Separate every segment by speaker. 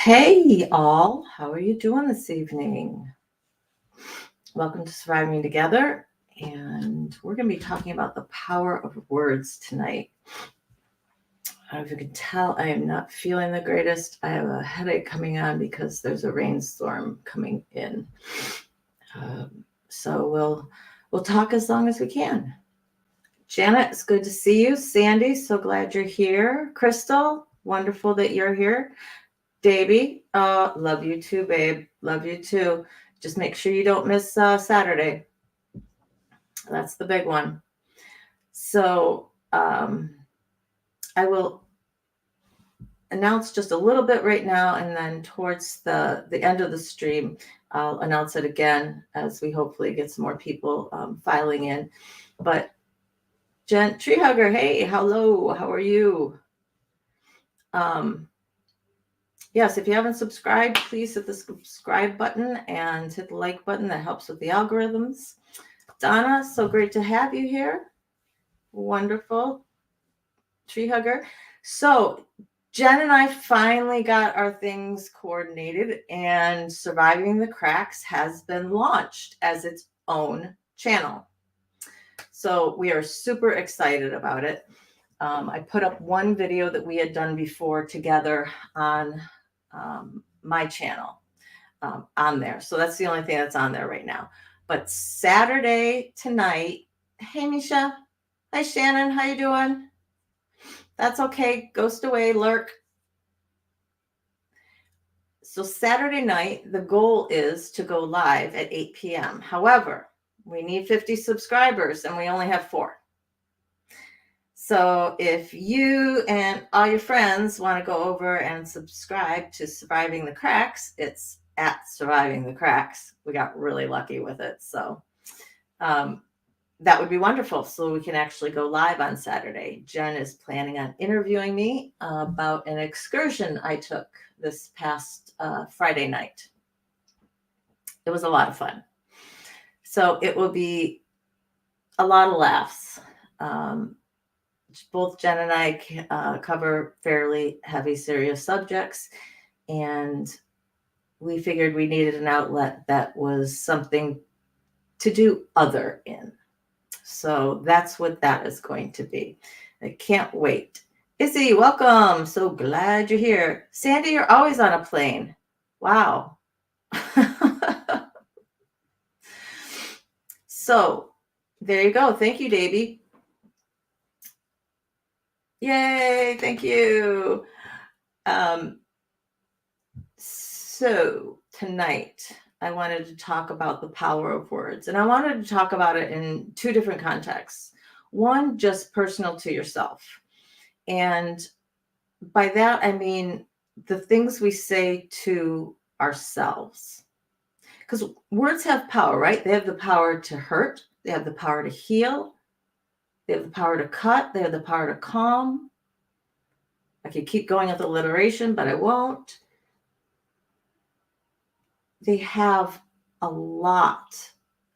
Speaker 1: Hey, all. How are you doing this evening? Welcome to Surviving Together. And we're going to be talking about the power of words tonight. I don't know if you can tell, I am not feeling the greatest. I have a headache coming on because there's a rainstorm coming in. So we'll talk as long as we can. Janet, it's good to see you. Sandy, so glad you're here. Crystal, wonderful that you're here. Davey, love you too, babe. Love you too. Just make sure you don't miss Saturday. That's the big one. So I will announce just a little bit right now, and then towards the end of the stream, I'll announce it again as we hopefully get some more people filing in. But Jen, Tree Hugger, hey, hello, how are you? Yes, if you haven't subscribed, please hit the subscribe button and hit the like button. That helps with the algorithms. Donna, so great to have you here. Wonderful. Tree Hugger. So Jen and I finally got our things coordinated, and Surviving the Cracks has been launched as its own channel. So we are super excited about it. I put up one video that we had done before together on my channel on there. So that's the only thing that's on there right now. But Saturday tonight, hey Misha, hi Shannon, how you doing? That's okay, ghost away, lurk. So Saturday night, the goal is to go live at 8 p.m. However, we need 50 subscribers and we only have 4. So if you and all your friends want to go over and subscribe to Surviving the Cracks, it's at Surviving the Cracks. We got really lucky with it. So that would be wonderful. So we can actually go live on Saturday. Jen is planning on interviewing me about an excursion I took this past Friday night. It was a lot of fun. So it will be a lot of laughs. Both Jen and I cover fairly heavy, serious subjects, and we figured we needed an outlet that was something to do other in. So that's what that is going to be. I can't wait. Izzy, welcome. So glad you're here. Sandy, you're always on a plane. Wow. So there you go. Thank you, Davey. Yay, thank you. So tonight I wanted to talk about the power of words, and I wanted to talk about it in 2 different contexts. One, just personal to yourself. And by that, I mean the things we say to ourselves. Because words have power, right? They have the power to hurt. They have the power to heal. They have the power to cut. They have the power to calm. I could keep going with alliteration, but I won't. They have a lot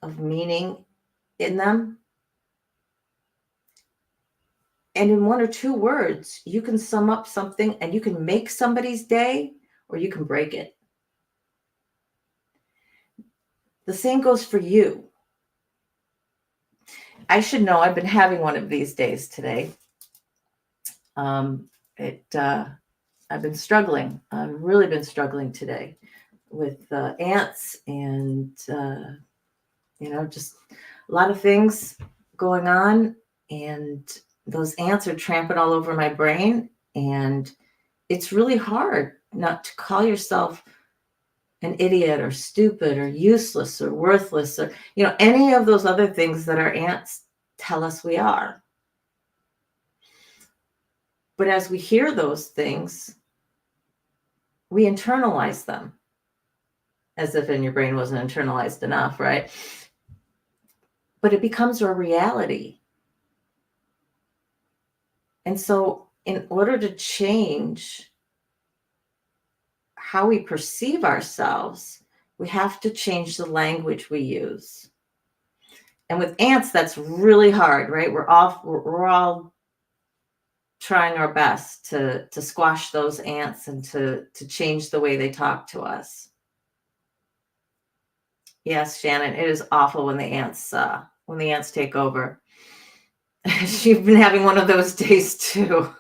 Speaker 1: of meaning in them. And in 1 or 2 words, you can sum up something and you can make somebody's day or you can break it. The same goes for you. I should know I've been having one of these days today. I've been struggling. I've really been struggling today with ants and, just a lot of things going on. And those ants are tramping all over my brain. And it's really hard not to call yourself an idiot or stupid or useless or worthless or, any of those other things that our ants tell us we are. But as we hear those things, we internalize them as if in your brain wasn't internalized enough, right? But it becomes a reality. And so in order to change how we perceive ourselves, we have to change the language we use. And with ants, that's really hard, right? We're all trying our best to squash those ants and to change the way they talk to us. Yes, Shannon, it is awful when the ants take over. She's been having one of those days too.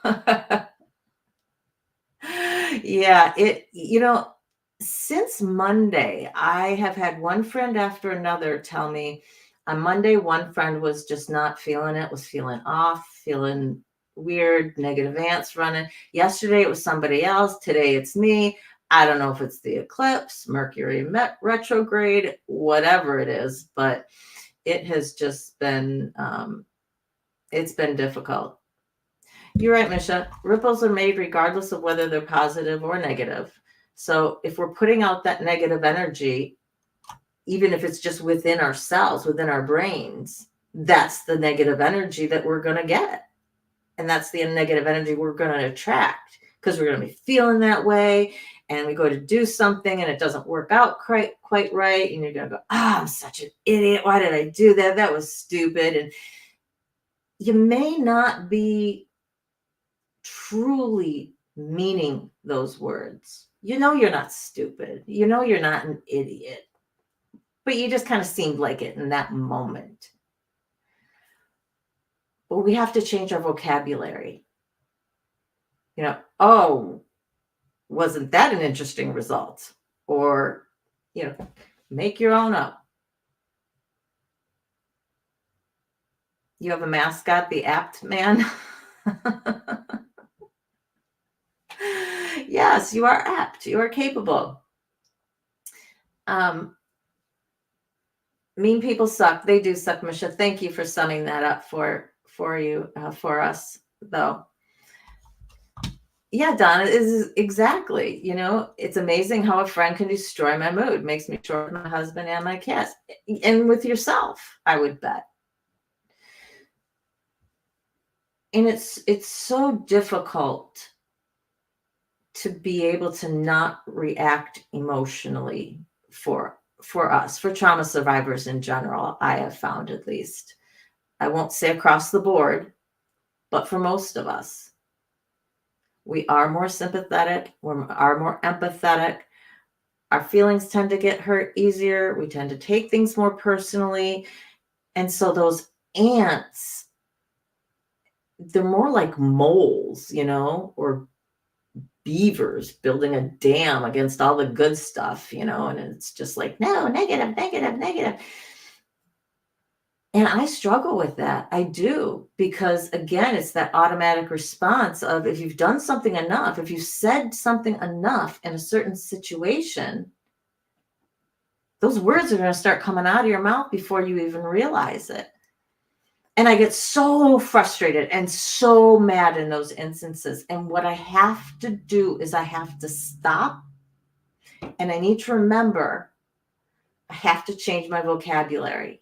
Speaker 1: Yeah, since Monday, I have had one friend after another tell me on Monday, one friend was just not feeling it, was feeling off, feeling weird, negative ants running. Yesterday, it was somebody else. Today, it's me. I don't know if it's the eclipse, Mercury retrograde, whatever it is, but it has just been, it's been difficult. You're right, Misha. Ripples are made regardless of whether they're positive or negative. So if we're putting out that negative energy, even if it's just within ourselves, within our brains, that's the negative energy that we're going to get. And that's the negative energy we're going to attract because we're going to be feeling that way. And we go to do something and it doesn't work out quite right. And you're going to go, I'm such an idiot. Why did I do that? That was stupid. And you may not be truly meaning those words. You're not stupid. You're not an idiot. But you just kind of seemed like it in that moment. But we have to change our vocabulary. Oh, wasn't that an interesting result? Or, make your own up. You have a mascot, the apt man. Yes, you are apt. You are capable. Mean people suck. They do suck, Misha. Thank you for summing that up for you, for us, though. Yeah, Donna, is exactly. It's amazing how a friend can destroy my mood. Makes me short with my husband and my cats, and with yourself, I would bet. And it's so difficult to be able to not react emotionally for us, for trauma survivors in general. I have found, at least, I won't say across the board, but for most of us, we are more sympathetic. We are more empathetic. Our feelings tend to get hurt easier. We tend to take things more personally. And so those ants, they're more like moles, or beavers building a dam against all the good stuff, and it's just like, no, negative, negative, negative. And I struggle with that. I do, because again, it's that automatic response of, if you've done something enough, if you said something enough in a certain situation, those words are going to start coming out of your mouth before you even realize it. And I get so frustrated and so mad in those instances. And what I have to do is I have to stop, and I need to remember I have to change my vocabulary.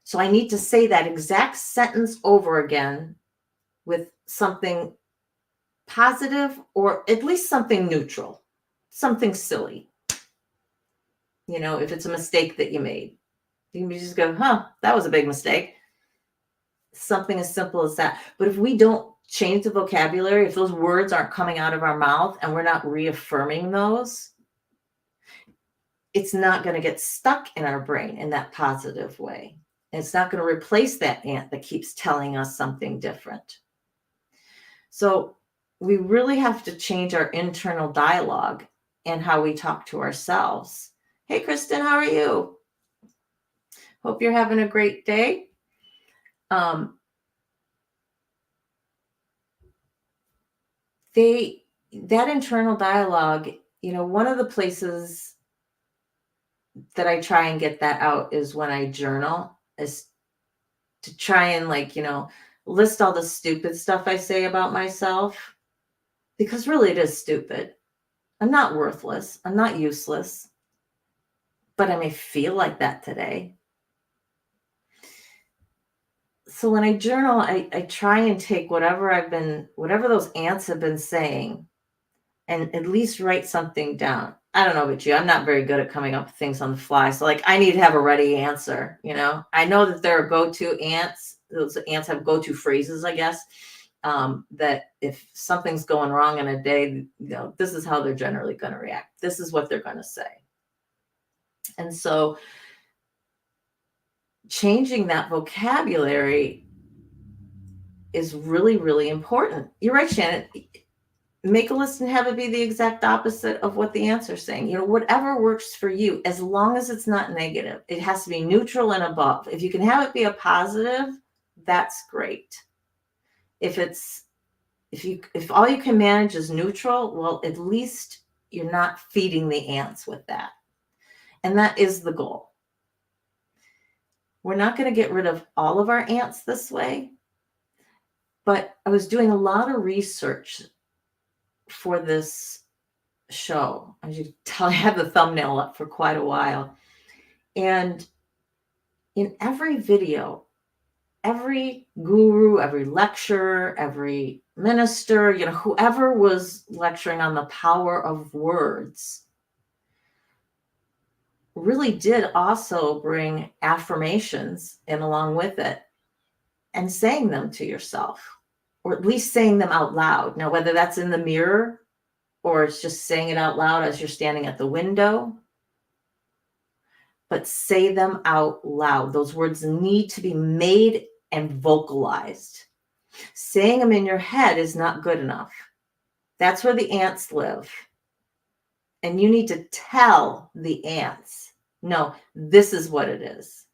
Speaker 1: So I need to say that exact sentence over again with something positive, or at least something neutral, something silly. If it's a mistake that you made, you can just go, that was a big mistake. Something as simple as that. But if we don't change the vocabulary, if those words aren't coming out of our mouth and we're not reaffirming those, it's not going to get stuck in our brain in that positive way. And it's not going to replace that ant that keeps telling us something different. So we really have to change our internal dialogue and how we talk to ourselves. Hey, Kristen, how are you? Hope you're having a great day. That internal dialogue, one of the places that I try and get that out is when I journal, is to try and list all the stupid stuff I say about myself, because really it is stupid. I'm not worthless. I'm not useless, but I may feel like that today. So when I journal, I try and take whatever those ants have been saying, and at least write something down. I don't know about you. I'm not very good at coming up with things on the fly. So I need to have a ready answer. I know that there are go-to ants. Those ants have go-to phrases, I guess. that if something's going wrong in a day, this is how they're generally going to react. This is what they're going to say. And so changing that vocabulary is really, really important. You're right, Shannon. Make a list and have it be the exact opposite of what the answer's saying. Whatever works for you, as long as it's not negative. It has to be neutral and above. If you can have it be a positive, that's great. If all you can manage is neutral, well, at least you're not feeding the ants with that. And that is the goal. We're not going to get rid of all of our ants this way, but I was doing a lot of research for this show. As you can tell, I had the thumbnail up for quite a while. And in every video, every guru, every lecturer, every minister, whoever was lecturing on the power of words really did also bring affirmations in along with it and saying them to yourself, or at least saying them out loud. Now, whether that's in the mirror or it's just saying it out loud as you're standing at the window, but say them out loud. Those words need to be made and vocalized. Saying them in your head is not good enough. That's where the ants live. And you need to tell the ants, no, this is what it is.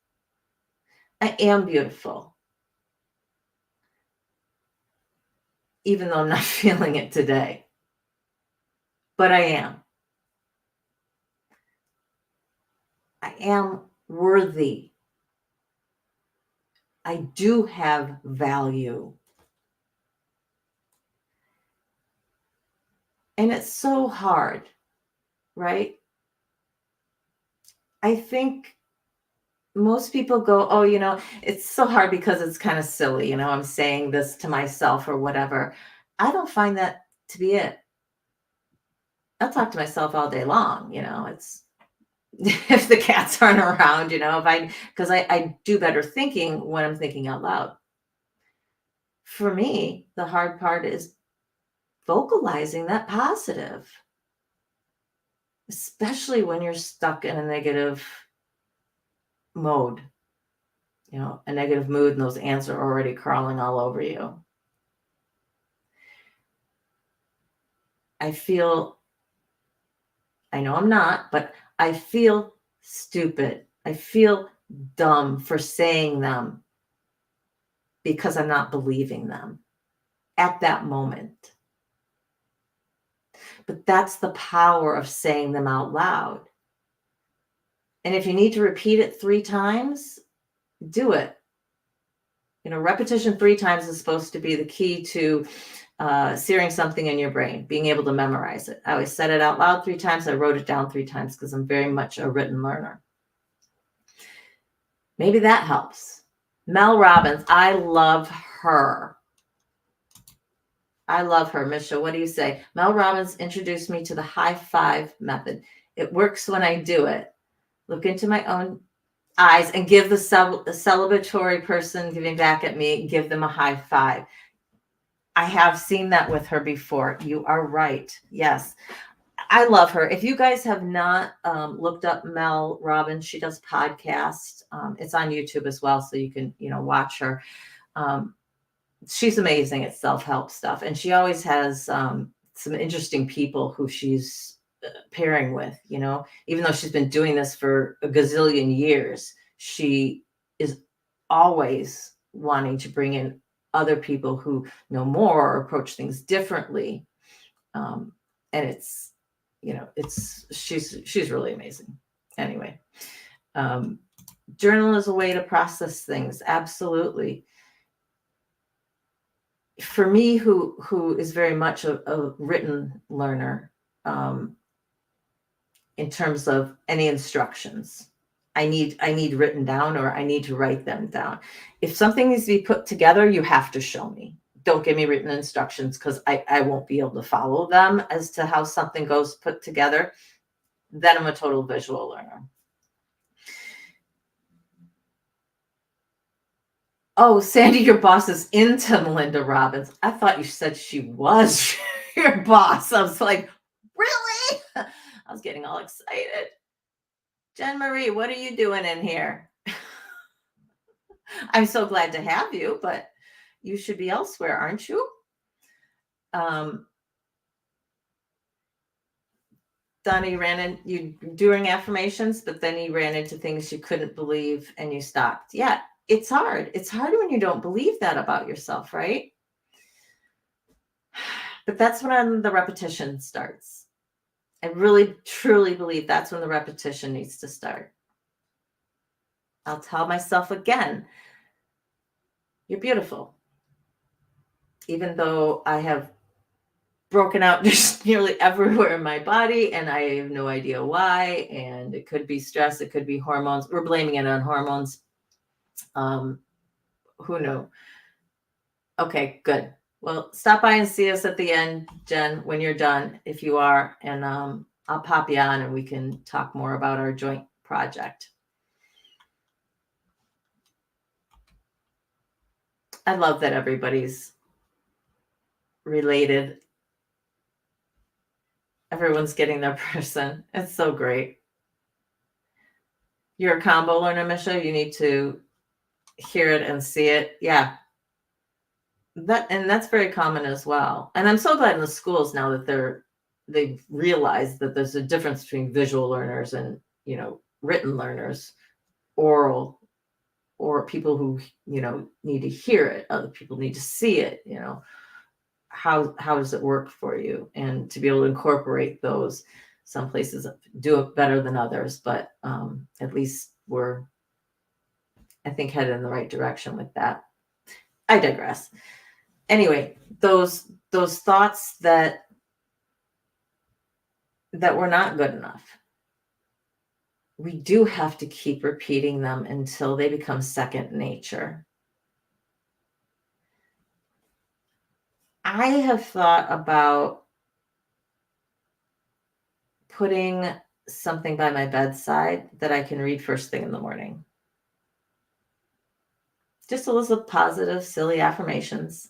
Speaker 1: I am beautiful. Even though I'm not feeling it today. But I am. I am worthy. I do have value. And it's so hard, right? I think most people go, oh, it's so hard because it's kind of silly. I'm saying this to myself or whatever. I don't find that to be it. I'll talk to myself all day long. It's if the cats aren't around, because I do better thinking when I'm thinking out loud. For me, the hard part is vocalizing that positive, especially when you're stuck in a negative mode, a negative mood, and those ants are already crawling all over you. I know I'm not, but I feel stupid. I feel dumb for saying them because I'm not believing them at that moment. But that's the power of saying them out loud. And if you need to repeat it 3 times, do it. Repetition 3 times is supposed to be the key to searing something in your brain, being able to memorize it. I always said it out loud 3 times. I wrote it down 3 times because I'm very much a written learner. Maybe that helps. Mel Robbins, I love her. Misha, what do you say? Mel Robbins introduced me to the high 5 method. It works when I do it. Look into my own eyes and give the celebratory person giving back at me, give them a high 5. I have seen that with her before. You are right. Yes. I love her. If you guys have not looked up Mel Robbins, she does podcasts. It's on YouTube as well, so you can, watch her. She's amazing at self-help stuff. And she always has some interesting people who she's pairing with, even though she's been doing this for a gazillion years, she is always wanting to bring in other people who know more or approach things differently. And it's, she's really amazing. Anyway, journal is a way to process things. Absolutely. For me, who is very much a written learner, in terms of any instructions, I need written down, or I need to write them down. If something needs to be put together, you have to show me. Don't give me written instructions because I won't be able to follow them as to how something goes put together. Then I'm a total visual learner. Oh, Sandy, your boss is into Melinda Robbins. I thought you said she was your boss. I was like, really? I was getting all excited. Jen Marie, what are you doing in here? I'm so glad to have you, but you should be elsewhere, aren't you? Donna, you doing affirmations, but then you ran into things you couldn't believe and you stopped. Yeah, it's hard. It's hard when you don't believe that about yourself, right? But that's when the repetition starts. I really, truly believe that's when the repetition needs to start. I'll tell myself again, you're beautiful. Even though I have broken out just nearly everywhere in my body and I have no idea why. And it could be stress, it could be hormones. We're blaming it on hormones. Who knew? Okay, good. Well, stop by and see us at the end, Jen, when you're done, if you are, and I'll pop you on and we can talk more about our joint project. I love that everybody's related. Everyone's getting their person. It's so great. You're a combo learner, Misha. You need to hear it and see it. Yeah. That's very common as well. And I'm so glad in the schools now that they've realized that there's a difference between visual learners and, written learners, oral, or people who, need to hear it. Other people need to see it, how does it work for you? And to be able to incorporate those. Some places do it better than others, but at least we're, I think, headed in the right direction with that. I digress. Anyway, those thoughts that were not good enough, we do have to keep repeating them until they become second nature. I have thought about putting something by my bedside that I can read first thing in the morning. Just a list of positive, silly affirmations.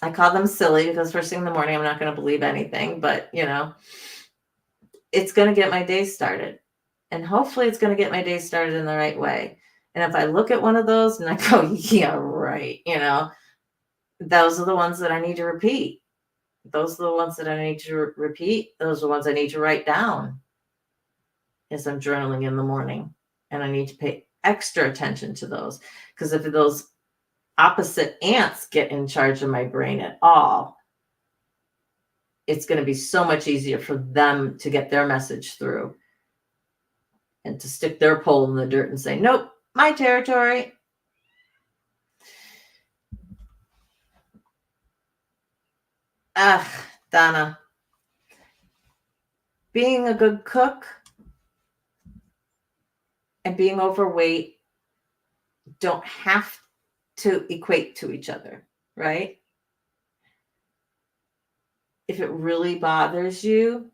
Speaker 1: I call them silly because first thing in the morning, I'm not going to believe anything, but it's going to get my day started. And hopefully it's going to get my day started in the right way. And if I look at one of those and I go, yeah, right, those are the ones that I need to repeat. Those are the ones that I need to repeat. Those are the ones I need to write down as I'm journaling in the morning. And I need to pay extra attention to those. Because if those opposite ants get in charge of my brain at all, it's going to be so much easier for them to get their message through and to stick their pole in the dirt and say, nope, my territory. Donna, being a good cook and being overweight don't have to equate to each other, right? If it really bothers you,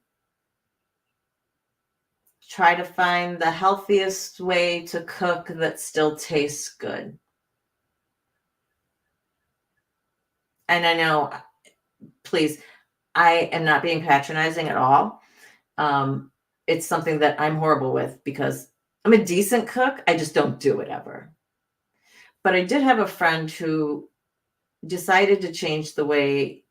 Speaker 1: try to find the healthiest way to cook that still tastes good. And I know, please, I am not being patronizing at all. It's something that I'm horrible with because I'm a decent cook. I just don't do it ever. But I did have a friend who decided to change the way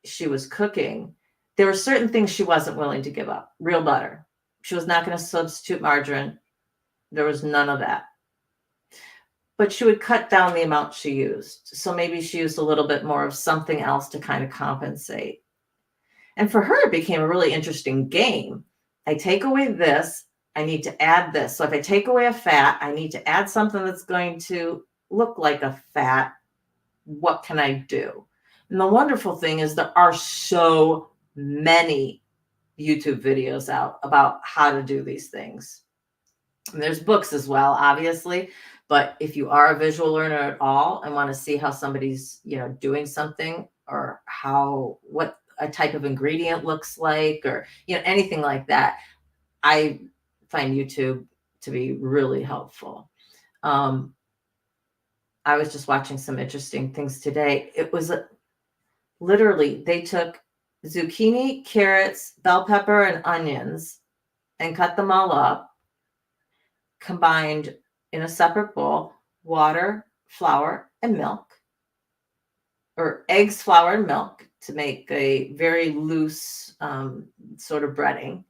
Speaker 1: she was cooking. There were certain things she wasn't willing to give up. Real butter. She was not going to substitute margarine. There was none of that. But she would cut down the amount she used. So maybe she used a little bit more of something else to kind of compensate. And for her, it became a really interesting game. I take away this, I need to add this. So if I take away a fat, I need to add something that's going to look like a fat. What can I do? And the wonderful thing is there are so many YouTube videos out about how to do these things. And there's books as well, obviously. But if you are a visual learner at all and want to see how somebody's, doing something or what a type of ingredient looks like or, anything like that, I find YouTube to be really helpful. I was just watching some interesting things today. It was literally, they took zucchini, carrots, bell pepper, and onions and cut them all up, combined in a separate bowl, water, flour, and milk, or eggs, flour, and milk to make a very loose sort of breading.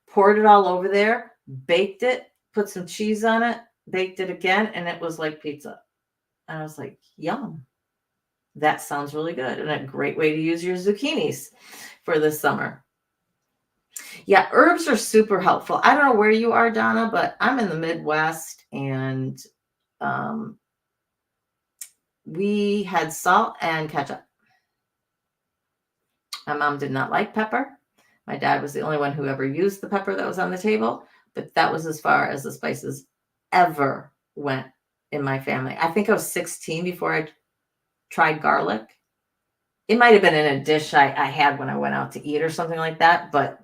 Speaker 1: Poured it all over there, baked it, put some cheese on it, baked it again, and it was like pizza. And I was like, yum. That sounds really good and a great way to use your zucchinis for this summer. Yeah, herbs are super helpful. I don't know where you are, Donna, but I'm in the Midwest, and we had salt and ketchup. My mom did not like pepper. My dad was the only one who ever used the pepper that was on the table, but that was as far as the spices ever went in my family. I think I was 16 before I tried garlic. It might have been in a dish I had when I went out to eat or something like that, but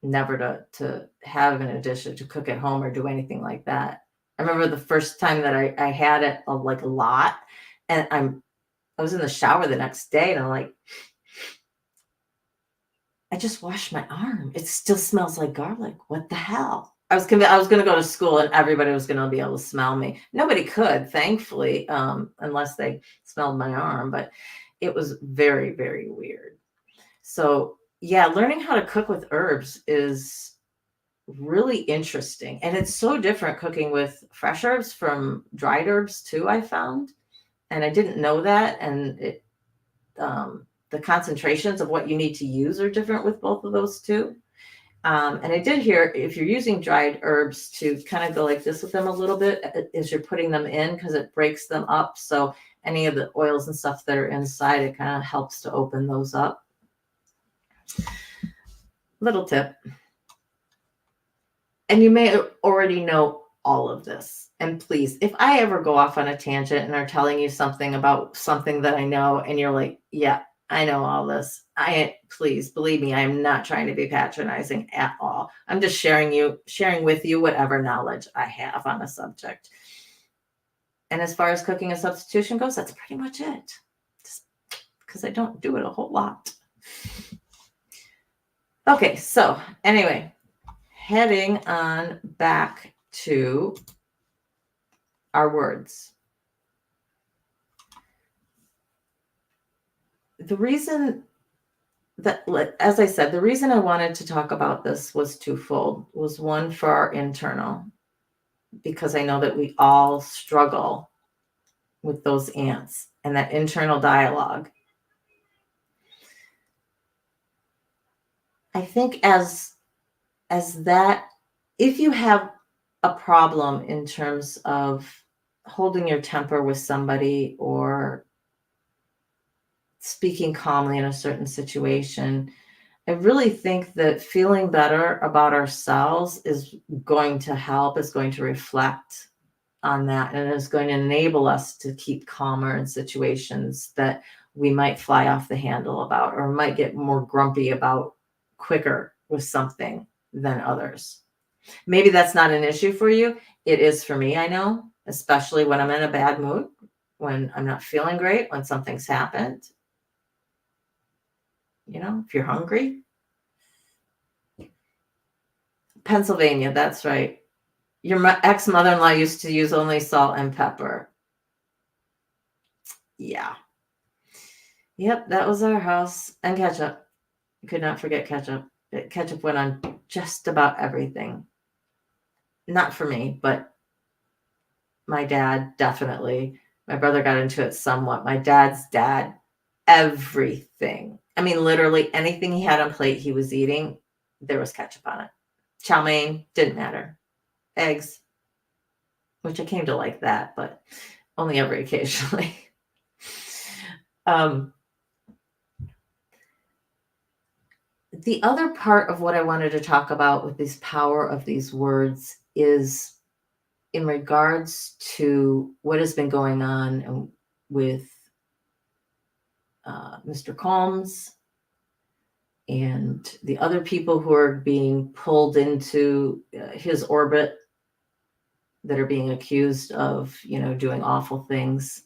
Speaker 1: never to have in a dish or to cook at home or do anything like that. I remember the first time that I had it like a lot, and I was in the shower the next day, and I'm like, I just washed my arm. It still smells like garlic. What the hell? I was going to go to school and everybody was going to be able to smell me. Nobody could, thankfully, unless they smelled my arm, but it was very, very weird. So yeah, learning how to cook with herbs is really interesting. And it's so different cooking with fresh herbs from dried herbs too, I found. And I didn't know that. And the concentrations of what you need to use are different with both of those too. And I did hear if you're using dried herbs to kind of go like this with them a little bit as you're putting them in, because it breaks them up. So any of the oils and stuff that are inside, it kind of helps to open those up. Little tip. And you may already know all of this. And please, if I ever go off on a tangent and are telling you something about something that I know, and you're like, yeah, I know all this, please believe me, I am not trying to be patronizing at all. I'm just sharing with you whatever knowledge I have on a subject. And as far as cooking a substitution goes, that's pretty much it. Just because I don't do it a whole lot. Okay, so anyway, heading on back to our words. The reason that, as I said, the reason I wanted to talk about this was twofold. Was one, for our internal, because I know that we all struggle with those ants and that internal dialogue. I think as that, if you have a problem in terms of holding your temper with somebody or speaking calmly in a certain situation, I really think that feeling better about ourselves is going to help, is going to reflect on that, and is going to enable us to keep calmer in situations that we might fly off the handle about or might get more grumpy about quicker with something than others. Maybe that's not an issue for you. It is for me, I know, especially when I'm in a bad mood, when I'm not feeling great, when something's happened. If you're hungry. Pennsylvania, that's right. Your ex-mother-in-law used to use only salt and pepper. Yeah. Yep, that was our house. And ketchup. You could not forget ketchup. Ketchup went on just about everything. Not for me, but my dad, definitely. My brother got into it somewhat. My dad's dad, everything. I mean, literally anything he had on plate he was eating, there was ketchup on it. Chow mein, didn't matter. Eggs, which I came to like that, but only ever occasionally. The other part of what I wanted to talk about with this power of these words is in regards to what has been going on with Mr. Combs and the other people who are being pulled into his orbit. that are being accused of, doing awful things.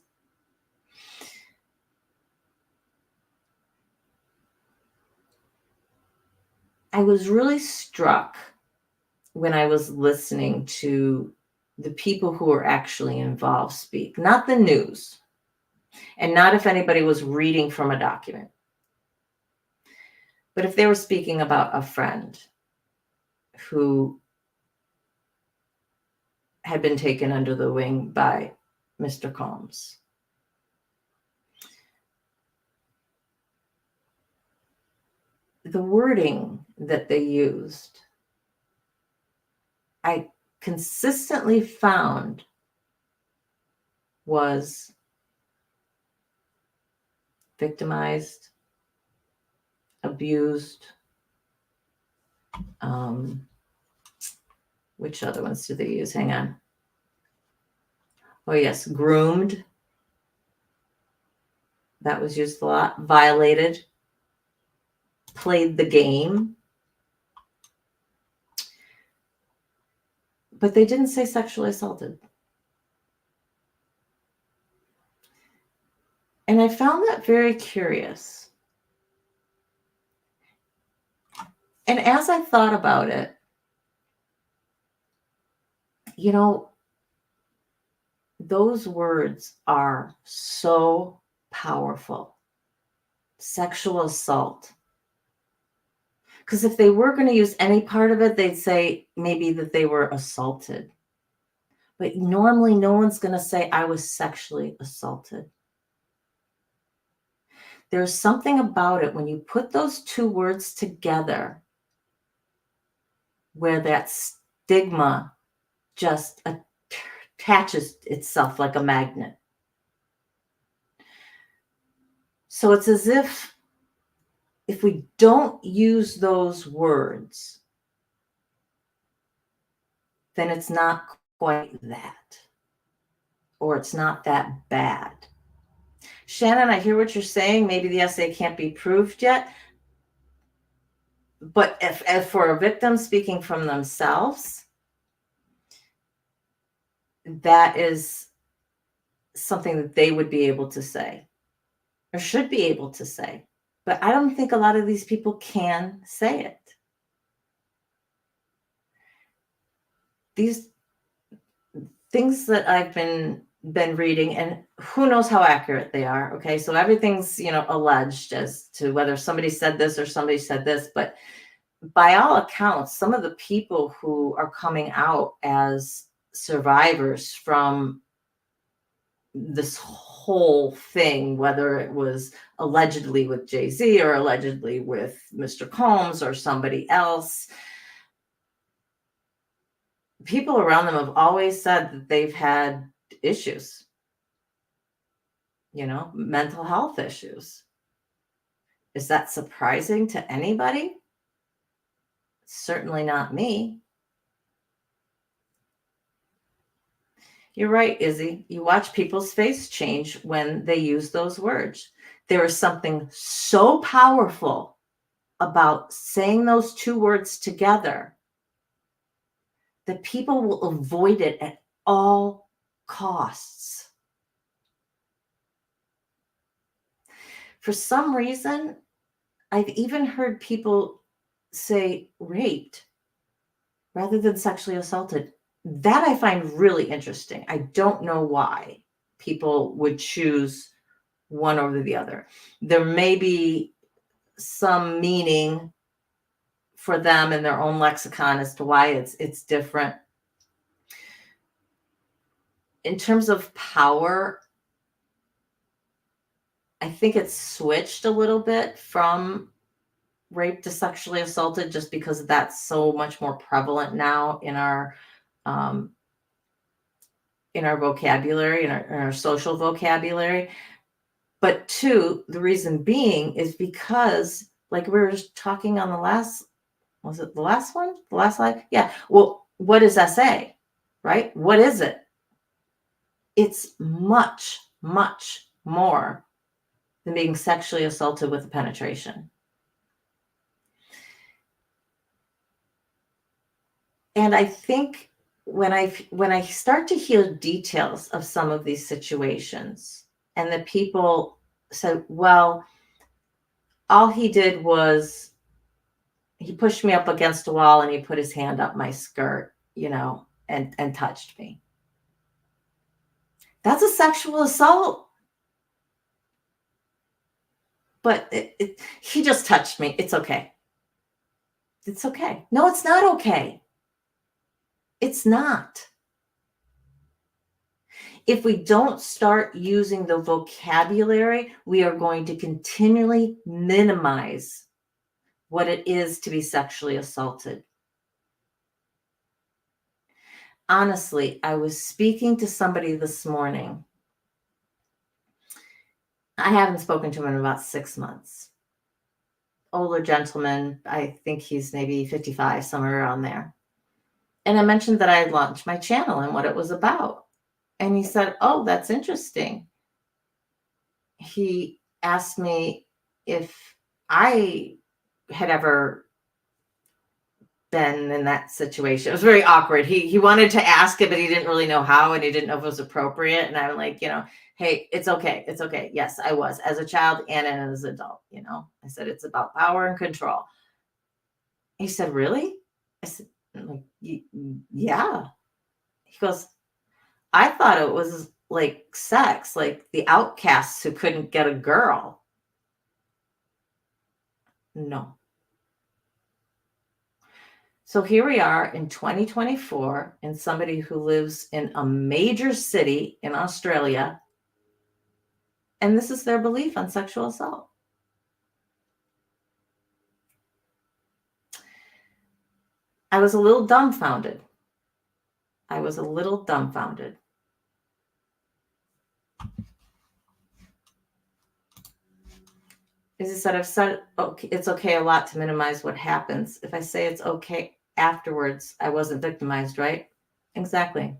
Speaker 1: I was really struck when I was listening to the people who were actually involved speak, not the news, and not if anybody was reading from a document, but if they were speaking about a friend who had been taken under the wing by Mr. Combs. The wording that they used, I consistently found was victimized, abused. Which other ones do they use? Hang on. Oh, yes. Groomed. That was used a lot. Violated. Played the game. But they didn't say sexually assaulted. And I found that very curious. And as I thought about it, those words are so powerful. Sexual assault. Because if they were going to use any part of it, they'd say maybe that they were assaulted. But normally no one's going to say I was sexually assaulted. There's something about it when you put those two words together where that stigma just attaches itself like a magnet. So it's as if we don't use those words, then it's not quite that, or it's not that bad. Shannon, I hear what you're saying. Maybe the essay can't be proved yet. But if for a victim speaking from themselves, that is something that they would be able to say or should be able to say. But I don't think a lot of these people can say it. These things that I've been reading, and who knows how accurate they are. Okay. So everything's, alleged as to whether somebody said this or somebody said this, but by all accounts, some of the people who are coming out as survivors from this whole thing, whether it was allegedly with Jay-Z or allegedly with Mr. Combs or somebody else, people around them have always said that they've had issues, mental health issues. Is that surprising to anybody? Certainly not me. You're right, Izzy. You watch people's face change when they use those words. There is something so powerful about saying those two words together that people will avoid it at all costs. For some reason, I've even heard people say raped rather than sexually assaulted. That I find really interesting. I don't know why people would choose one over the other. There may be some meaning for them in their own lexicon as to why it's different. In terms of power, I think it's switched a little bit from rape to sexually assaulted just because that's so much more prevalent now in our vocabulary, in our social vocabulary. But two, the reason being is because, like we were just talking on the last, was it the last one? The last slide? Yeah. Well, what is SA, right? What is it? It's much, much more than being sexually assaulted with a penetration. And I think when I start to hear details of some of these situations, and the people said, well, all he did was he pushed me up against a wall and he put his hand up my skirt, and touched me. That's a sexual assault. But he just touched me. It's okay. It's okay. No, it's not okay. It's not. If we don't start using the vocabulary, we are going to continually minimize what it is to be sexually assaulted. Honestly, I was speaking to somebody this morning. I haven't spoken to him in about 6 months. Older gentleman, I think he's maybe 55, somewhere around there. And I mentioned that I had launched my channel and what it was about. And he said, oh, that's interesting. He asked me if I had ever been in that situation. It was very awkward. He wanted to ask it, but he didn't really know how, and he didn't know if it was appropriate. And I'm like, hey, it's okay. It's okay. Yes, I was, as a child and as an adult. I said, it's about power and control. He said, really? I said, like, yeah. He goes, I thought it was like sex, like the outcasts who couldn't get a girl. No. So here we are in 2024, and somebody who lives in a major city in Australia, and this is their belief on sexual assault. I was a little dumbfounded. As I said, I've said, okay, it's okay a lot to minimize what happens. If I say it's okay afterwards, I wasn't victimized, right? Exactly.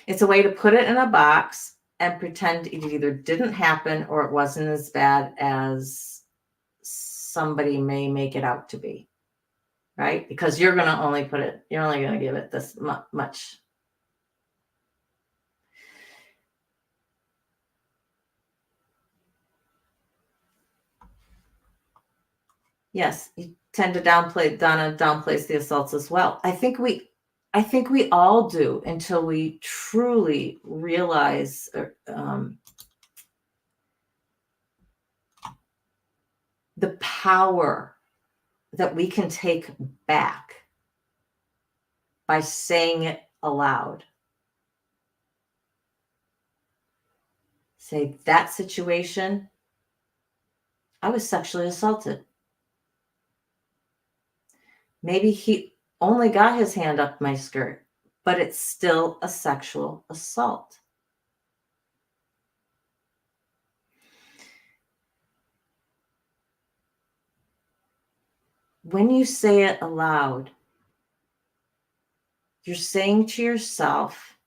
Speaker 1: It's a way to put it in a box and pretend it either didn't happen or it wasn't as bad as somebody may make it out to be, right? Because you're only going to give it this much. Yes, you tend to Donna downplays the assaults as well. I think we all do, until we truly realize the power that we can take back by saying it aloud. Say, that situation, I was sexually assaulted. Maybe he only got his hand up my skirt, but it's still a sexual assault. When you say it aloud, you're saying to yourself,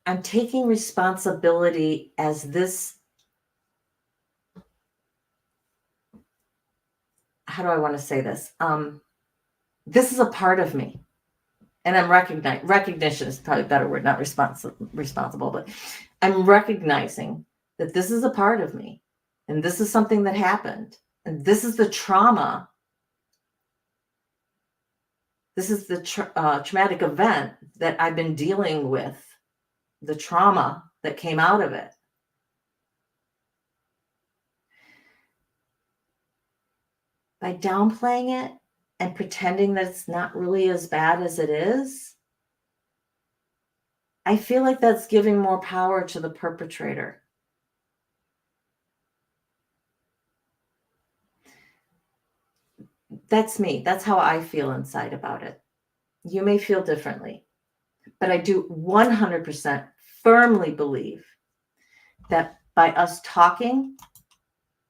Speaker 1: I'm taking responsibility as this. How do I want to say this? This is a part of me. And I'm recognition is probably a better word, not responsible, but I'm recognizing that this is a part of me. And this is something that happened. And this is the trauma. This is the traumatic event that I've been dealing with, the trauma that came out of it. By downplaying it and pretending that it's not really as bad as it is, I feel like that's giving more power to the perpetrator. That's me. That's how I feel inside about it. You may feel differently, but I do 100% firmly believe that by us talking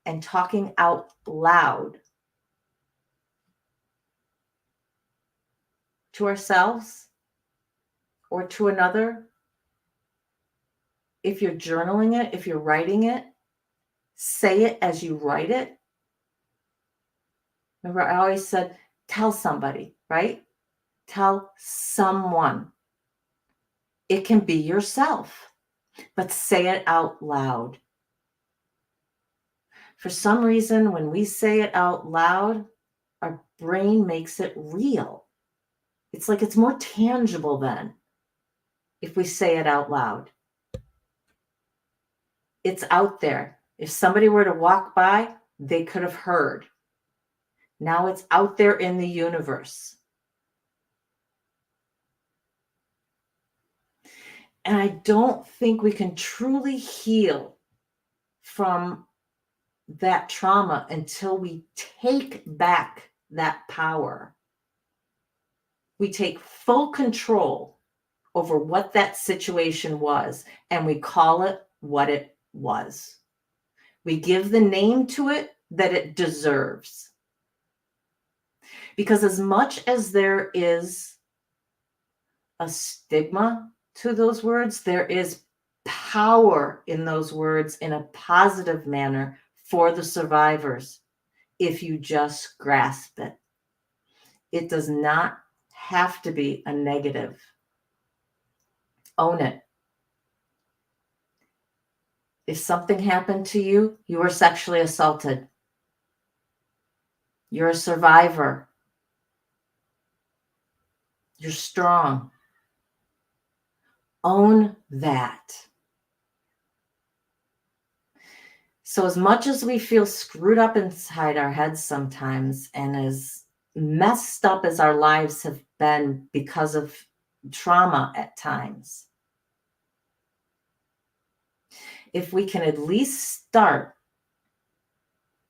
Speaker 1: and talking out loud to ourselves or to another, if you're journaling it, if you're writing it, say it as you write it. Remember, I always said, tell somebody, right? Tell someone. It can be yourself, but say it out loud. For some reason, when we say it out loud, our brain makes it real. It's like it's more tangible then if we say it out loud. It's out there. If somebody were to walk by, they could have heard. Now it's out there in the universe. And I don't think we can truly heal from that trauma until we take back that power. We take full control over what that situation was, and we call it what it was. We give the name to it that it deserves. Because as much as there is a stigma to those words, there is power in those words in a positive manner for the survivors if you just grasp it. It does not have to be a negative. Own it. If something happened to you, you were sexually assaulted. You're a survivor. You're strong. Own that. So as much as we feel screwed up inside our heads sometimes, and as messed up as our lives have been because of trauma at times, if we can at least start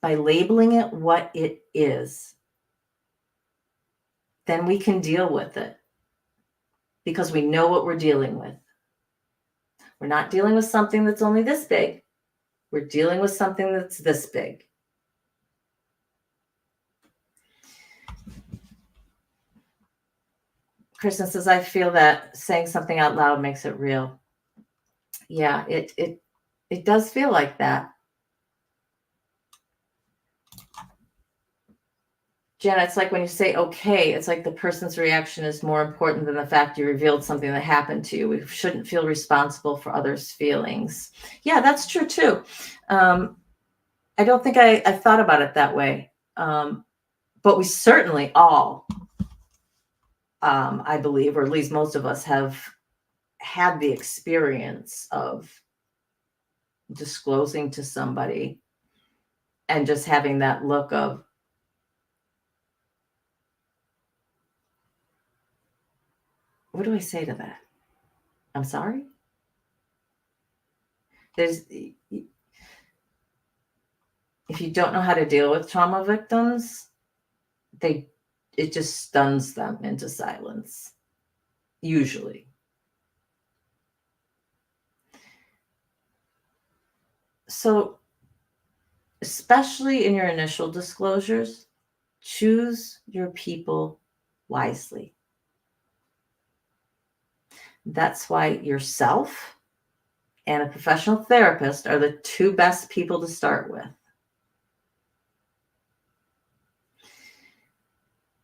Speaker 1: by labeling it what it is, then we can deal with it because we know what we're dealing with. We're not dealing with something that's only this big. We're dealing with something that's this big. Kristen says, I feel that saying something out loud makes it real. Yeah, it does feel like that. Jenna, it's like when you say okay, it's like the person's reaction is more important than the fact you revealed something that happened to you. We shouldn't feel responsible for others' feelings. Yeah, that's true too. I don't think I thought about it that way. But we certainly all, I believe, or at least most of us, have had the experience of disclosing to somebody and just having that look of, what do I say to that? I'm sorry? If you don't know how to deal with trauma victims, it just stuns them into silence, usually. So, especially in your initial disclosures, choose your people wisely. That's why yourself and a professional therapist are the two best people to start with.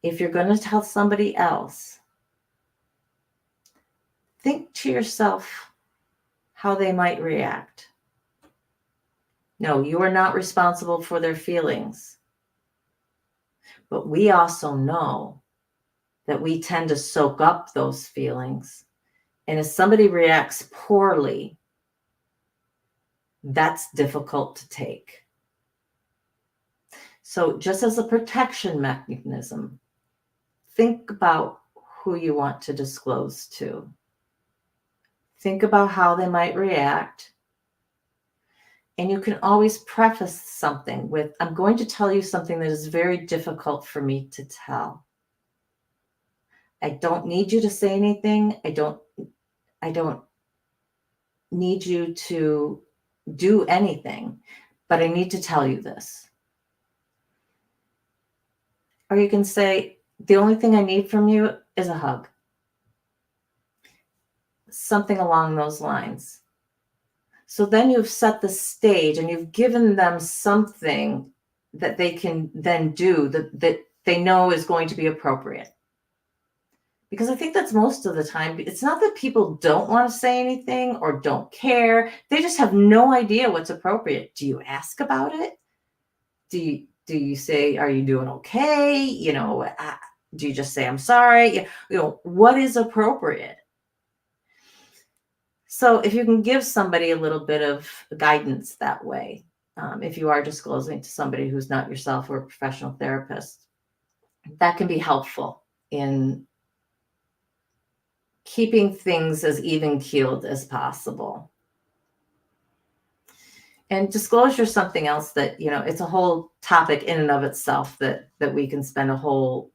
Speaker 1: If you're going to tell somebody else, think to yourself how they might react. No, you are not responsible for their feelings. But we also know that we tend to soak up those feelings. And if somebody reacts poorly, that's difficult to take. So just as a protection mechanism, think about who you want to disclose to. Think about how they might react. And you can always preface something with, I'm going to tell you something that is very difficult for me to tell. I don't need you to say anything. I don't need you to do anything, but I need to tell you this. Or you can say, the only thing I need from you is a hug. Something along those lines. So then you've set the stage and you've given them something that they can then do that they know is going to be appropriate. Because I think that's most of the time. It's not that people don't want to say anything or don't care. They just have no idea what's appropriate. Do you ask about it? Do you say, are you doing okay? Do you just say, I'm sorry? What is appropriate? So if you can give somebody a little bit of guidance that way, if you are disclosing to somebody who's not yourself or a professional therapist, that can be helpful in keeping things as even-keeled as possible. And disclosure is something else that, it's a whole topic in and of itself that we can spend a whole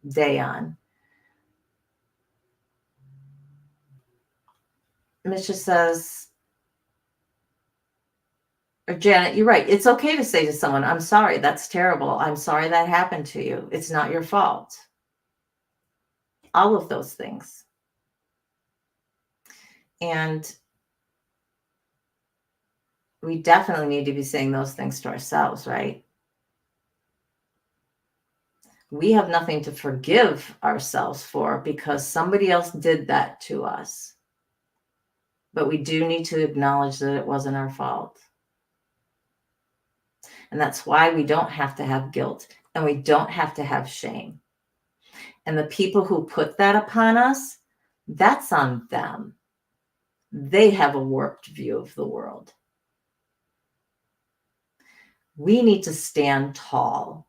Speaker 1: day on. Misha says, or Janet, you're right. It's okay to say to someone, I'm sorry, that's terrible. I'm sorry that happened to you. It's not your fault. All of those things. And we definitely need to be saying those things to ourselves, right? We have nothing to forgive ourselves for because somebody else did that to us. But we do need to acknowledge that it wasn't our fault. And that's why we don't have to have guilt and we don't have to have shame. And the people who put that upon us, that's on them. They have a warped view of the world. We need to stand tall.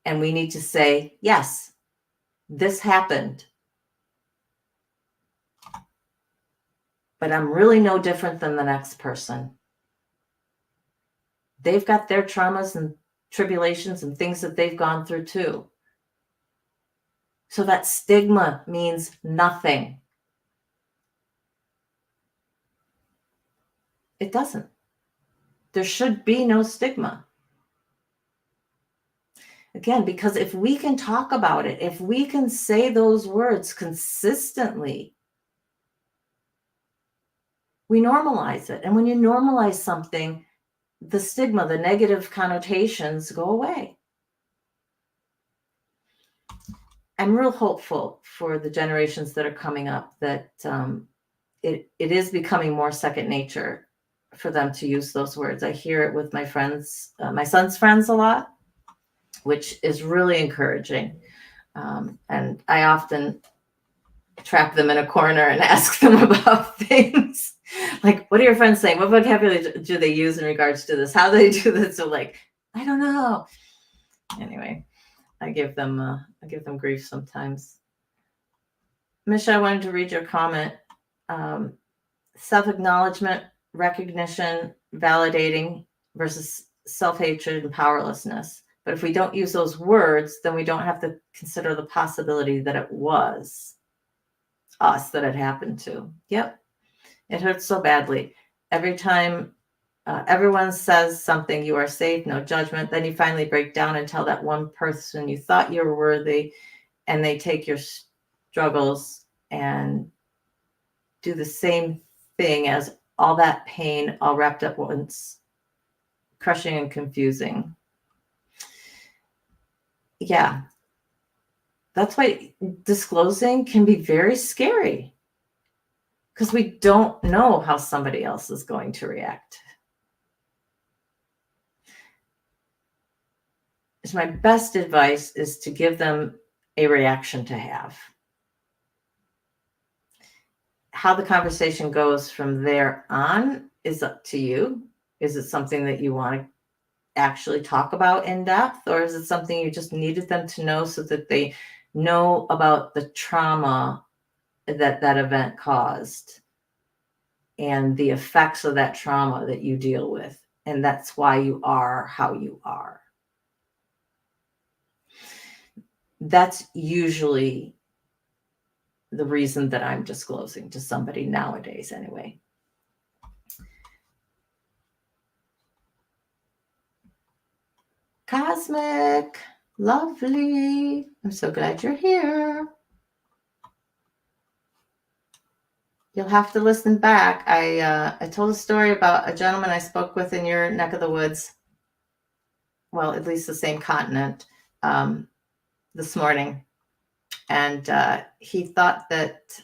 Speaker 1: And we need to say, yes, this happened. But I'm really no different than the next person. They've got their traumas and tribulations and things that they've gone through too. So that stigma means nothing. It doesn't. There should be no stigma. Again, because if we can talk about it, if we can say those words consistently, we normalize it. And when you normalize something, the stigma, the negative connotations go away. I'm real hopeful for the generations that are coming up that it is becoming more second nature for them to use those words. I hear it with my friends, my son's friends a lot, which is really encouraging. And I often trap them in a corner and ask them about things like, what are your friends saying? What vocabulary do they use in regards to this? How do they do this? So like, I don't know. Anyway, I give them grief sometimes. Misha, I wanted to read your comment. Self-acknowledgement, recognition, validating versus self-hatred and powerlessness. But if we don't use those words, then we don't have to consider the possibility that it was us that it happened to. Yep. It hurts so badly. Every time everyone says something, you are safe, no judgment, then you finally break down and tell that one person you thought you were worthy, and they take your struggles and do the same thing as all that pain all wrapped up once, crushing and confusing. Yeah. That's why disclosing can be very scary, because we don't know how somebody else is going to react. So my best advice is to give them a reaction to have. How the conversation goes from there on is up to you. Is it something that you want to actually talk about in depth, or is it something you just needed them to know so that they know about the trauma that that event caused and the effects of that trauma that you deal with, and that's why you are how you are? That's usually the reason that I'm disclosing to somebody nowadays anyway. Cosmic, lovely. I'm so glad you're here. You'll have to listen back. I told a story about a gentleman I spoke with in your neck of the woods. well, at least the same continent, this morning. And he thought that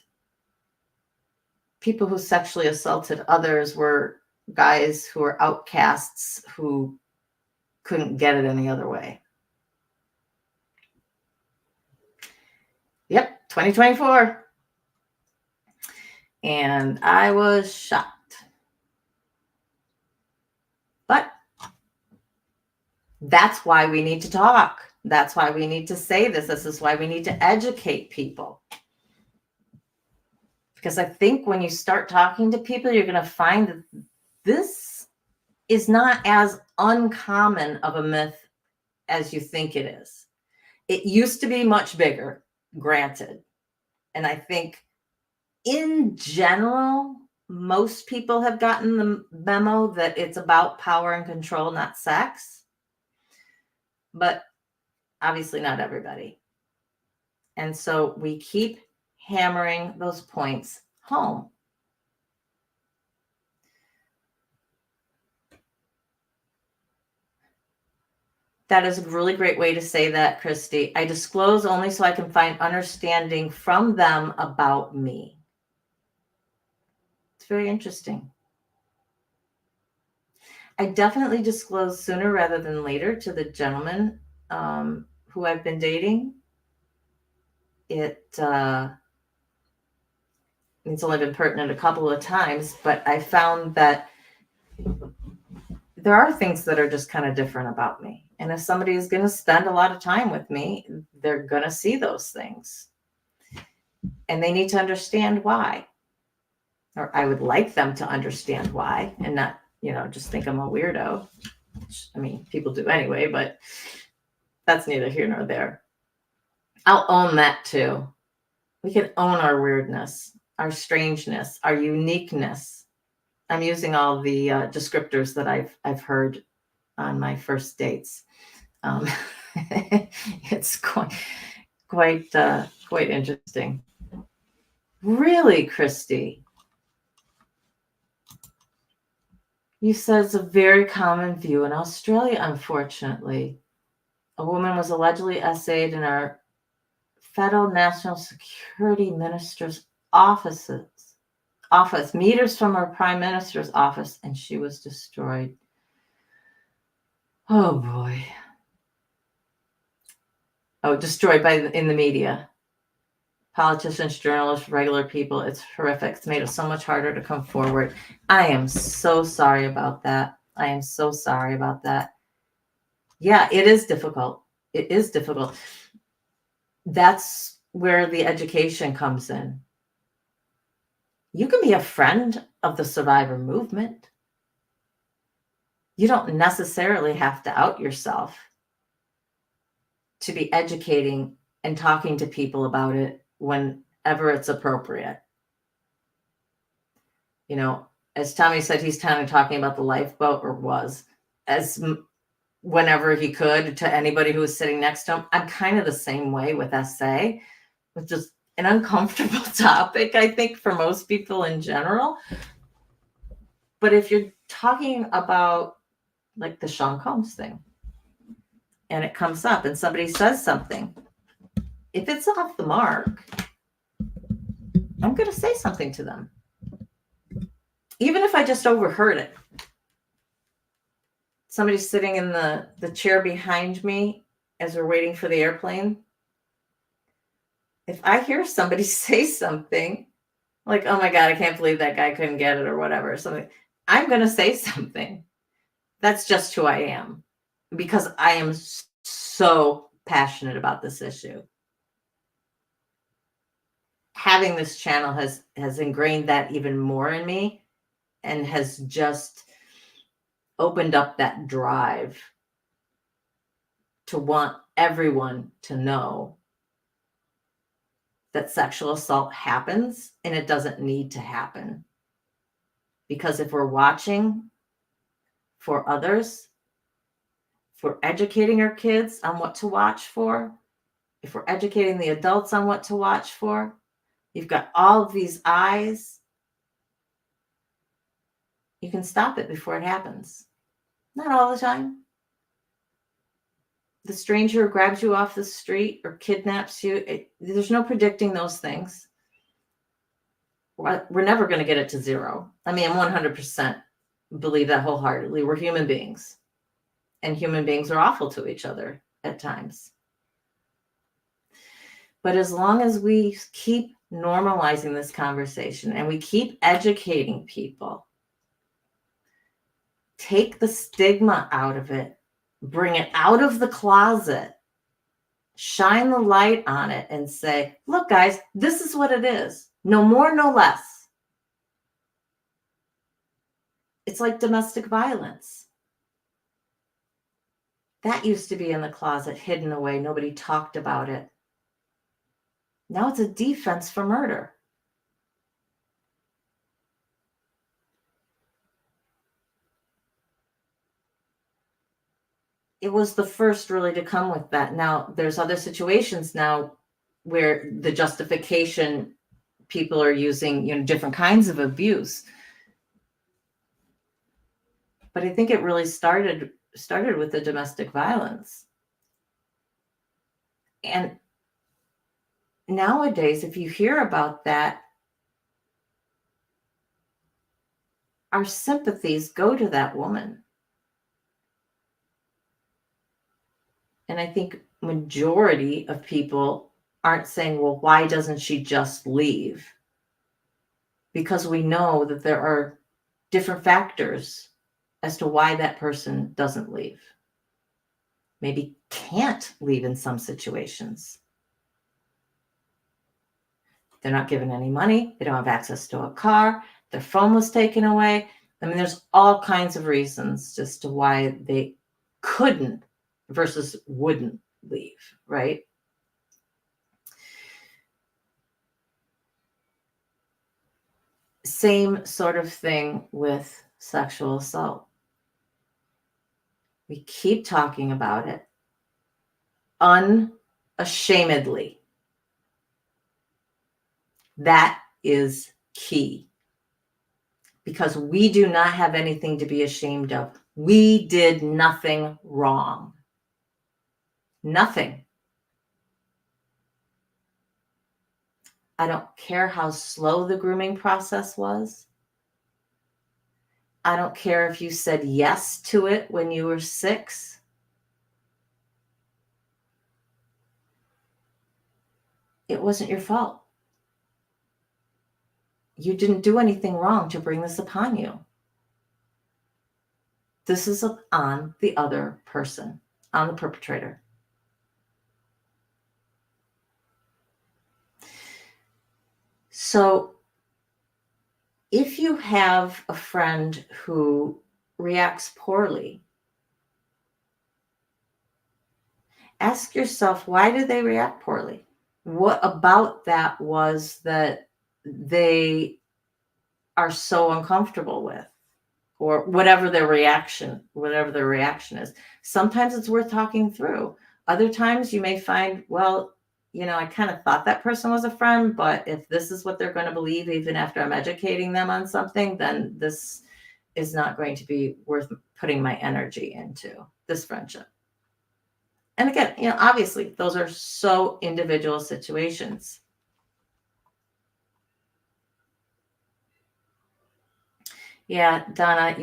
Speaker 1: people who sexually assaulted others were guys who were outcasts who couldn't get it any other way. Yep, 2024. And I was shocked. But that's why we need to talk. That's why we need to say this. This is why we need to educate people. Because I think when you start talking to people, you're going to find that this is not as uncommon of a myth as you think it is. It used to be much bigger, granted. And I think in general, most people have gotten the memo that it's about power and control, not sex. But obviously not everybody. And so we keep hammering those points home. That is a really great way to say that, Christy. I disclose only so I can find understanding from them about me. It's very interesting. I definitely disclose sooner rather than later to the gentleman who I've been dating. It's only been pertinent a couple of times, but I found that there are things that are just kind of different about me. And if somebody is going to spend a lot of time with me, they're going to see those things. And they need to understand why. Or I would like them to understand why and not, just think I'm a weirdo. Which, I mean, people do anyway, but that's neither here nor there. I'll own that too. We can own our weirdness, our strangeness, our uniqueness. I'm using all the descriptors that I've heard on my first dates. It's quite interesting. Really, Christy? You said it's a very common view in Australia, unfortunately. A woman was allegedly essayed in our federal national security minister's office, meters from our prime minister's office, and she was destroyed. Oh boy. Oh, destroyed in the media. Politicians, journalists, regular people. It's horrific. It's made it so much harder to come forward. I am so sorry about that. I am so sorry about that. Yeah, it is difficult. It is difficult. That's where the education comes in. You can be a friend of the survivor movement. You don't necessarily have to out yourself to be educating and talking to people about it whenever it's appropriate. As Tommy said, he's kind of talking about the lifeboat, or was, as whenever he could, to anybody who was sitting next to him. I'm kind of the same way with SA, which is an uncomfortable topic, I think, for most people in general. But if you're talking about like the Sean Combs thing, and it comes up and somebody says something, if it's off the mark, I'm going to say something to them. Even if I just overheard it. Somebody's sitting in the chair behind me as we're waiting for the airplane. If I hear somebody say something like, oh my God, I can't believe that guy couldn't get it, or whatever, something, I'm going to say something. That's just who I am, because I am so passionate about this issue. Having this channel has ingrained that even more in me, and has just opened up that drive to want everyone to know that sexual assault happens, and it doesn't need to happen. Because if we're watching for others, if we're educating our kids on what to watch for, if we're educating the adults on what to watch for, you've got all of these eyes, you can stop it before it happens. Not all the time, the stranger who grabs you off the street or kidnaps you, there's no predicting those things. We're never going to get it to zero. I mean, I'm 100% believe that wholeheartedly. We're human beings, and human beings are awful to each other at times. But as long as we keep normalizing this conversation and we keep educating people, take the stigma out of it, bring it out of the closet, shine the light on it and say, look, guys, this is what it is. No more, no less. It's like domestic violence. That used to be in the closet, hidden away. Nobody talked about it. Now it's a defense for murder. It was the first really to come with that. Now, there's other situations now where the justification people are using, different kinds of abuse. But I think it really started with the domestic violence. And nowadays, if you hear about that, our sympathies go to that woman. And I think majority of people aren't saying, well, why doesn't she just leave? Because we know that there are different factors as to why that person doesn't leave. Maybe can't leave in some situations. They're not given any money. They don't have access to a car. Their phone was taken away. I mean, there's all kinds of reasons as to why they couldn't versus wouldn't leave, right? Same sort of thing with sexual assault. We keep talking about it unashamedly. That is key. Because we do not have anything to be ashamed of. We did nothing wrong. Nothing. I don't care how slow the grooming process was. I don't care if you said yes to it when you were 6. It wasn't your fault. You didn't do anything wrong to bring this upon you. This is on the other person, on the perpetrator. So if you have a friend who reacts poorly, ask yourself, why did they react poorly? What about that was that they are so uncomfortable with, or whatever their reaction is. Sometimes it's worth talking through. Other times you may find, well, I kind of thought that person was a friend, but if this is what they're going to believe, even after I'm educating them on something, then this is not going to be worth putting my energy into, this friendship. And again, obviously those are so individual situations. Yeah, Donna,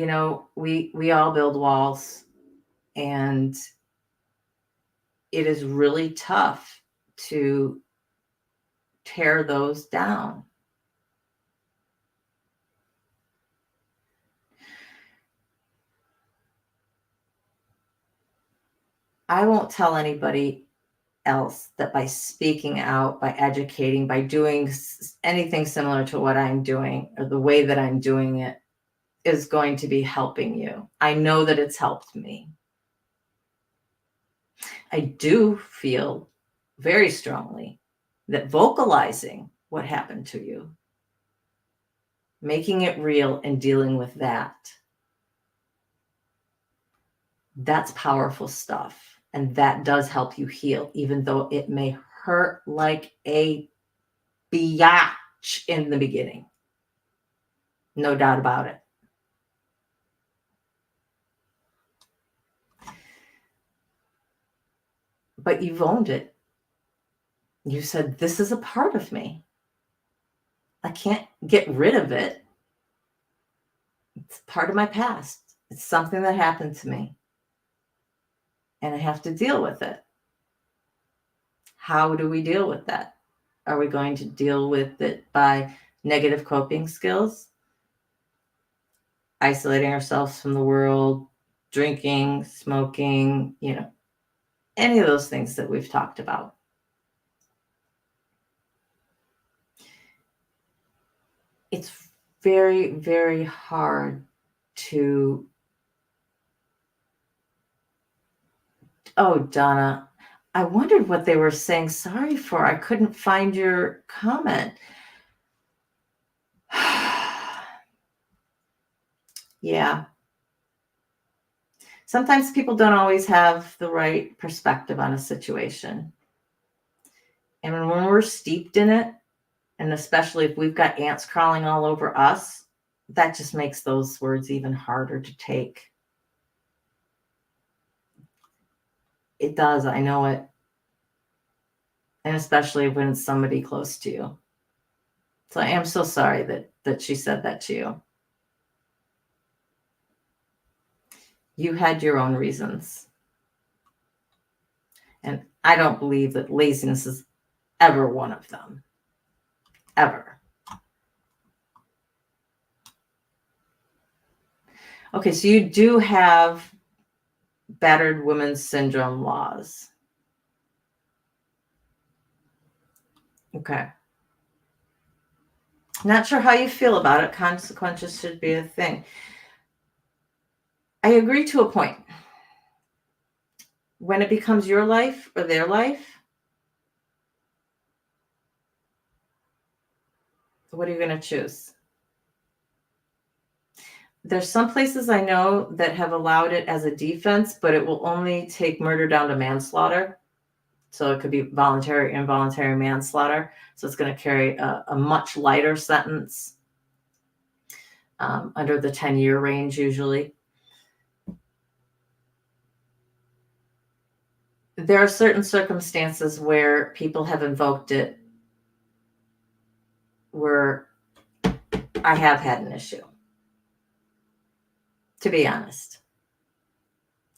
Speaker 1: we all build walls, and it is really tough to tear those down. I won't tell anybody else that by speaking out, by educating, by doing anything similar to what I'm doing or the way that I'm doing it is going to be helping you. I know that it's helped me. I do feel very strongly that vocalizing what happened to you, making it real and dealing with that's powerful stuff. And that does help you heal, even though it may hurt like a biatch in the beginning. No doubt about it. but you've owned it. You said, this is a part of me. I can't get rid of it. It's part of my past. It's something that happened to me. And I have to deal with it. How do we deal with that? Are we going to deal with it by negative coping skills? Isolating ourselves from the world, drinking, smoking, any of those things that we've talked about. It's very, very hard to... Oh, Donna, I wondered what they were saying sorry for. I couldn't find your comment. Yeah. Sometimes people don't always have the right perspective on a situation. And when we're steeped in it, and especially if we've got ants crawling all over us, that just makes those words even harder to take. It does. I know it. And especially when it's somebody close to you. So I am so sorry that she said that to you. You had your own reasons. And I don't believe that laziness is ever one of them. Ever. Okay, so you do have battered women's syndrome laws. Okay. Not sure how you feel about it. Consequences should be a thing. I agree to a point. When it becomes your life or their life, what are you going to choose? There's some places I know that have allowed it as a defense, but it will only take murder down to manslaughter. So it could be voluntary, involuntary manslaughter. So it's going to carry a much lighter sentence, under the 10-year range usually. There are certain circumstances where people have invoked it where I have had an issue, to be honest.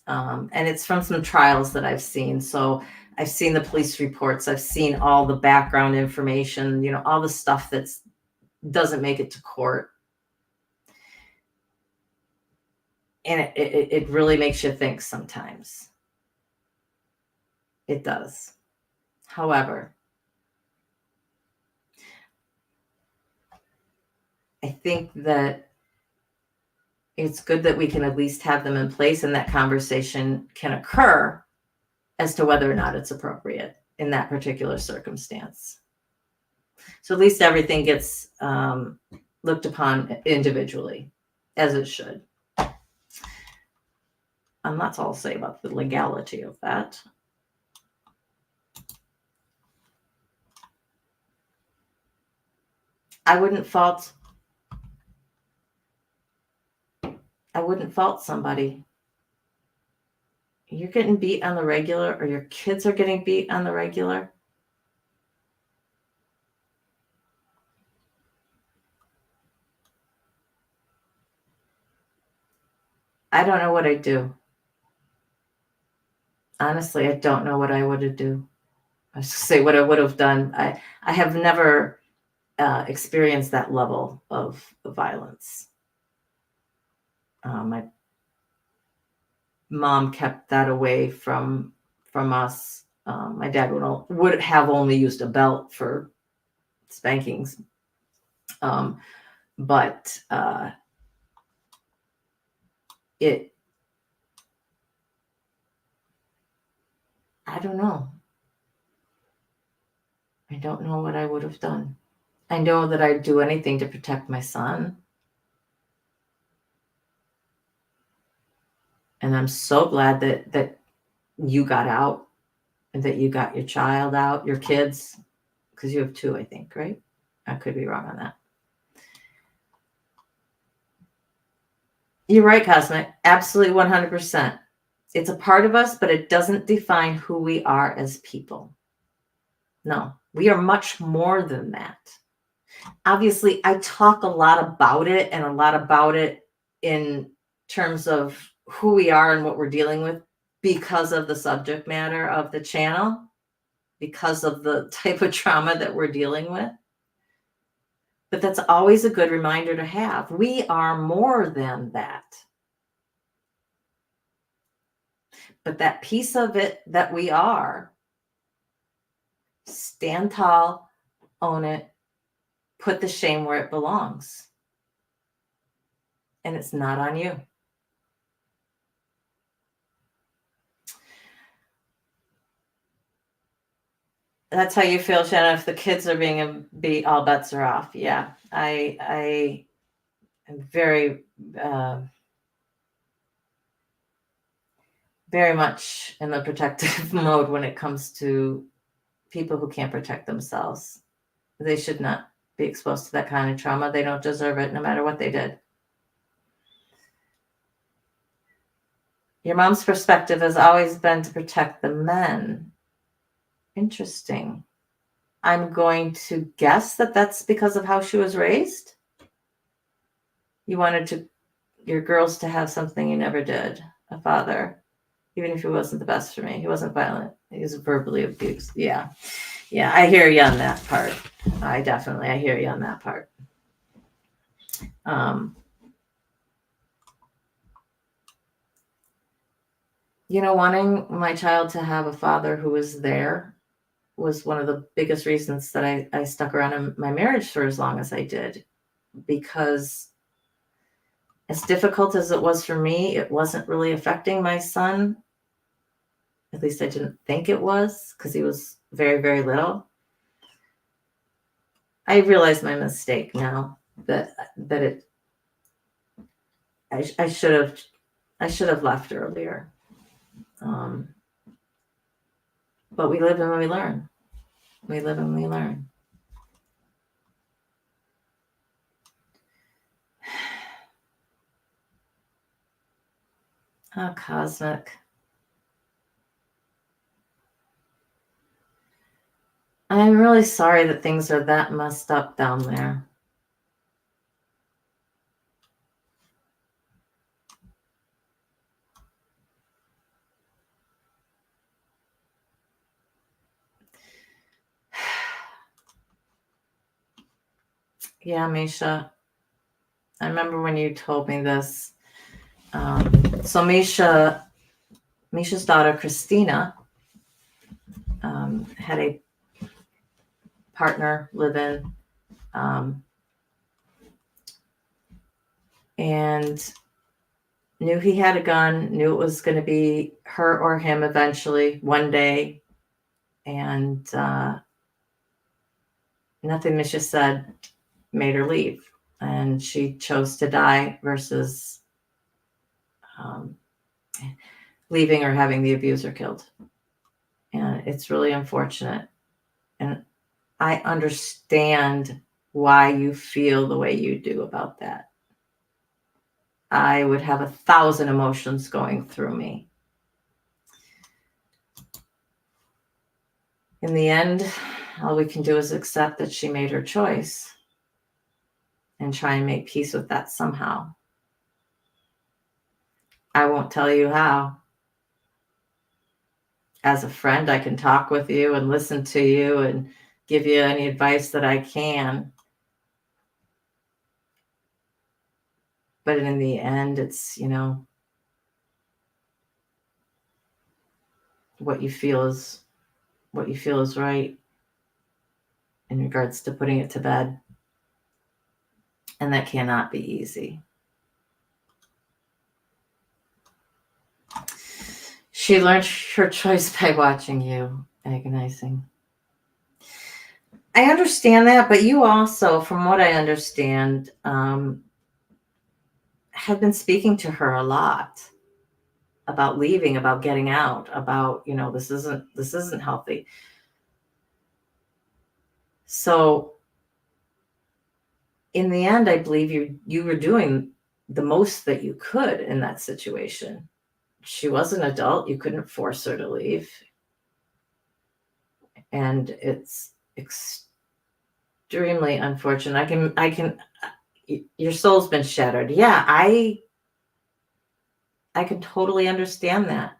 Speaker 1: And it's from some trials that I've seen. So I've seen the police reports. I've seen all the background information, all the stuff that doesn't make it to court. And it really makes you think sometimes. It does. However, I think that it's good that we can at least have them in place and that conversation can occur as to whether or not it's appropriate in that particular circumstance. So at least everything gets looked upon individually, as it should. And that's all I'll say about the legality of that. I wouldn't fault somebody. You're getting beat on the regular, or your kids are getting beat on the regular. I don't know what I'd do. Honestly, I don't know what I would do. I was say what I would have done. I have never experienced that level of violence. My mom kept that away from us. My dad would have only used a belt for spankings, but I don't know. I don't know what I would have done. I know that I'd do anything to protect my son. And I'm so glad that you got out and that you got your child out, your kids, because you have 2, I think, right? I could be wrong on that. You're right, Cosmic. Absolutely 100%. It's a part of us, but it doesn't define who we are as people. No, we are much more than that. Obviously, I talk a lot about it, and a lot about it in terms of who we are and what we're dealing with because of the subject matter of the channel, because of the type of trauma that we're dealing with. But that's always a good reminder to have. We are more than that. But that piece of it that we are, stand tall, own it, put the shame where it belongs. And it's not on you. That's how you feel, Shannon, if the kids are being all bets are off. Yeah, I am very, very much in the protective mode when it comes to people who can't protect themselves. They should not be exposed to that kind of trauma. They don't deserve it, no matter what they did. Your mom's perspective has always been to protect the men. Interesting. I'm going to guess that that's because of how she was raised. You wanted your girls to have something you never did, a father, even if he wasn't the best for me. He wasn't violent. He was verbally abused. Yeah. Yeah, I hear you on that part. I hear you on that part. Wanting my child to have a father who was there was one of the biggest reasons that I stuck around in my marriage for as long as I did, because as difficult as it was for me, it wasn't really affecting my son. At least I didn't think it was, because he was very, very little. I realize my mistake now, that I should have left earlier. But we live and we learn. We live and we learn. Oh, cosmic. I'm really sorry that things are that messed up down there. Yeah, Misha. I remember when you told me this. So Misha's daughter, Christina, had a partner live in, and knew he had a gun, knew it was going to be her or him eventually one day. And nothing Misha said made her leave. And she chose to die versus leaving or having the abuser killed. And it's really unfortunate. And I understand why you feel the way you do about that. I would have 1,000 emotions going through me. In the end, all we can do is accept that she made her choice and try and make peace with that somehow. I won't tell you how. As a friend, I can talk with you and listen to you and give you any advice that I can. But in the end, it's, what you feel is right in regards to putting it to bed. And that cannot be easy. She learned her choice by watching you, agonizing. I understand that, but you also, from what I understand, have been speaking to her a lot about leaving, about getting out, about, this isn't healthy. So in the end, I believe you were doing the most that you could in that situation, she was an adult. You couldn't force her to leave. And it's extremely unfortunate. Your soul's been shattered. Yeah, I can totally understand that.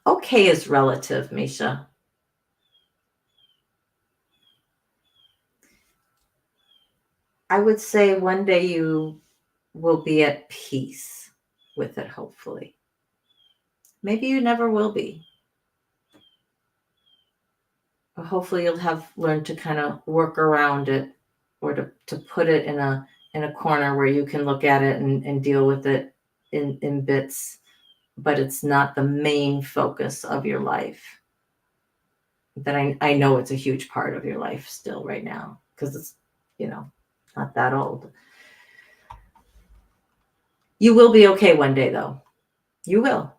Speaker 1: Okay is relative, Misha. I would say one day you will be at peace with it, hopefully. Maybe you never will be. But hopefully you'll have learned to kind of work around it, or to put it in a corner where you can look at it and deal with it in bits, but it's not the main focus of your life. That I know it's a huge part of your life still right now, because it's, not that old. You will be okay one day, though. You will.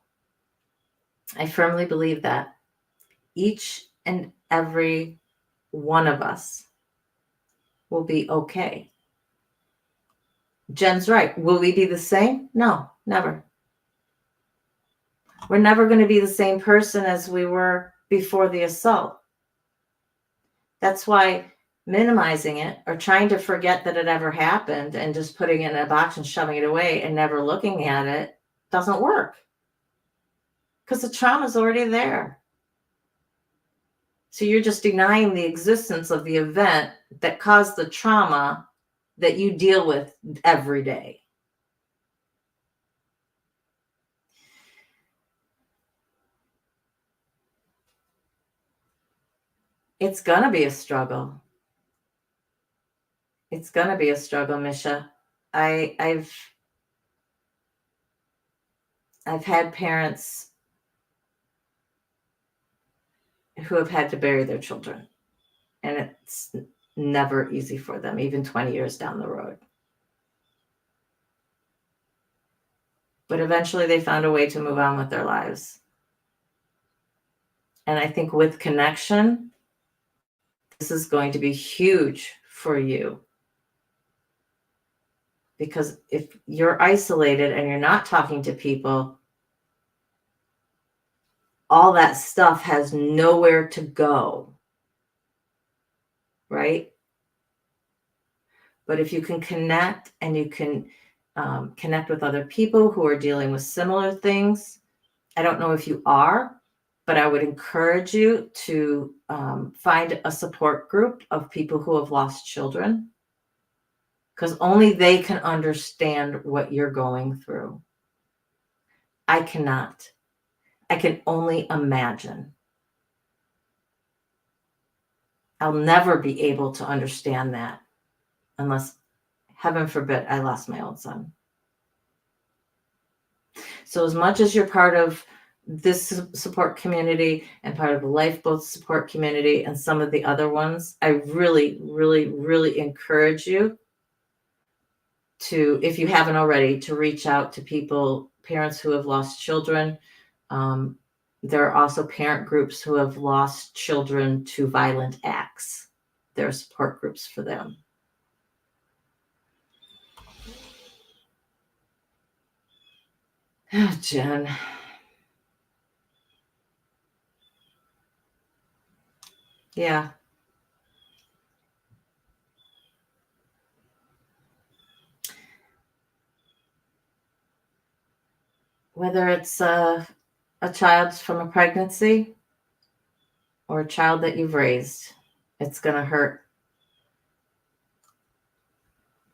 Speaker 1: I firmly believe that. Each and every one of us will be okay. Jen's right. Will we be the same? No, never. We're never going to be the same person as we were before the assault. That's why minimizing it, or trying to forget that it ever happened and just putting it in a box and shoving it away and never looking at it, doesn't work. Because the trauma is already there. So you're just denying the existence of the event that caused the trauma that you deal with every day. It's going to be a struggle. It's going to be a struggle, Misha. I've had parents who have had to bury their children, and it's never easy for them, even 20 years down the road. But eventually they found a way to move on with their lives. And I think with connection, this is going to be huge for you. Because if you're isolated and you're not talking to people, all that stuff has nowhere to go, right? But if you can connect, and you can connect with other people who are dealing with similar things, I don't know if you are, but I would encourage you to find a support group of people who have lost children, because only they can understand what you're going through. I cannot. I can only imagine. I'll never be able to understand that unless, heaven forbid, I lost my own son. So as much as you're part of this support community and part of the Lifeboat support community and some of the other ones, I really, really, really encourage you to, if you haven't already, to reach out to people, parents who have lost children. There are also parent groups who have lost children to violent acts. There are support groups for them. Oh, Jen. Yeah. Whether it's a child from a pregnancy or a child that you've raised, it's going to hurt.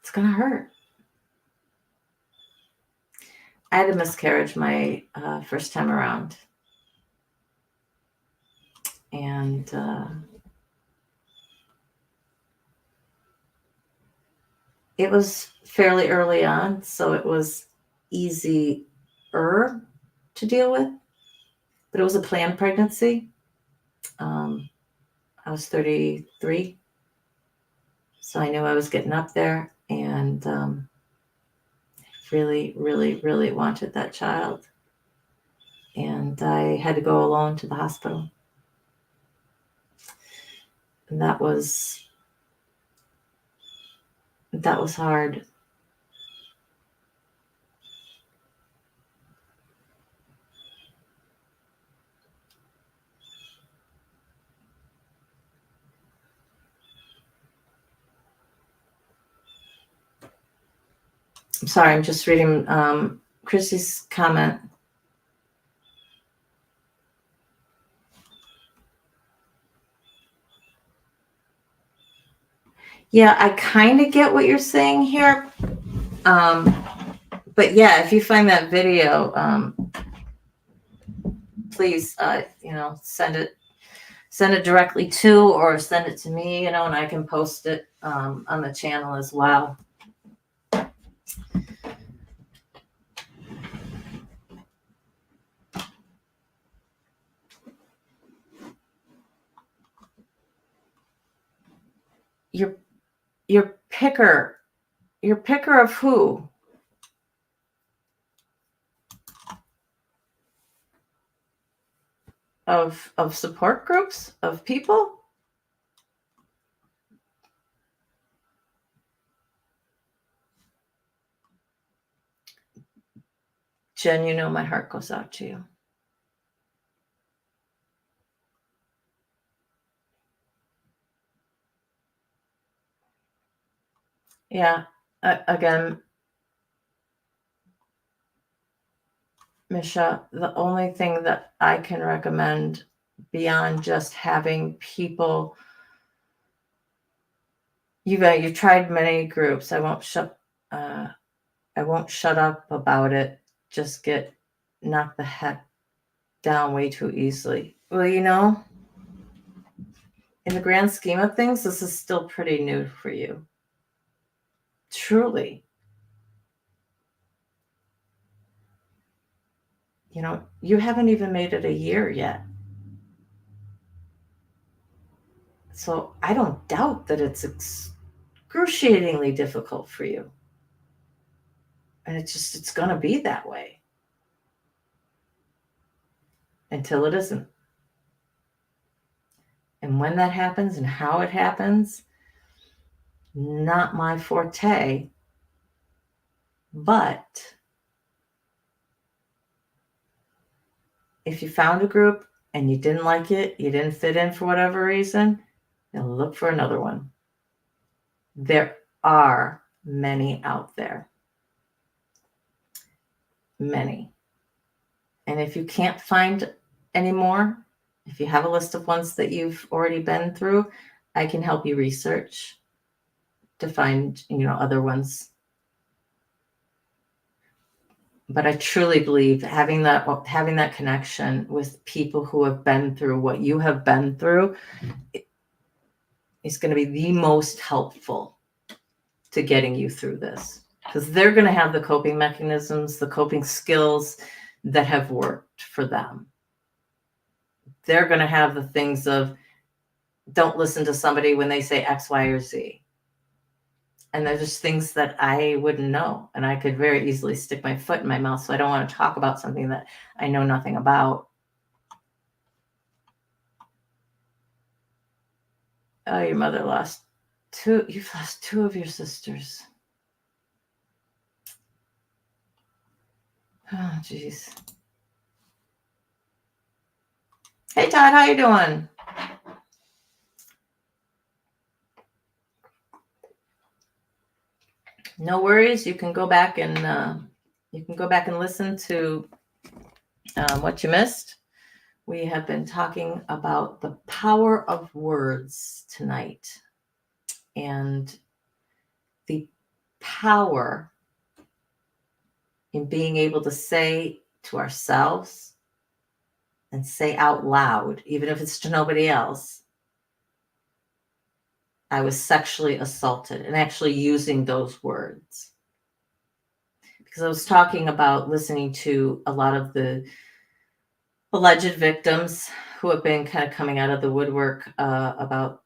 Speaker 1: It's going to hurt. I had a miscarriage my first time around. And it was fairly early on, so it was easier to deal with. But it was a planned pregnancy. I was 33, so I knew I was getting up there, and really, really, really wanted that child. And I had to go alone to the hospital. And that was hard. I'm sorry, I'm just reading Chrissy's comment. Yeah, I kind of get what you're saying here. But yeah, if you find that video, please, send it directly to, or send it to me, and I can post it on the channel as well. Your picker of who? Of support groups, of people? Jen, my heart goes out to you. Yeah. Again, Misha, the only thing that I can recommend beyond just having people, you've tried many groups. I won't shut up about it. Just get knocked the heck down way too easily. Well, in the grand scheme of things, this is still pretty new for you. Truly. You haven't even made it a year yet. So I don't doubt that it's excruciatingly difficult for you. And it's going to be that way until it isn't. And when that happens and how it happens, not my forte. But if you found a group and you didn't like it, you didn't fit in for whatever reason, then look for another one. There are many out there. Many. And if you can't find any more, if you have a list of ones that you've already been through, I can help you research to find, other ones. But I truly believe having that connection with people who have been through what you have been through is going to be the most helpful to getting you through this, because they're going to have the coping mechanisms, the coping skills that have worked for them. They're going to have the things of, don't listen to somebody when they say X, Y, or Z. And they're just things that I wouldn't know. And I could very easily stick my foot in my mouth. So I don't want to talk about something that I know nothing about. Oh, your mother lost two. You've lost two of your sisters. Oh, geez. Hey, Todd, how you doing? No worries. You can go back and listen to what you missed. We have been talking about the power of words tonight, and the power in being able to say to ourselves and say out loud, even if it's to nobody else, I was sexually assaulted, and actually using those words. Because I was talking about listening to a lot of the alleged victims who have been kind of coming out of the woodwork about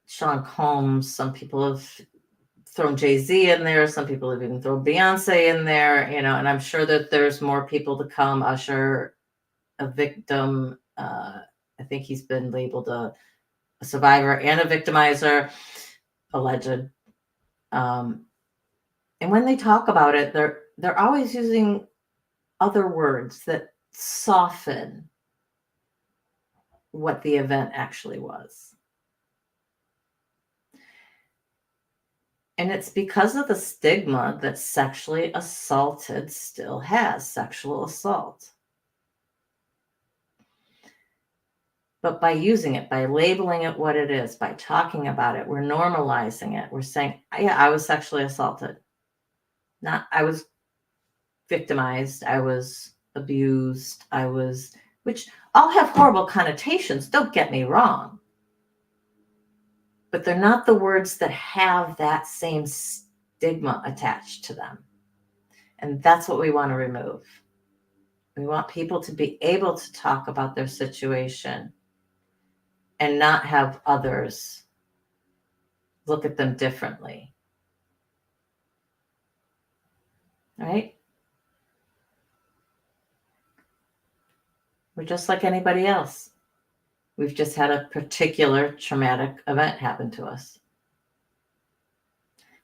Speaker 1: Sean Combs. Some people have thrown Jay-Z in there. Some people have even thrown Beyonce in there, and I'm sure that there's more people to come. Usher, a victim. I think he's been labeled a survivor and a victimizer, alleged. And when they talk about it, they're always using other words that soften what the event actually was. And it's because of the stigma that sexually assaulted still has sexual assault. But by using it, by labeling it what it is, by talking about it, we're normalizing it. We're saying, yeah, I was sexually assaulted. Not, I was victimized. I was abused. Which all have horrible connotations. Don't get me wrong. But they're not the words that have that same stigma attached to them. And that's what we want to remove. We want people to be able to talk about their situation and not have others look at them differently. Right? We're just like anybody else. We've just had a particular traumatic event happen to us.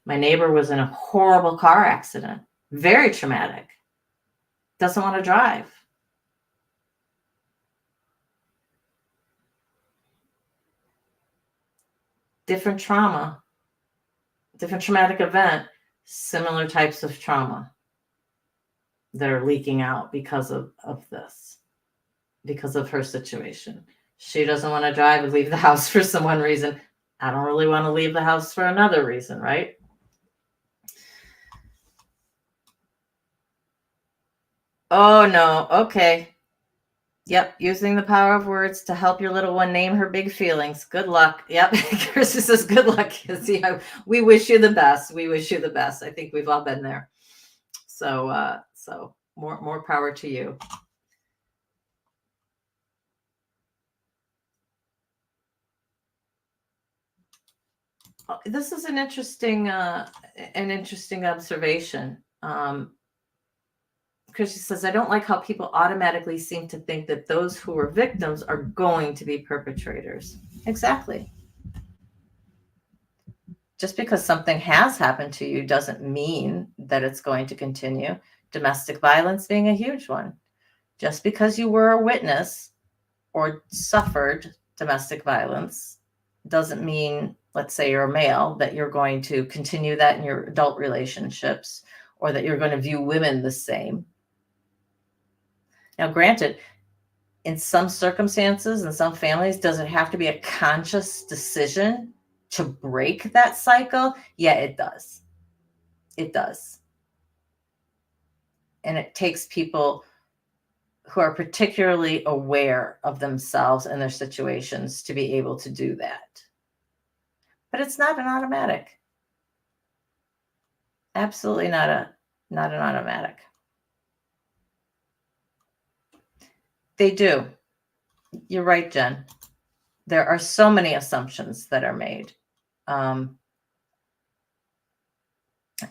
Speaker 1: My neighbor was in a horrible car accident, very traumatic. Doesn't want to drive. Different trauma, different traumatic event, similar types of trauma that are leaking out because of this, because of her situation. She doesn't want to drive and leave the house for some one reason. I don't really want to leave the house for another reason, right? Oh, no. Okay. Yep. Using the power of words to help your little one name her big feelings. Good luck. Yep. Kirsty says, good luck, Kizzy. We wish you the best. We wish you the best. I think we've all been there. So more power to you. This is an interesting observation. Christy says, I don't like how people automatically seem to think that those who are victims are going to be perpetrators. Exactly. Just because something has happened to you doesn't mean that it's going to continue. Domestic violence being a huge one. Just because you were a witness or suffered domestic violence doesn't mean, let's say you're a male, that you're going to continue that in your adult relationships or that you're going to view women the same. Now, granted, in some circumstances, in some families, does it have to be a conscious decision to break that cycle? Yeah, it does. It does. And it takes people who are particularly aware of themselves and their situations to be able to do that. But it's not an automatic. Absolutely not an automatic. They do. You're right, Jen. There are so many assumptions that are made. And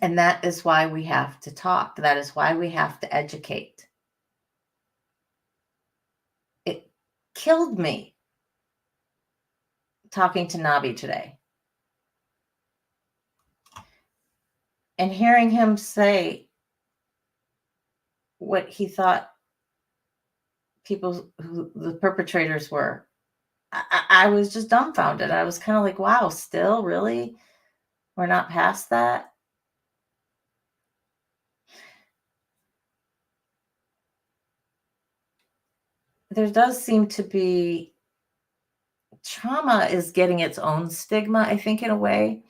Speaker 1: that is why we have to talk. That is why we have to educate. It killed me talking to Nabi today and hearing him say what he thought the perpetrators were. I was just dumbfounded. I was kind of like, wow, still, really? We're not past that? There does seem to be trauma is getting its own stigma, I think, in a way,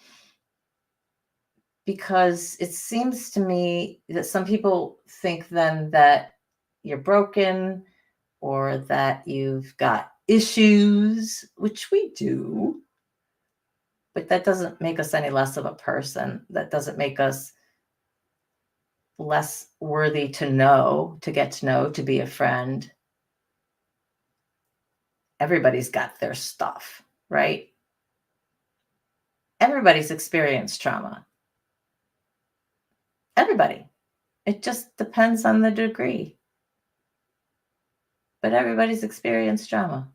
Speaker 1: because it seems to me that some people think then that you're broken or that you've got issues, which we do, but that doesn't make us any less of a person. That doesn't make us less worthy to know, to get to know, to be a friend. Everybody's got their stuff, right? Everybody's experienced trauma. Everybody. It just depends on the degree. But everybody's experienced trauma.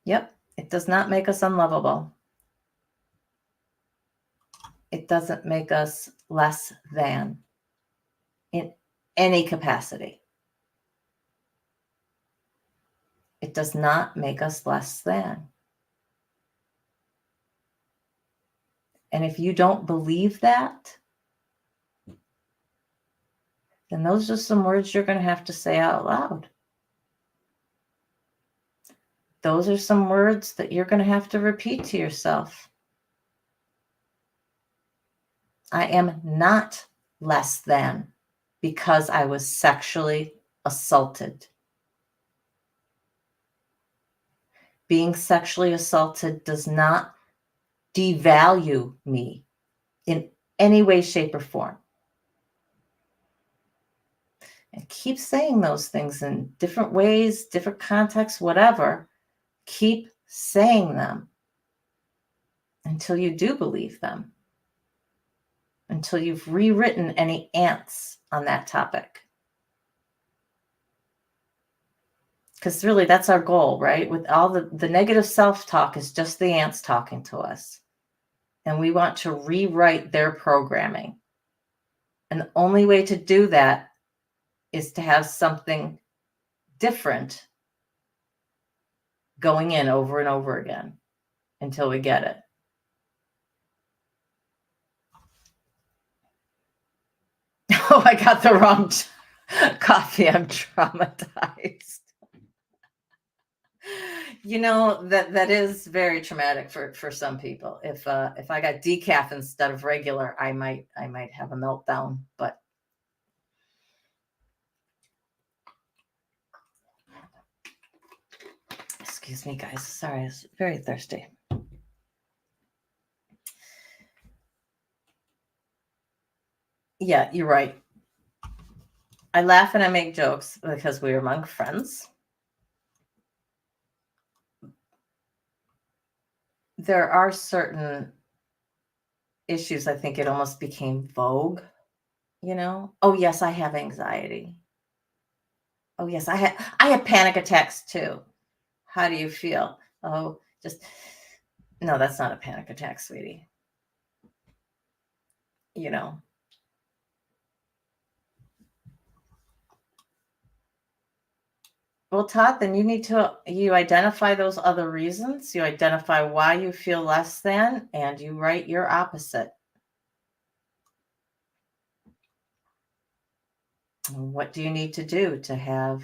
Speaker 1: Yep. It does not make us unlovable. It doesn't make us less than in any capacity. It does not make us less than. And if you don't believe that, then those are some words you're going to have to say out loud. Those are some words that you're going to have to repeat to yourself. I am not less than because I was sexually assaulted. Being sexually assaulted does not devalue me in any way, shape, or form. And keep saying those things in different ways, different contexts, whatever. Keep saying them until you do believe them, until you've rewritten any ants on that topic. Because really, that's our goal, right? With all the negative self-talk is just the ants talking to us. And we want to rewrite their programming. And the only way to do that is to have something different going in over and over again until we get it. Oh, I got the wrong coffee. I'm traumatized. You know, that is very traumatic for some people. If I got decaf instead of regular, I might have a meltdown. But excuse me, guys. Sorry, I was very thirsty. Yeah, you're right. I laugh and I make jokes because we're among friends. There are certain issues, I think it almost became vogue, you know? Oh, yes, I have anxiety. Oh, yes, I have panic attacks too. How do you feel? Oh, just, no, that's not a panic attack, sweetie. You know? Well, Todd, then you identify those other reasons, you identify why you feel less than, and you write your opposite. What do you need to do to have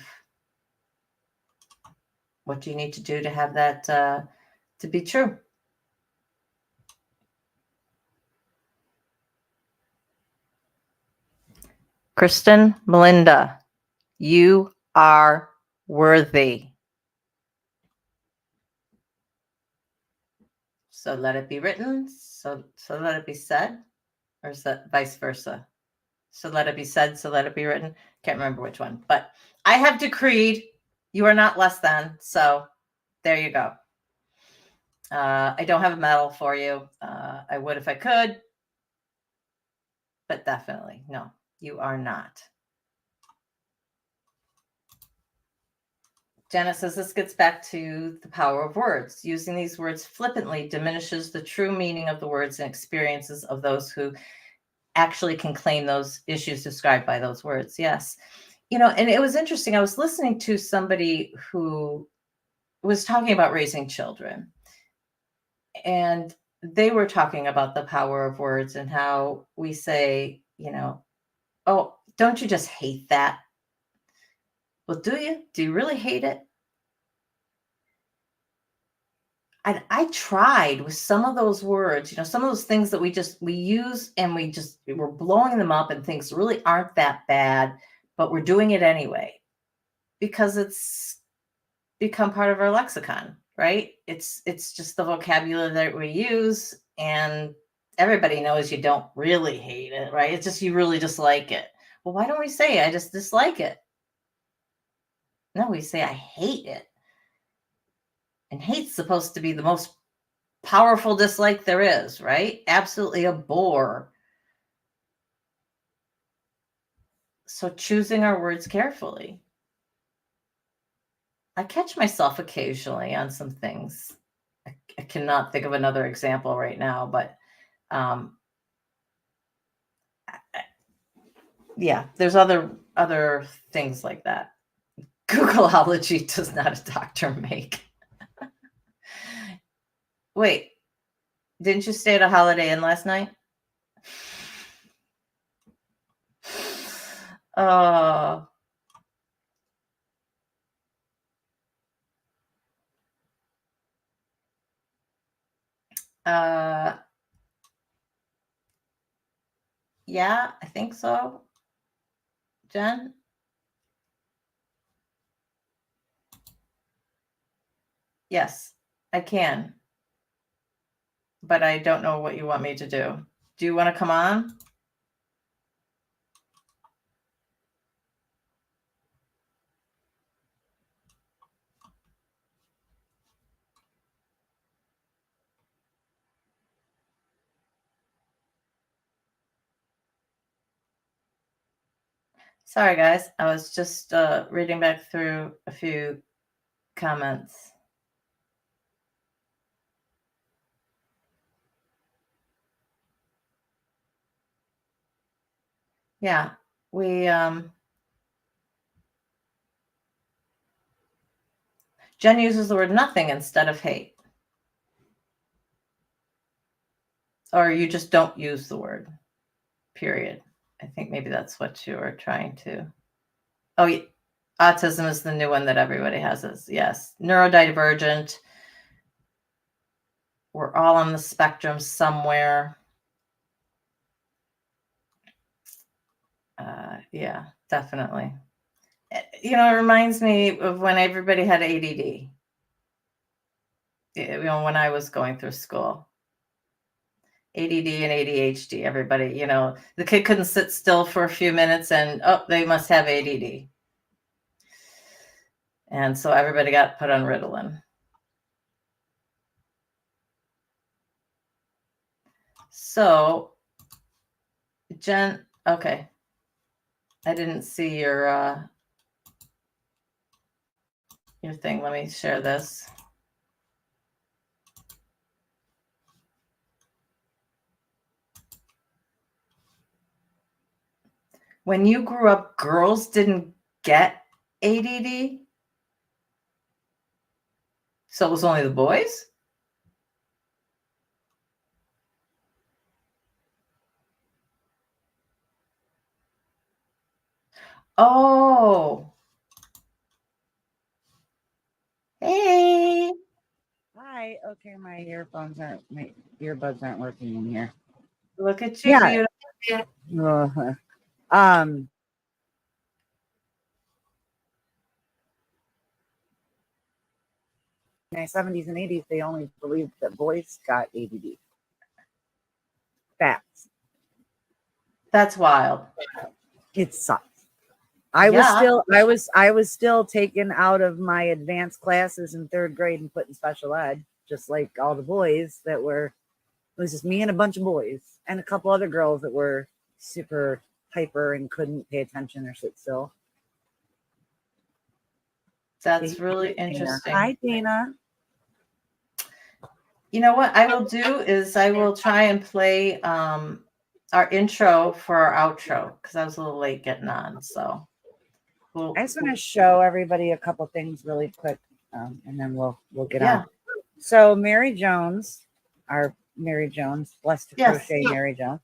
Speaker 1: that to be true? Kristen, Melinda, you are worthy. So let it be written. So let it be said. Or is that vice versa? So let it be said. So let it be written. Can't remember which one. But I have decreed you are not less than. So there you go. I don't have a medal for you. I would if I could. But definitely, no, you are not. Janet says this gets back to the power of words. Using these words flippantly diminishes the true meaning of the words and experiences of those who actually can claim those issues described by those words. Yes. You know, and it was interesting. I was listening to somebody who was talking about raising children, and they were talking about the power of words and how we say, you know, oh, don't you just hate that? Well, do you? Do you really hate it? And I tried with some of those words, you know, some of those things that we use and we're blowing them up and things really aren't that bad, but we're doing it anyway because it's become part of our lexicon, right? It's just the vocabulary that we use, and everybody knows you don't really hate it, right? It's just you really dislike it. Well, why don't we say I just dislike it? No, we say I hate it. And hate's supposed to be the most powerful dislike there is, right? Absolutely abhor. So choosing our words carefully. I catch myself occasionally on some things. I cannot think of another example right now, but yeah, there's other things like that. Googleology does not a doctor make. Wait, didn't you stay at a Holiday Inn last night? Oh. Yeah, I think so. Jen? Yes, I can. But I don't know what you want me to do. Do you want to come on? Sorry, guys. I was just reading back through a few comments. Yeah, we Jen uses the word nothing instead of hate. Or you just don't use the word, period. I think maybe that's what you were trying to. Oh, autism is the new one that everybody has. Yes, neurodivergent. We're all on the spectrum somewhere. Yeah, definitely. You know, it reminds me of when everybody had ADD. You know, when I was going through school. ADD and ADHD, everybody, you know, the kid couldn't sit still for a few minutes and, oh, they must have ADD. And so everybody got put on Ritalin. So, Jen, okay. I didn't see your thing. Let me share this. When you grew up, girls didn't get ADD? So it was only the boys? Oh. Hey.
Speaker 2: Hi. Okay, my earbuds aren't working in here.
Speaker 1: Look at you, beautiful.
Speaker 2: In the 70s and 80s, they only believed that boys got ADD. Facts.
Speaker 1: That's wild.
Speaker 2: It sucks. I was still taken out of my advanced classes in 3rd grade and put in special ed, just like all the boys that were. It was just me and a bunch of boys and a couple other girls that were super hyper and couldn't pay attention or sit still.
Speaker 1: That's really interesting.
Speaker 2: Hi, Dana.
Speaker 1: You know what I will do is I will try and play our intro for our outro because I was a little late getting on. So
Speaker 2: I just want to show everybody a couple things really quick, and then we'll get on. So Mary Jones, our Mary Jones, blessed to crochet Mary Jones,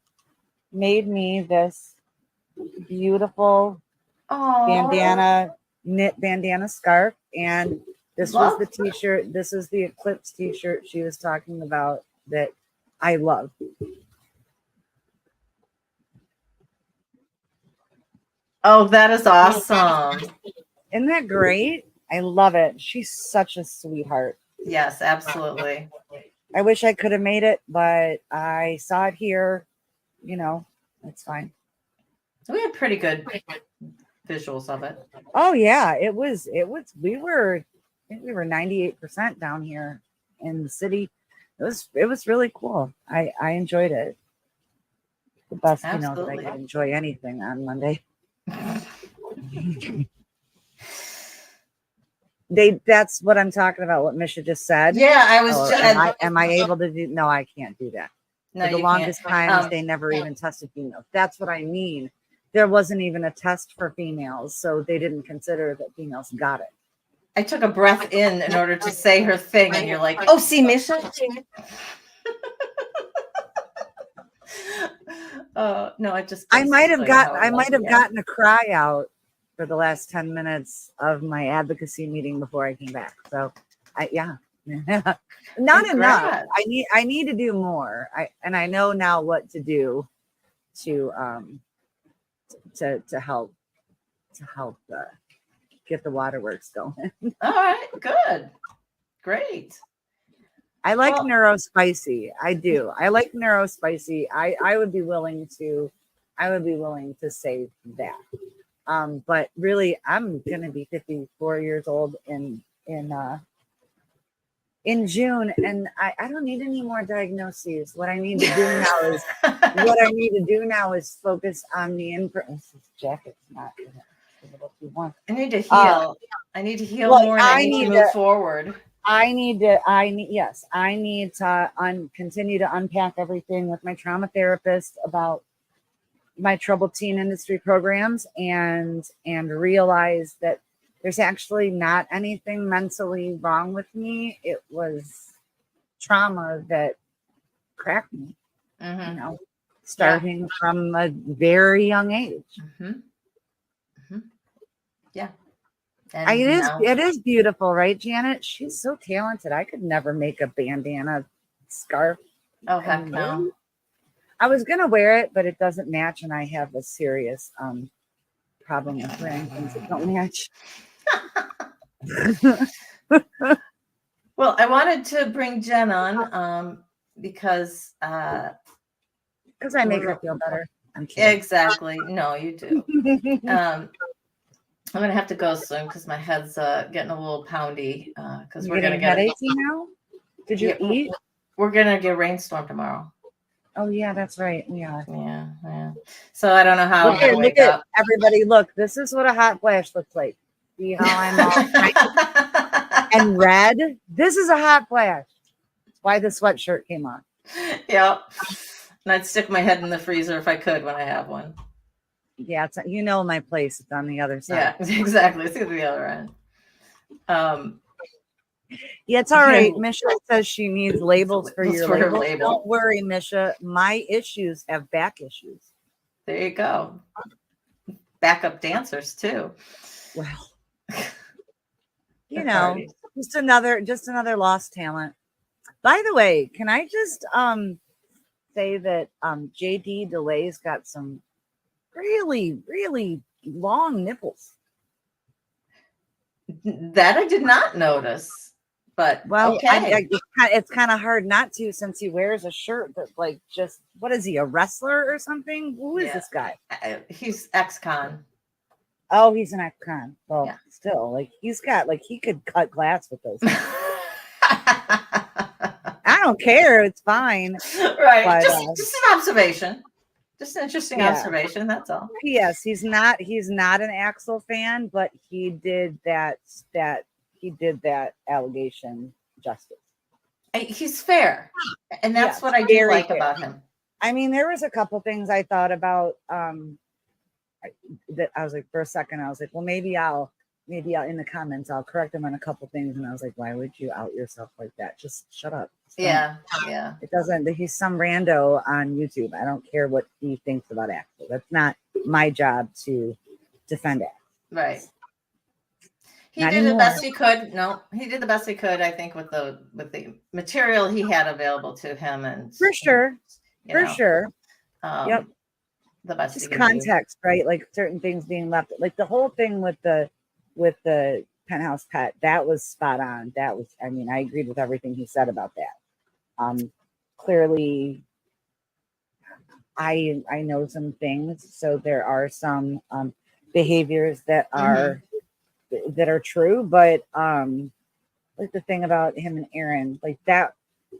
Speaker 2: made me this beautiful bandana, knit bandana scarf, and this was the t-shirt. This is the Eclipse t-shirt she was talking about that I love.
Speaker 1: Oh, that is awesome.
Speaker 2: Isn't that great? I love it. She's such a sweetheart.
Speaker 1: Yes, absolutely.
Speaker 2: I wish I could have made it, but I saw it here. You know, it's fine.
Speaker 1: So we had pretty good visuals of it.
Speaker 2: Oh yeah, it was. We were 98% down here in the city. It was really cool. I enjoyed it. The best,
Speaker 1: absolutely.
Speaker 2: that I could enjoy anything on Monday. That's what I'm talking about, what Misha just said.
Speaker 1: Yeah, I was
Speaker 2: am I able to do? No, I can't do that.
Speaker 1: No,
Speaker 2: for the longest time they never even tested females. That's what I mean. there wasn't even a test for females, so they didn't consider that females got it.
Speaker 1: I took a breath in order to say her thing, and you're like, "Oh, see, Misha." No,
Speaker 2: I might have gotten a cry out for the last 10 minutes of my advocacy meeting before I came back. So not enough. I need to do more. I know now what to do to help get the waterworks going.
Speaker 1: All right, good. Great.
Speaker 2: I like neurospicy. I do. I like neurospicy. I would be willing to say that. But really, I'm gonna be 54 years old in June, and I don't need any more diagnoses. What I need to do now is focus on the this jacket's not good.
Speaker 1: I need to heal. I need to heal more, and I need to move forward.
Speaker 2: I need to continue to unpack everything with my trauma therapist about my troubled teen industry programs and realize that there's actually not anything mentally wrong with me. It was trauma that cracked me, starting from a very young age.
Speaker 1: Yeah.
Speaker 2: It is beautiful, right, Janet? She's so talented. I could never make a bandana scarf.
Speaker 1: Oh, heck no.
Speaker 2: I was gonna wear it, but it doesn't match, and I have a serious problem with wearing things that don't match.
Speaker 1: Well, I wanted to bring Jen on because
Speaker 2: I make her feel better.
Speaker 1: I'm kidding. Exactly. No, you do. I'm gonna have to go soon because my head's getting a little poundy. Because we're gonna get
Speaker 2: headaches now. Did you eat?
Speaker 1: We're gonna get a rainstorm tomorrow.
Speaker 2: Oh yeah, that's right. Yeah.
Speaker 1: So I don't know how I'm gonna wake up.
Speaker 2: Everybody, look. This is what a hot flash looks like. See how I'm all and red. This is a hot flash. That's why the sweatshirt came on.
Speaker 1: Yep. And I'd stick my head in the freezer if I could when I have one.
Speaker 2: Yeah, it's my place. It's on the other side.
Speaker 1: Yeah, exactly. It's at the other end.
Speaker 2: Yeah, it's all right. Misha says she needs labels for your labels. Don't worry, Misha. My issues have back issues.
Speaker 1: There you go. Backup dancers too.
Speaker 2: Well, just another lost talent. By the way, can I just say that JD Delay's got some really, really long nipples.
Speaker 1: That I did not notice, but okay.
Speaker 2: It's kind of hard not to, since he wears a shirt that what is he, a wrestler or something? Who is this guy?
Speaker 1: He's ex-con.
Speaker 2: Oh, he's an ex-con. Well, still, he's got, he could cut glass with those. I don't care. It's fine.
Speaker 1: Right. But, just an observation. Just an interesting observation. That's all.
Speaker 2: Yes, he's not an Axel fan, but he did that allegation justice.
Speaker 1: He's fair, and that's what I do like about him.
Speaker 2: I mean, there was a couple things I thought about that I was like, for a second, I was like, well, maybe I'll in the comments I'll correct him on a couple things, and I was like, why would you out yourself like that? Just shut up.
Speaker 1: Yeah.
Speaker 2: It doesn't. He's some rando on YouTube. I don't care what he thinks about Axel. That's not my job to defend Axel.
Speaker 1: Right. He did the best he could. No, he did the best he could. I think with the material he had available to him, and
Speaker 2: for sure. Yep.
Speaker 1: The best.
Speaker 2: Just context, right? Like certain things being left. Like the whole thing with the penthouse pet, that was spot on. That was. I mean, I agreed with everything he said about that. Clearly, I know some things, so there are some behaviors that are true, but like the thing about him and Aaron, like that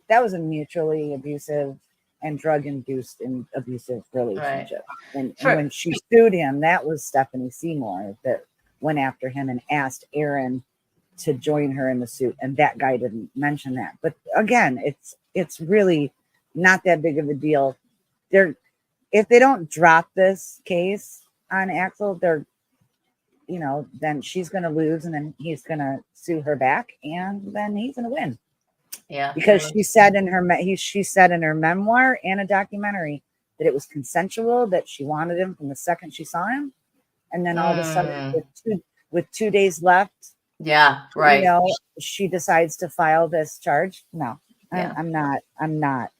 Speaker 2: was a mutually abusive and drug-induced and abusive relationship. Right. And when she sued him, that was Stephanie Seymour that went after him and asked Aaron to join her in the suit, and that guy didn't mention that. But again, it's really not that big of a deal. If they don't drop this case, on Axel, they're, then she's going to lose, and then he's going to sue her back, and then he's going to win.
Speaker 1: Yeah,
Speaker 2: because she said in her memoir and a documentary that it was consensual, that she wanted him from the second she saw him, and then all of a sudden, with 2 days left,
Speaker 1: yeah, right,
Speaker 2: she decides to file this charge. No,
Speaker 1: yeah.
Speaker 2: I'm not.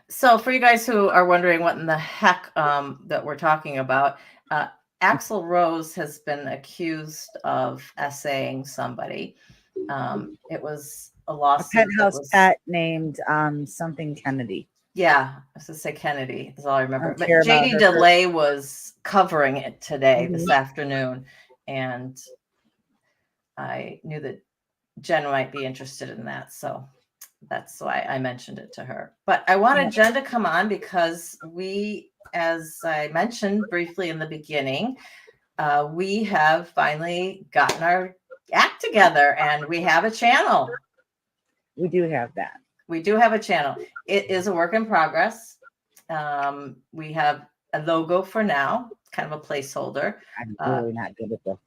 Speaker 1: So for you guys who are wondering what in the heck that we're talking about, Axl Rose has been accused of essaying somebody. It was a lawsuit.
Speaker 2: A penthouse pet named something Kennedy.
Speaker 1: Yeah, I was gonna say Kennedy is all I remember. But
Speaker 2: care
Speaker 1: JD
Speaker 2: about her
Speaker 1: DeLay was covering it today, this afternoon, and I knew that Jen might be interested in that, so that's why I mentioned it to her. But I wanted Jen to come on because we, as I mentioned briefly in the beginning, we have finally gotten our act together, and we have a channel.
Speaker 2: We do have that.
Speaker 1: We do have a channel. It is a work in progress. We have a logo for now, kind of a placeholder.
Speaker 2: I'm really not good at this.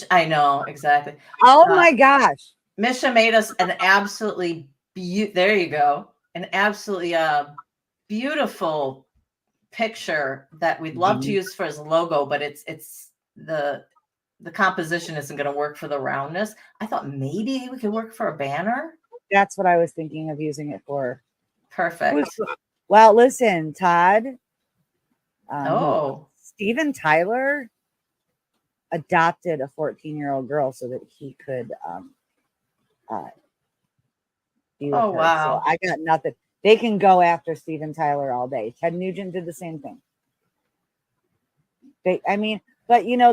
Speaker 1: I know, exactly.
Speaker 2: Oh my gosh.
Speaker 1: Misha made us an absolutely there you go. An absolutely beautiful picture that we'd love to use for his logo, but it's the composition isn't going to work for the roundness. I thought maybe we could work for a banner.
Speaker 2: That's what I was thinking of using it for.
Speaker 1: Perfect.
Speaker 2: Well, listen, Todd.
Speaker 1: Oh.
Speaker 2: Steven Tyler adopted a 14-year-old girl so that he could be with her.
Speaker 1: Wow.
Speaker 2: So I got nothing. They can go after Steven Tyler all day. Ted Nugent did the same thing. But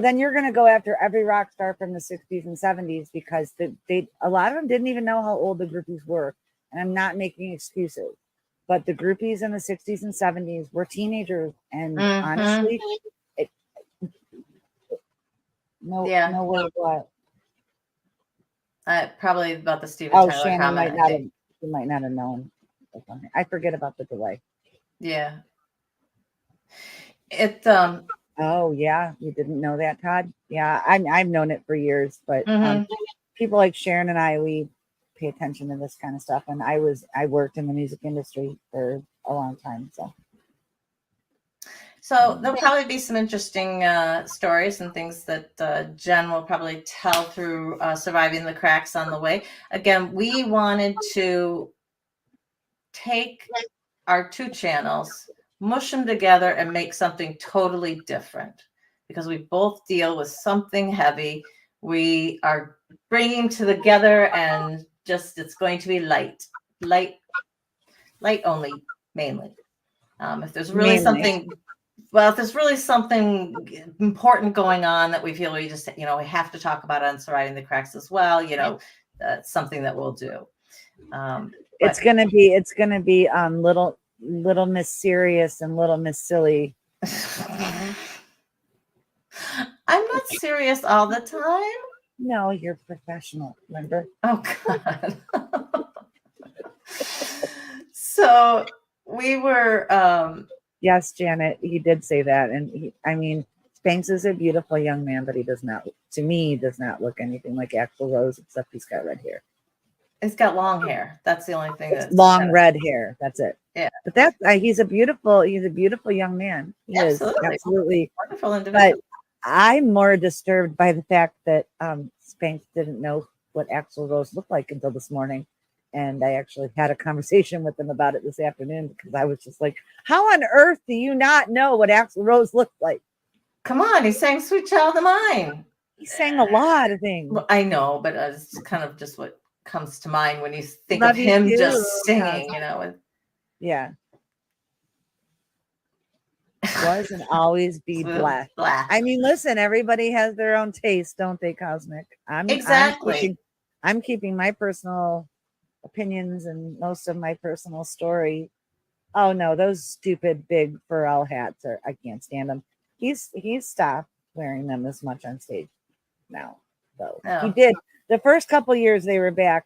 Speaker 2: then you're going to go after every rock star from the 60s and 70s because a lot of them didn't even know how old the groupies were. And I'm not making excuses, but the groupies in the 60s and 70s were teenagers. And honestly, no way what.
Speaker 1: Probably about the Steven Tyler
Speaker 2: Shannon
Speaker 1: comment.
Speaker 2: might not have known. I forget about the delay.
Speaker 1: Yeah. It
Speaker 2: Oh yeah, you didn't know that, Todd? Yeah, I've known it for years, but people like Sharon and I, we pay attention to this kind of stuff. And I worked in the music industry for a long time,
Speaker 1: so there'll probably be some interesting stories and things that Jen will probably tell through Surviving the Cracks on the way. Again, we wanted to take our two channels, mush them together, and make something totally different because we both deal with something heavy. We are bringing together, and just it's going to be light only, mainly. If there's really something important going on that we feel we just we have to talk about on Surviving the Cracks as well, that's something that we'll do.
Speaker 2: It's gonna be little Miss Serious and Little Miss Silly.
Speaker 1: I'm not serious all the time.
Speaker 2: No, you're professional, remember?
Speaker 1: Oh God. So we were
Speaker 2: yes, Janet, he did say that. And Spanx is a beautiful young man, but he does not look anything like Axl Rose, except he's got red hair.
Speaker 1: He's got long hair. That's the only thing. That's
Speaker 2: long red hair. That's it.
Speaker 1: Yeah.
Speaker 2: But that's he's a beautiful young man. He is absolutely
Speaker 1: wonderful individual.
Speaker 2: But I'm more disturbed by the fact that Spanx didn't know what Axl Rose looked like until this morning. And I actually had a conversation with him about it this afternoon because I was just like, how on earth do you not know what Axl Rose looked like?
Speaker 1: Come on, he sang Sweet Child of Mine.
Speaker 2: He sang a lot of things.
Speaker 1: Well, I know, but it's kind of just what comes to mind when you think of him just singing,
Speaker 2: Yeah. Was and always be black. Listen, everybody has their own taste, don't they, Cosmic?
Speaker 1: Exactly.
Speaker 2: I'm keeping my personal opinions and most of my personal story. Oh no, those stupid big Pharrell hats I can't stand them. He's stopped wearing them as much on stage now, though. Oh. He did the first couple years they were back,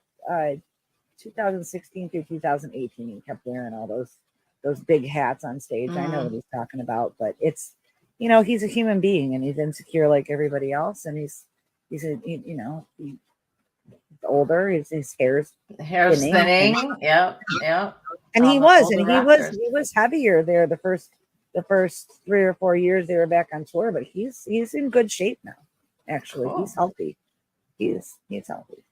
Speaker 2: 2016 through 2018. He kept wearing all those big hats on stage. I know what he's talking about, but it's you know, he's a human being and he's insecure like everybody else. And he's he's older. His hair's
Speaker 1: Hair's thinning. Yep.
Speaker 2: And he
Speaker 1: All the
Speaker 2: was,
Speaker 1: older
Speaker 2: and
Speaker 1: rappers.
Speaker 2: he was heavier there the first 3 or 4 years they were back on tour, but he's in good shape now. Actually,
Speaker 1: Cool.
Speaker 2: he's healthy. He's healthy.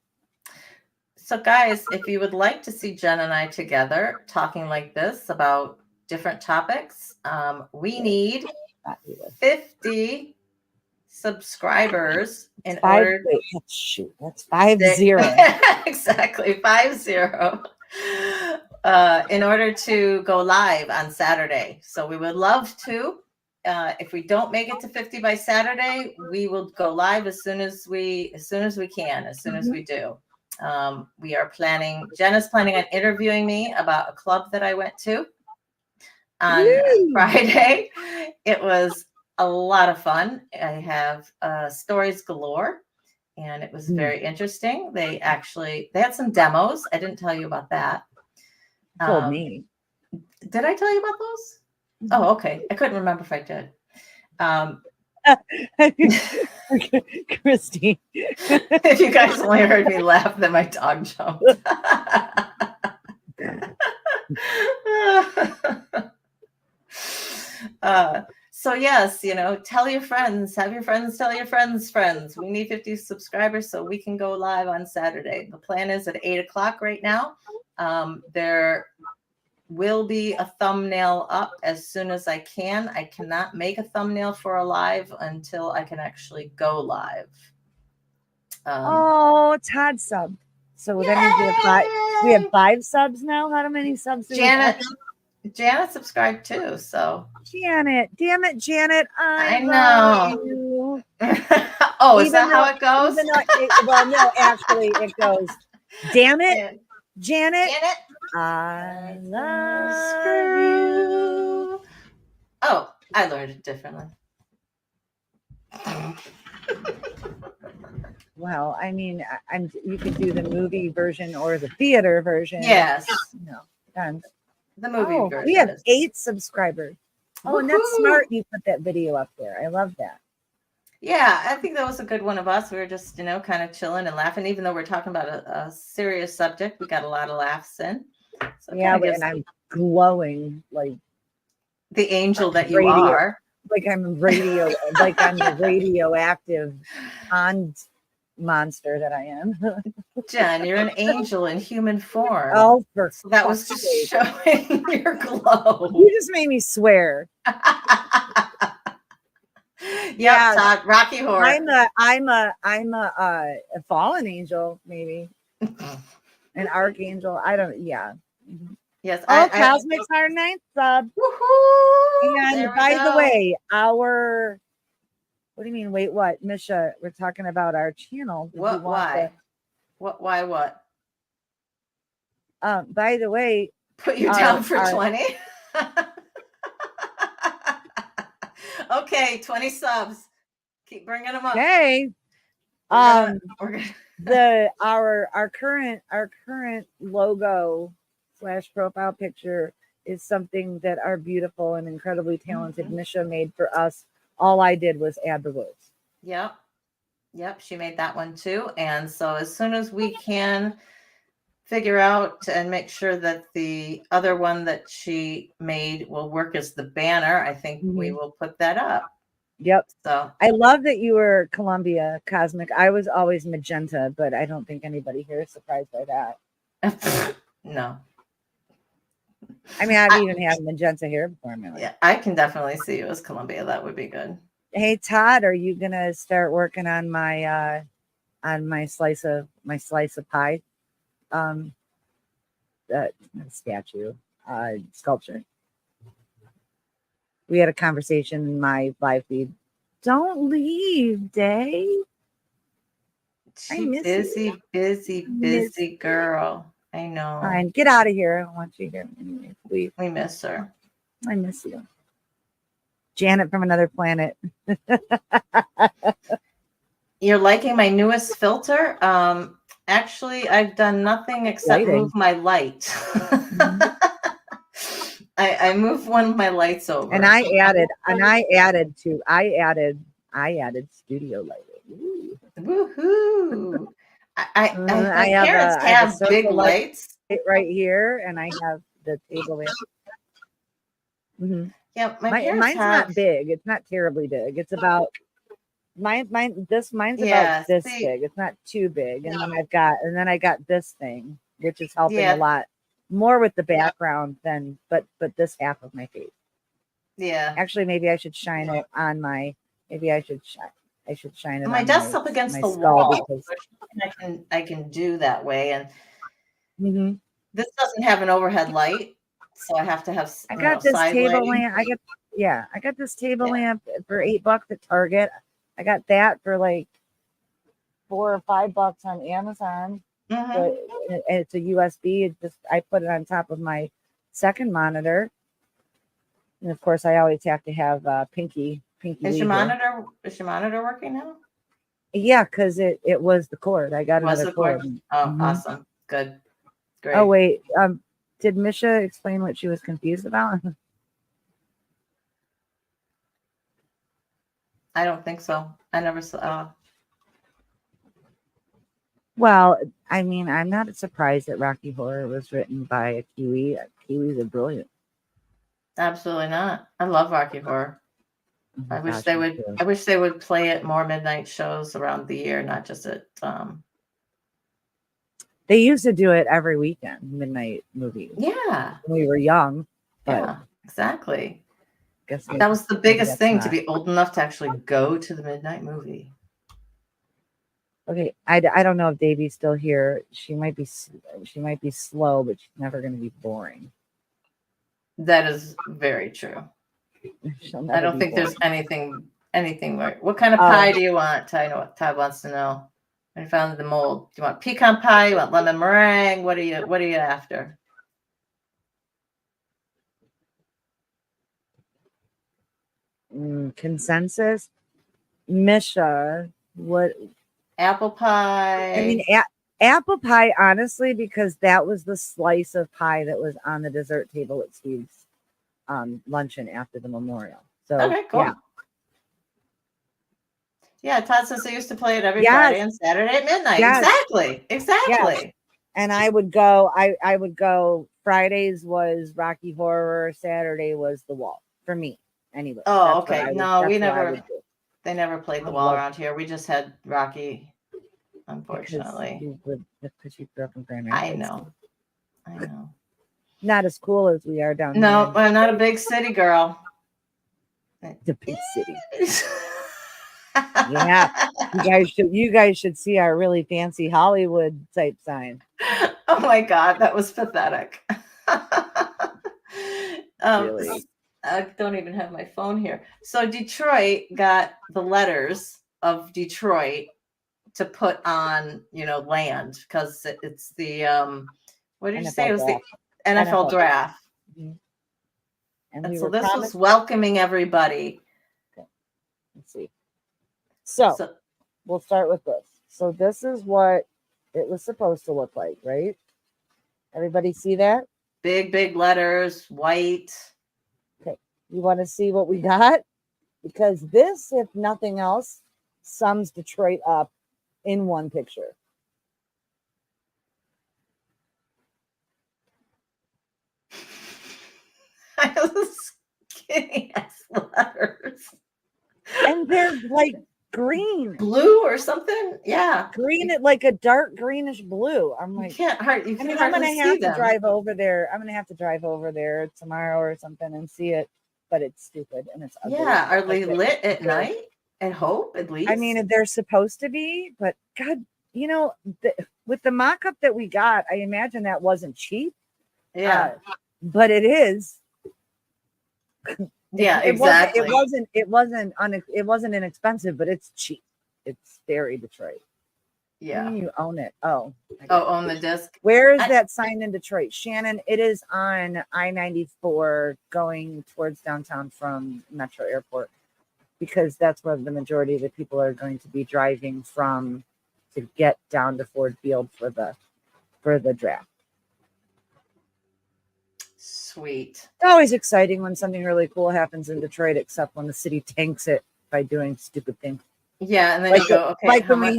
Speaker 1: So, guys, if you would like to see Jen and I together talking like this about different topics, we need 50 subscribers in order.
Speaker 2: Shoot, that's 50.
Speaker 1: Exactly, 50. In order to go live on Saturday. So we would love to. If we don't make it to 50 by Saturday, we will go live as soon as we can, as soon as we do. We are planning. Jen is planning on interviewing me about a club that I went to on Friday. It was a lot of fun. I have stories galore, and it was very interesting. They had some demos. I didn't tell you about that.
Speaker 2: Told me.
Speaker 1: Did I tell you about those? Oh, okay. I couldn't remember if I did.
Speaker 2: Christy.
Speaker 1: If you guys only heard me laugh, then my dog jumped. So yes, tell your friends, have your friends tell your friends. We need 50 subscribers so we can go live on Saturday. The plan is at 8:00 right now. There will be a thumbnail up as soon as I can. I cannot make a thumbnail for a live until I can actually go live.
Speaker 2: Todd sub. So that means we have 5 subs now. How many subs do we have?
Speaker 1: Janet subscribed too. So
Speaker 2: Janet, damn it, Janet.
Speaker 1: I know. Oh, is that how it goes?
Speaker 2: Well, no, actually, it goes. Damn it, Janet. I love you.
Speaker 1: Oh, I learned it differently.
Speaker 2: Well, I mean, you could do the movie version or the theater version.
Speaker 1: Yes.
Speaker 2: No, depends.
Speaker 1: The movie version.
Speaker 2: We have 8 subscribers. Oh, and that's smart. You put that video up there. I love that. Yeah,
Speaker 1: I think that was a good one of us. We were just, kind of chilling and laughing. Even though we're talking about a serious subject, we got a lot of laughs in. So
Speaker 2: yeah, and I'm glowing like
Speaker 1: the angel that you are.
Speaker 2: Like I'm like I'm the radioactive monster that I am.
Speaker 1: Jen, you're an angel in human form.
Speaker 2: Oh,
Speaker 1: so that was just showing your glow.
Speaker 2: You just made me swear.
Speaker 1: Yeah, Todd, Rocky Horror.
Speaker 2: I'm a fallen angel, maybe. An archangel. I don't. Yeah.
Speaker 1: Yes.
Speaker 2: Cosmic's our 9th sub.
Speaker 1: Woohoo!
Speaker 2: And by the way, what do you mean? Wait, what? Misha, we're talking about our channel.
Speaker 1: Why? What?
Speaker 2: By the way,
Speaker 1: put you down for 20. Okay, 20 subs. Keep bringing them up.
Speaker 2: Okay. Our current logo / profile picture is something that our beautiful and incredibly talented Misha made for us. All I did was add the words.
Speaker 1: Yep. She made that one too. And so as soon as we can figure out and make sure that the other one that she made will work as the banner, I think we will put that up.
Speaker 2: Yep.
Speaker 1: So
Speaker 2: I love that you were Columbia Cosmic. I was always magenta, but I don't think anybody here is surprised by that.
Speaker 1: No.
Speaker 2: I mean, I've even had magenta hair before.
Speaker 1: Yeah, I can definitely see you as Columbia. That would be good.
Speaker 2: Hey Todd, are you gonna start working on my slice of pie? Statue sculpture. We had a conversation in my live feed. Don't leave, Day. Busy
Speaker 1: girl. I know.
Speaker 2: Fine, get out of here. I don't want you here anyway. Leave.
Speaker 1: We miss her.
Speaker 2: I miss you. Janet from another planet.
Speaker 1: You're liking my newest filter? Actually, I've done nothing except move my light. I moved one of my lights over.
Speaker 2: And I added studio lighting. Ooh.
Speaker 1: Woohoo!
Speaker 2: I
Speaker 1: My
Speaker 2: have
Speaker 1: parents
Speaker 2: I have a
Speaker 1: have big
Speaker 2: circle light
Speaker 1: lights.
Speaker 2: right here, and I have the table lamp. Mm-hmm.
Speaker 1: Yeah, my parents
Speaker 2: Mine's
Speaker 1: have.
Speaker 2: not big. It's not terribly big. It's about mine's about
Speaker 1: Yeah,
Speaker 2: this
Speaker 1: see,
Speaker 2: big. It's not too big. And then I got this thing, which is helping a
Speaker 1: yeah,
Speaker 2: lot more with the background than but this half of my face.
Speaker 1: yeah.
Speaker 2: Actually, maybe I should shine it on my. Maybe I should shine it
Speaker 1: My
Speaker 2: on
Speaker 1: desk's up against
Speaker 2: my
Speaker 1: the
Speaker 2: skull
Speaker 1: wall.
Speaker 2: because.
Speaker 1: There's nothing I can do that way, and
Speaker 2: Mhm.
Speaker 1: this doesn't have an overhead light, so I have to have
Speaker 2: I got this
Speaker 1: side
Speaker 2: table
Speaker 1: lighting.
Speaker 2: lamp. I got this table
Speaker 1: Yeah.
Speaker 2: lamp for $8 at Target. I got that for like $4 or $5 on Amazon.
Speaker 1: Mm-hmm.
Speaker 2: But it's a USB. I put it on top of my second monitor, and of course, I always have to have Pinky.
Speaker 1: Is your
Speaker 2: Lee here.
Speaker 1: monitor working now?
Speaker 2: Yeah, because it was the cord. I got
Speaker 1: Was
Speaker 2: another
Speaker 1: the cord?
Speaker 2: cord.
Speaker 1: Oh,
Speaker 2: Mhm.
Speaker 1: awesome. Good. Great.
Speaker 2: Oh wait, did Misha explain what she was confused about?
Speaker 1: I don't think so. I never saw.
Speaker 2: Well, I mean, I'm not surprised that Rocky Horror was written by a Kiwi. Kiwis are brilliant.
Speaker 1: Absolutely not. I love Rocky Horror.
Speaker 2: Oh
Speaker 1: I wish
Speaker 2: gosh,
Speaker 1: they
Speaker 2: me
Speaker 1: would.
Speaker 2: too.
Speaker 1: I wish they would play at more midnight shows around the year, not just at.
Speaker 2: They used to do it every weekend, midnight movies.
Speaker 1: Yeah.
Speaker 2: When we were young. But
Speaker 1: Yeah. Exactly.
Speaker 2: guess
Speaker 1: That was the biggest thing, to
Speaker 2: not.
Speaker 1: be old enough to actually go to the midnight movie.
Speaker 2: Okay, I don't know if Davey's still here. She might be slow, but she's never going to be boring.
Speaker 1: That is very true. I don't think there's anything right. What kind of pie do you want? Ty wants to know. I found the mold. Do you want pecan pie? You want lemon meringue? What are you after?
Speaker 2: Consensus, Misha, what?
Speaker 1: Apple pie.
Speaker 2: I mean, apple pie, honestly, because that was the slice of pie that was on the dessert table at Steve's luncheon after the memorial. So,
Speaker 1: okay, cool.
Speaker 2: Yeah.
Speaker 1: Yeah, Todd says they used to play it every Friday and Saturday at midnight. Yes. Exactly.
Speaker 2: Yes. And I would go. I would go. Fridays was Rocky Horror. Saturday was The Wall for me. Anyway.
Speaker 1: Oh, okay. No, we never. They never played The Wall around here. We just had Rocky. Unfortunately,
Speaker 2: because you grew up in Grand
Speaker 1: Rapids. I know.
Speaker 2: Not as cool as we are down here.
Speaker 1: No, I'm not a big city girl.
Speaker 2: The big city. Yeah, you guys should see our really fancy Hollywood type sign.
Speaker 1: Oh my God, that was pathetic.
Speaker 2: Really?
Speaker 1: I don't even have my phone here. So Detroit got the letters of Detroit to put on, land, because it's the what did you say? It was the NFL draft. Mm-hmm. And so this was welcoming everybody.
Speaker 2: Okay. Let's see. So we'll start with this. So this is what it was supposed to look like, right? Everybody see that?
Speaker 1: Big letters, white.
Speaker 2: Okay. You want to see what we got? Because this, if nothing else, sums Detroit up in one picture.
Speaker 1: I was skinny ass letters.
Speaker 2: And they're like green.
Speaker 1: Blue or something? Yeah.
Speaker 2: Green, like a dark greenish blue. I'm like,
Speaker 1: I'm gonna
Speaker 2: have to drive over there. I'm gonna have to drive over there tomorrow or something and see it, but it's stupid and it's ugly.
Speaker 1: Yeah, are they lit at night? At Hope, at least.
Speaker 2: I mean, they're supposed to be, but God, with the mock-up that we got, I imagine that wasn't cheap.
Speaker 1: Yeah,
Speaker 2: but it is.
Speaker 1: Yeah, exactly.
Speaker 2: It wasn't inexpensive, but it's cheap. It's very Detroit.
Speaker 1: Yeah,
Speaker 2: you own it. Oh,
Speaker 1: own the disc.
Speaker 2: Where is that sign in Detroit, Shannon? It is on I-94 going towards downtown from Metro Airport, because that's where the majority of the people are going to be driving from to get down to Ford Field for the draft.
Speaker 1: sweet.
Speaker 2: It's always exciting when something really cool happens in Detroit, except when the city tanks it by doing stupid things.
Speaker 1: Yeah, and then
Speaker 2: Like
Speaker 1: you go, okay,
Speaker 2: like
Speaker 1: how
Speaker 2: when
Speaker 1: much?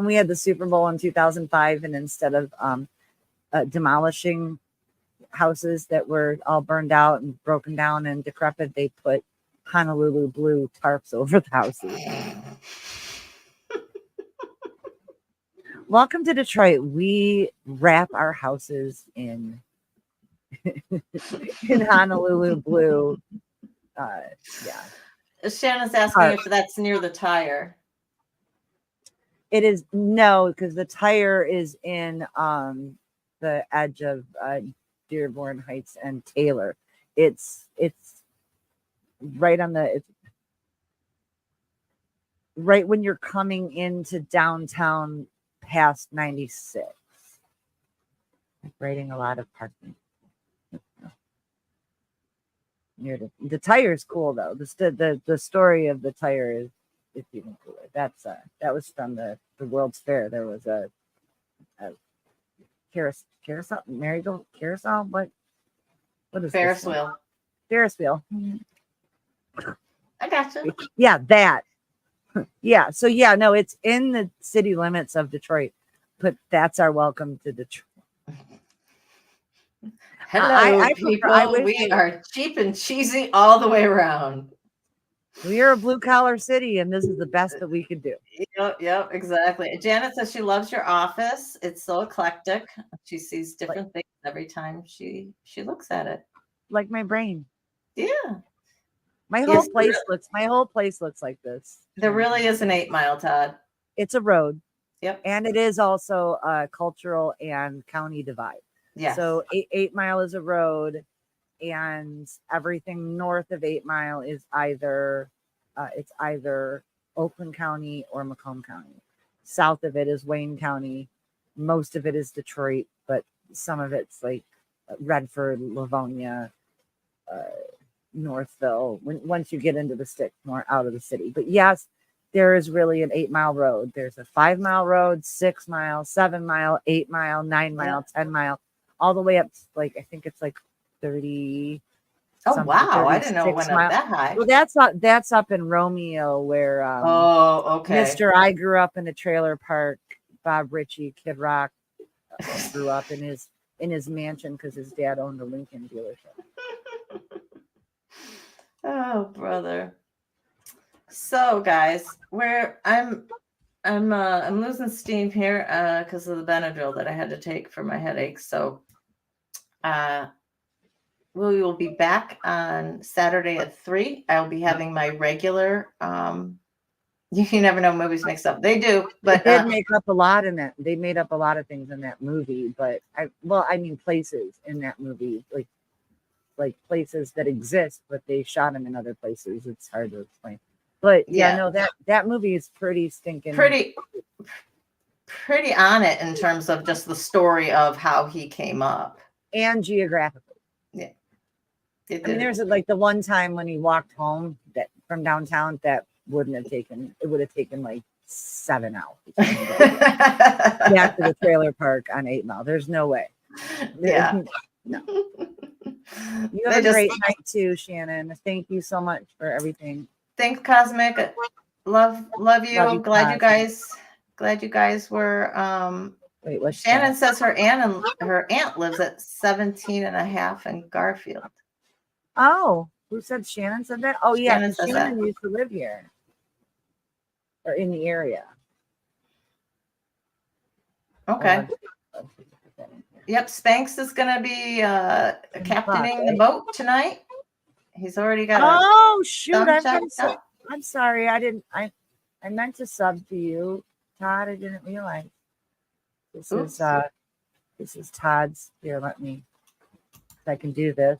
Speaker 2: we had the Super Bowl in 2005, and instead of demolishing houses that were all burned out and broken down and decrepit, they put Honolulu blue tarps over the houses. Welcome to Detroit. We wrap our houses in Honolulu blue. Yeah.
Speaker 1: Shannon's asking if that's near the tire.
Speaker 2: It is no, because the tire is in the edge of Dearborn Heights and Taylor. It's right on it's right when you're coming into downtown past 96. I'm writing a lot of parking. Near the tire is cool though. The story of the tire is even cooler. That was from the World's Fair. There was a carousel, merry-go carousel. What is
Speaker 1: Ferris wheel?
Speaker 2: Ferris wheel.
Speaker 1: I gotcha.
Speaker 2: Yeah, that. Yeah. So yeah, no, it's in the city limits of Detroit, but that's our welcome to Detroit.
Speaker 1: Hello, people. We are cheap and cheesy all the way around.
Speaker 2: We are a blue collar city, and this is the best that we could do.
Speaker 1: Yep, exactly. Janet says she loves your office. It's so eclectic. She sees different things every time she looks at it.
Speaker 2: Like my brain.
Speaker 1: Yeah.
Speaker 2: My whole place looks like this.
Speaker 1: There really is an 8 Mile, Todd.
Speaker 2: It's a road.
Speaker 1: Yep.
Speaker 2: And it is also a cultural and county divide.
Speaker 1: Yeah.
Speaker 2: So 8 Mile is a road, and everything north of 8 Mile is either Oakland County or Macomb County. South of it is Wayne County. Most of it is Detroit, but some of it's like Redford, Livonia, Northville. Once you get into the stick, more out of the city. But yes, there is really an 8 Mile road. There's a 5 Mile road, 6 Mile, 7 Mile, 8 Mile, 9 Mile, 10 Mile, all the way up to I think it's 30.
Speaker 1: Oh wow! I didn't know it went up that high.
Speaker 2: Well, that's up in Romeo, where
Speaker 1: okay.
Speaker 2: Mr. I grew up in a trailer park. Bob Ritchie, Kid Rock, grew up in his mansion because his dad owned a Lincoln dealership.
Speaker 1: Oh, brother. So, guys, I'm losing steam here because of the Benadryl that I had to take for my headache. So, we will be back on Saturday at 3. I'll be having my regular. You never know, movies mixed up. They do, but
Speaker 2: they did make up a lot in that. They made up a lot of things in that movie, but I mean places in that movie, like places that exist, but they shot them in other places. It's hard to explain. But yeah, no, that movie is pretty stinking.
Speaker 1: Pretty on it in terms of just the story of how he came up.
Speaker 2: And geographically. Yeah. I mean, there's like the one time when he walked home from downtown that would have taken like 7 hours. Back to the trailer park on 8 Mile. There's no way.
Speaker 1: Yeah.
Speaker 2: No. You have a great night too, Shannon. Thank you so much for everything.
Speaker 1: Thanks, Cosmic. Love you. Glad you guys were
Speaker 2: wait, what's
Speaker 1: Shannon says her aunt lives at 17 and a half in Garfield.
Speaker 2: Oh, who said Shannon said that? Oh yeah, Shannon used to live here. Or in the area.
Speaker 1: Okay. Yep, Spanx is going to be captaining the boat tonight. He's already got.
Speaker 2: Oh shoot! I'm sorry. I meant to sub to you, Todd. I didn't realize. This is Todd's. Here, let me. I can do this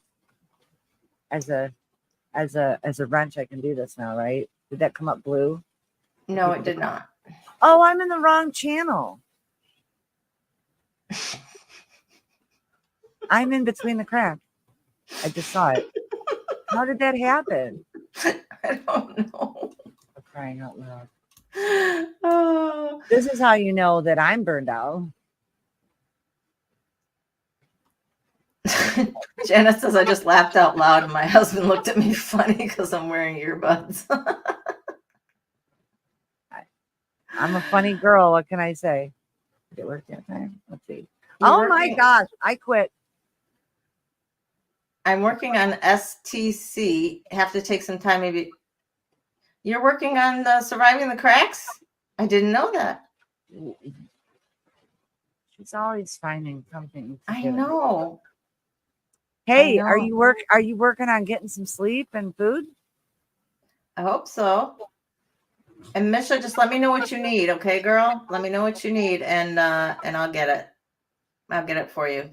Speaker 2: as a wrench. I can do this now, right? Did that come up blue?
Speaker 1: No, it did not.
Speaker 2: Oh, I'm in the wrong channel. I'm in between the cracks. I just saw it. How did that happen?
Speaker 1: I don't know.
Speaker 2: I'm crying out loud.
Speaker 1: Oh.
Speaker 2: This is how you know that I'm burned out.
Speaker 1: Janet says I just laughed out loud and my husband looked at me funny because I'm wearing earbuds.
Speaker 2: I'm a funny girl. What can I say? Did it work that time? Let's see.
Speaker 1: You're
Speaker 2: My gosh, I quit.
Speaker 1: I'm working on STC. Have to take some time. Maybe you're working on surviving the cracks. I didn't know that.
Speaker 2: She's always finding something.
Speaker 1: I know.
Speaker 2: Hey,
Speaker 1: I know.
Speaker 2: Are you working on getting some sleep and food?
Speaker 1: I hope so. And Misha, just let me know what you need, okay, girl? Let me know what you need, and I'll get it. I'll get it for you.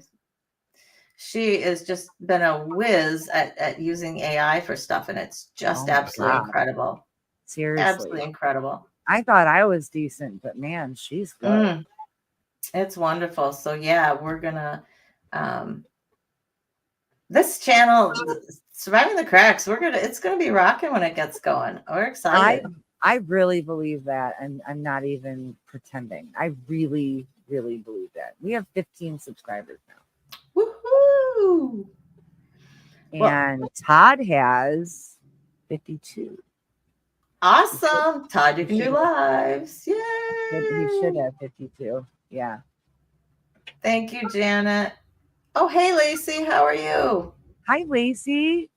Speaker 1: She has just been a whiz at using AI for stuff, and it's just absolutely incredible.
Speaker 2: Seriously,
Speaker 1: absolutely incredible.
Speaker 2: I thought I was decent, but man, she's good.
Speaker 1: It's wonderful. So yeah, we're gonna this channel, Surviving the Cracks, it's gonna be rocking when it gets going. We're excited.
Speaker 2: I really believe that, and I'm not even pretending. I really, really believe that. We have 15 subscribers now.
Speaker 1: Woohoo!
Speaker 2: And Todd has 52.
Speaker 1: Awesome. Todd, you can do lives. Yay!
Speaker 2: He should have 52. Yeah.
Speaker 1: Thank you, Janet. Oh, hey, Lacey. How are you?
Speaker 2: Hi, Lacey.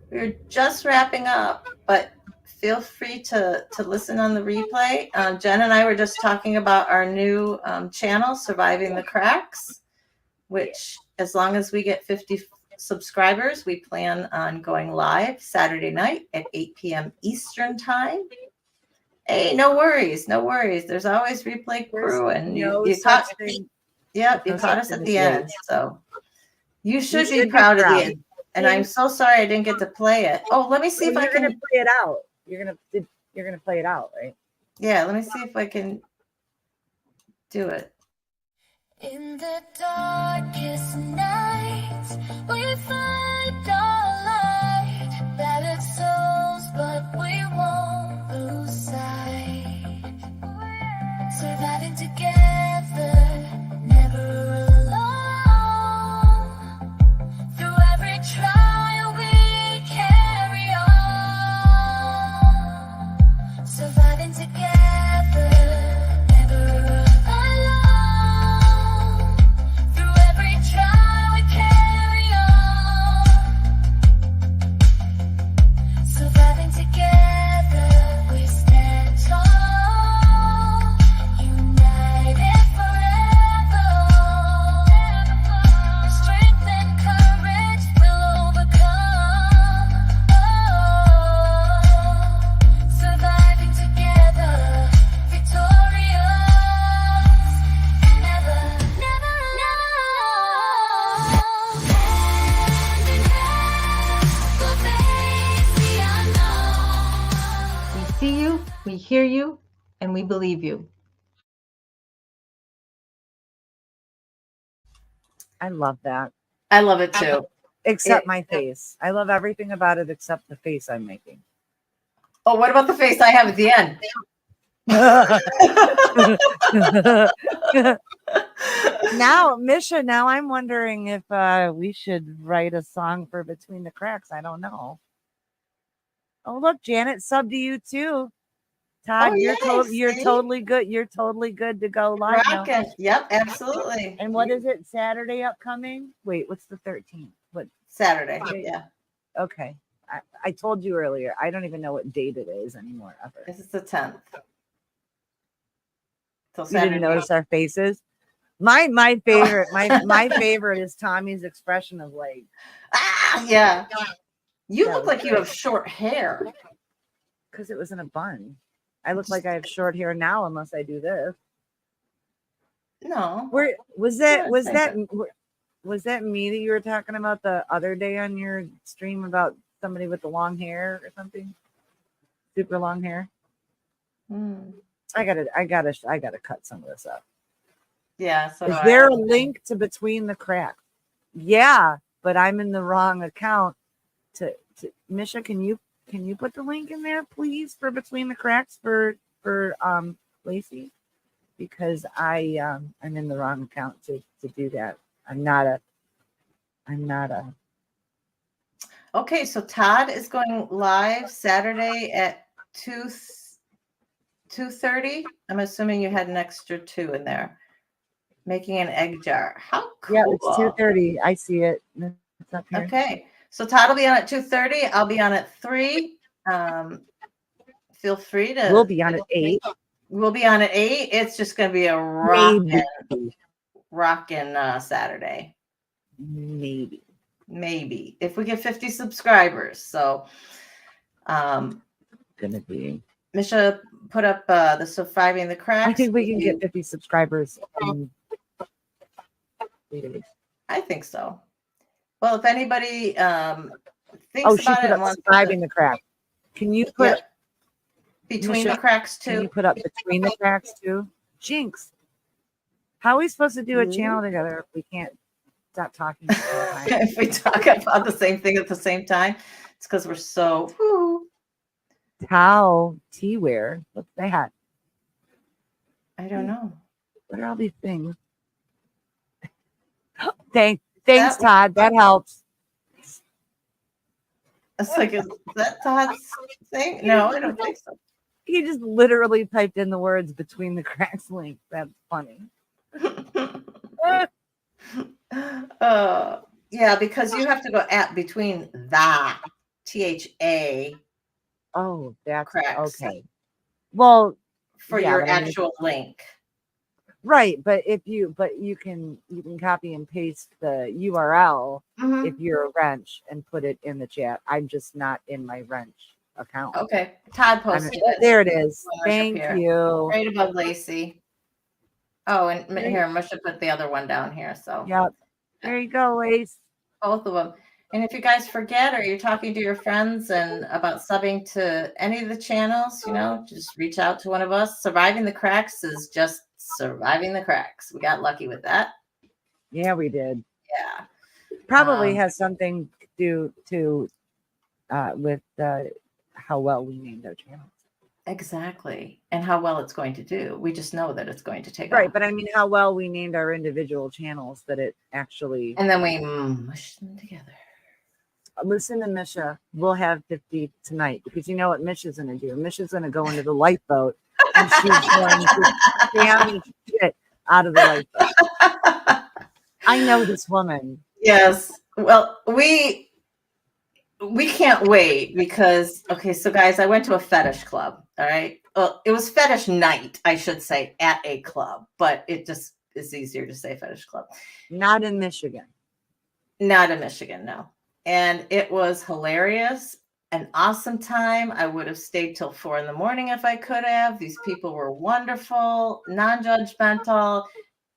Speaker 1: We're just wrapping up, but feel free to listen on the replay. Jen and I were just talking about our new channel, Surviving the Cracks, which as long as we get 50 subscribers, we plan on going live Saturday night at 8 p.m. Eastern time. Hey, no worries. No worries. There's always replay crew, and you caught us at the end. So you should be proud of the end. And I'm so sorry I didn't get to play it. Oh, let me see if I can
Speaker 2: play it out. You're gonna play it out, right?
Speaker 1: Yeah, let me see if I can do it.
Speaker 3: In the darkest nights, we find our light. Battered souls, but we won't lose sight. Surviving together, never alone. Through every trial, we carry on. Surviving together, never alone. Through every trial, we carry on. Surviving together, we stand tall. United forever. Strength and courage will overcome. Surviving together, victorious. Never, never alone. Hand in hand, we'll face the unknown.
Speaker 1: We see you, we hear you, and we believe you.
Speaker 2: I love that.
Speaker 1: I love it too.
Speaker 2: Except my face. I love everything about it except the face I'm making.
Speaker 1: Oh, what about the face I have at the end?
Speaker 2: Now, Misha, I'm wondering if we should write a song for Between the Cracks. I don't know. Oh, look, Janet subbed to you too. Todd, you're totally good. You're totally good to go live now.
Speaker 1: Yep, absolutely.
Speaker 2: And what is it? Saturday upcoming? Wait, what's the 13th? What?
Speaker 1: Saturday? Yeah.
Speaker 2: Okay. I told you earlier. I don't even know what date it is anymore. Ever.
Speaker 1: This is the 10th.
Speaker 2: You didn't notice our faces? My favorite, my favorite is Tommy's expression of like,
Speaker 1: yeah. You look like you have short hair.
Speaker 2: Because it was in a bun. I look like I have short hair now, unless I do this.
Speaker 1: No.
Speaker 2: Where was that me that you were talking about the other day on your stream about somebody with the long hair or something? Super long hair. I gotta cut some of this up.
Speaker 1: Yeah. So
Speaker 2: is there a link to Between the Cracks? Yeah, but I'm in the wrong account. To Misha, can you put the link in there, please, for Between the Cracks for Lacey? Because I'm in the wrong account to do that. I'm not I'm not a.
Speaker 1: Okay, so Todd is going live Saturday at 2:30. I'm assuming you had an extra 2 in there. Making an egg jar. How cool.
Speaker 2: Yeah, it's 2:30. I see it. It's up here.
Speaker 1: Okay. So Todd will be on at 2:30. I'll be on at 3. Feel free to.
Speaker 2: We'll be on at 8.
Speaker 1: We'll be on at 8. It's just going to be a rockin' Saturday. Maybe if we get 50 subscribers. So,
Speaker 2: gonna be.
Speaker 1: Misha put up the surviving the cracks.
Speaker 2: I think we can get 50 subscribers in 3 days.
Speaker 1: I think so. Well, if anybody thinks
Speaker 2: Oh, she
Speaker 1: about
Speaker 2: put
Speaker 1: it,
Speaker 2: up surviving the crack. Can you put
Speaker 1: between
Speaker 2: Misha,
Speaker 1: the cracks
Speaker 2: Can
Speaker 1: too?
Speaker 2: you put up between the cracks too? Jinx. How are we supposed to do a channel together if we can't stop talking all the time?
Speaker 1: If we talk about the same thing at the same time, it's because we're so.
Speaker 2: Towel T-wear. What's that?
Speaker 1: I don't know.
Speaker 2: What are all these things? Thanks, Todd. That helps.
Speaker 1: It's like, is that Todd's thing? No, I don't think so.
Speaker 2: He just literally typed in the words between the cracks link. That's funny.
Speaker 1: Yeah, because you have to go at between the THA.
Speaker 2: Oh, that's
Speaker 1: cracks.
Speaker 2: okay. Well,
Speaker 1: for your actual link.
Speaker 2: Right, but you can copy and paste the URL if you're a wrench and put it in the chat. I'm just not in my wrench account.
Speaker 1: Okay. Todd posted it.
Speaker 2: There it is. Thank you.
Speaker 1: Right above Lacey. Oh, and here, Musha put the other one down here. So
Speaker 2: yep. There you go, Lace.
Speaker 1: Both of them. And if you guys forget or you're talking to your friends and about subbing to any of the channels, just reach out to one of us. Surviving the Cracks is just surviving the cracks. We got lucky with that.
Speaker 2: Yeah, we did.
Speaker 1: Yeah.
Speaker 2: Probably has something to do with how well we named our channels.
Speaker 1: Exactly. And how well it's going to do. We just know that it's going to take
Speaker 2: off.
Speaker 1: Right.
Speaker 2: But I mean, how well we named our individual channels that it actually.
Speaker 1: And then we mush them together.
Speaker 2: Listen to Misha. We'll have 50 tonight because you know what Misha's going to do? Misha's going to go into the lifeboat and she's going to spam shit out of the lifeboat. I know this woman.
Speaker 1: Yes. Well, we can't wait because, okay, so guys, I went to a fetish club. All right. Well, it was fetish night, I should say, at a club, but it just is easier to say fetish club.
Speaker 2: Not in Michigan.
Speaker 1: Not in Michigan, no. And it was hilarious, an awesome time. I would have stayed till 4 a.m. if I could have. These people were wonderful, non-judgmental.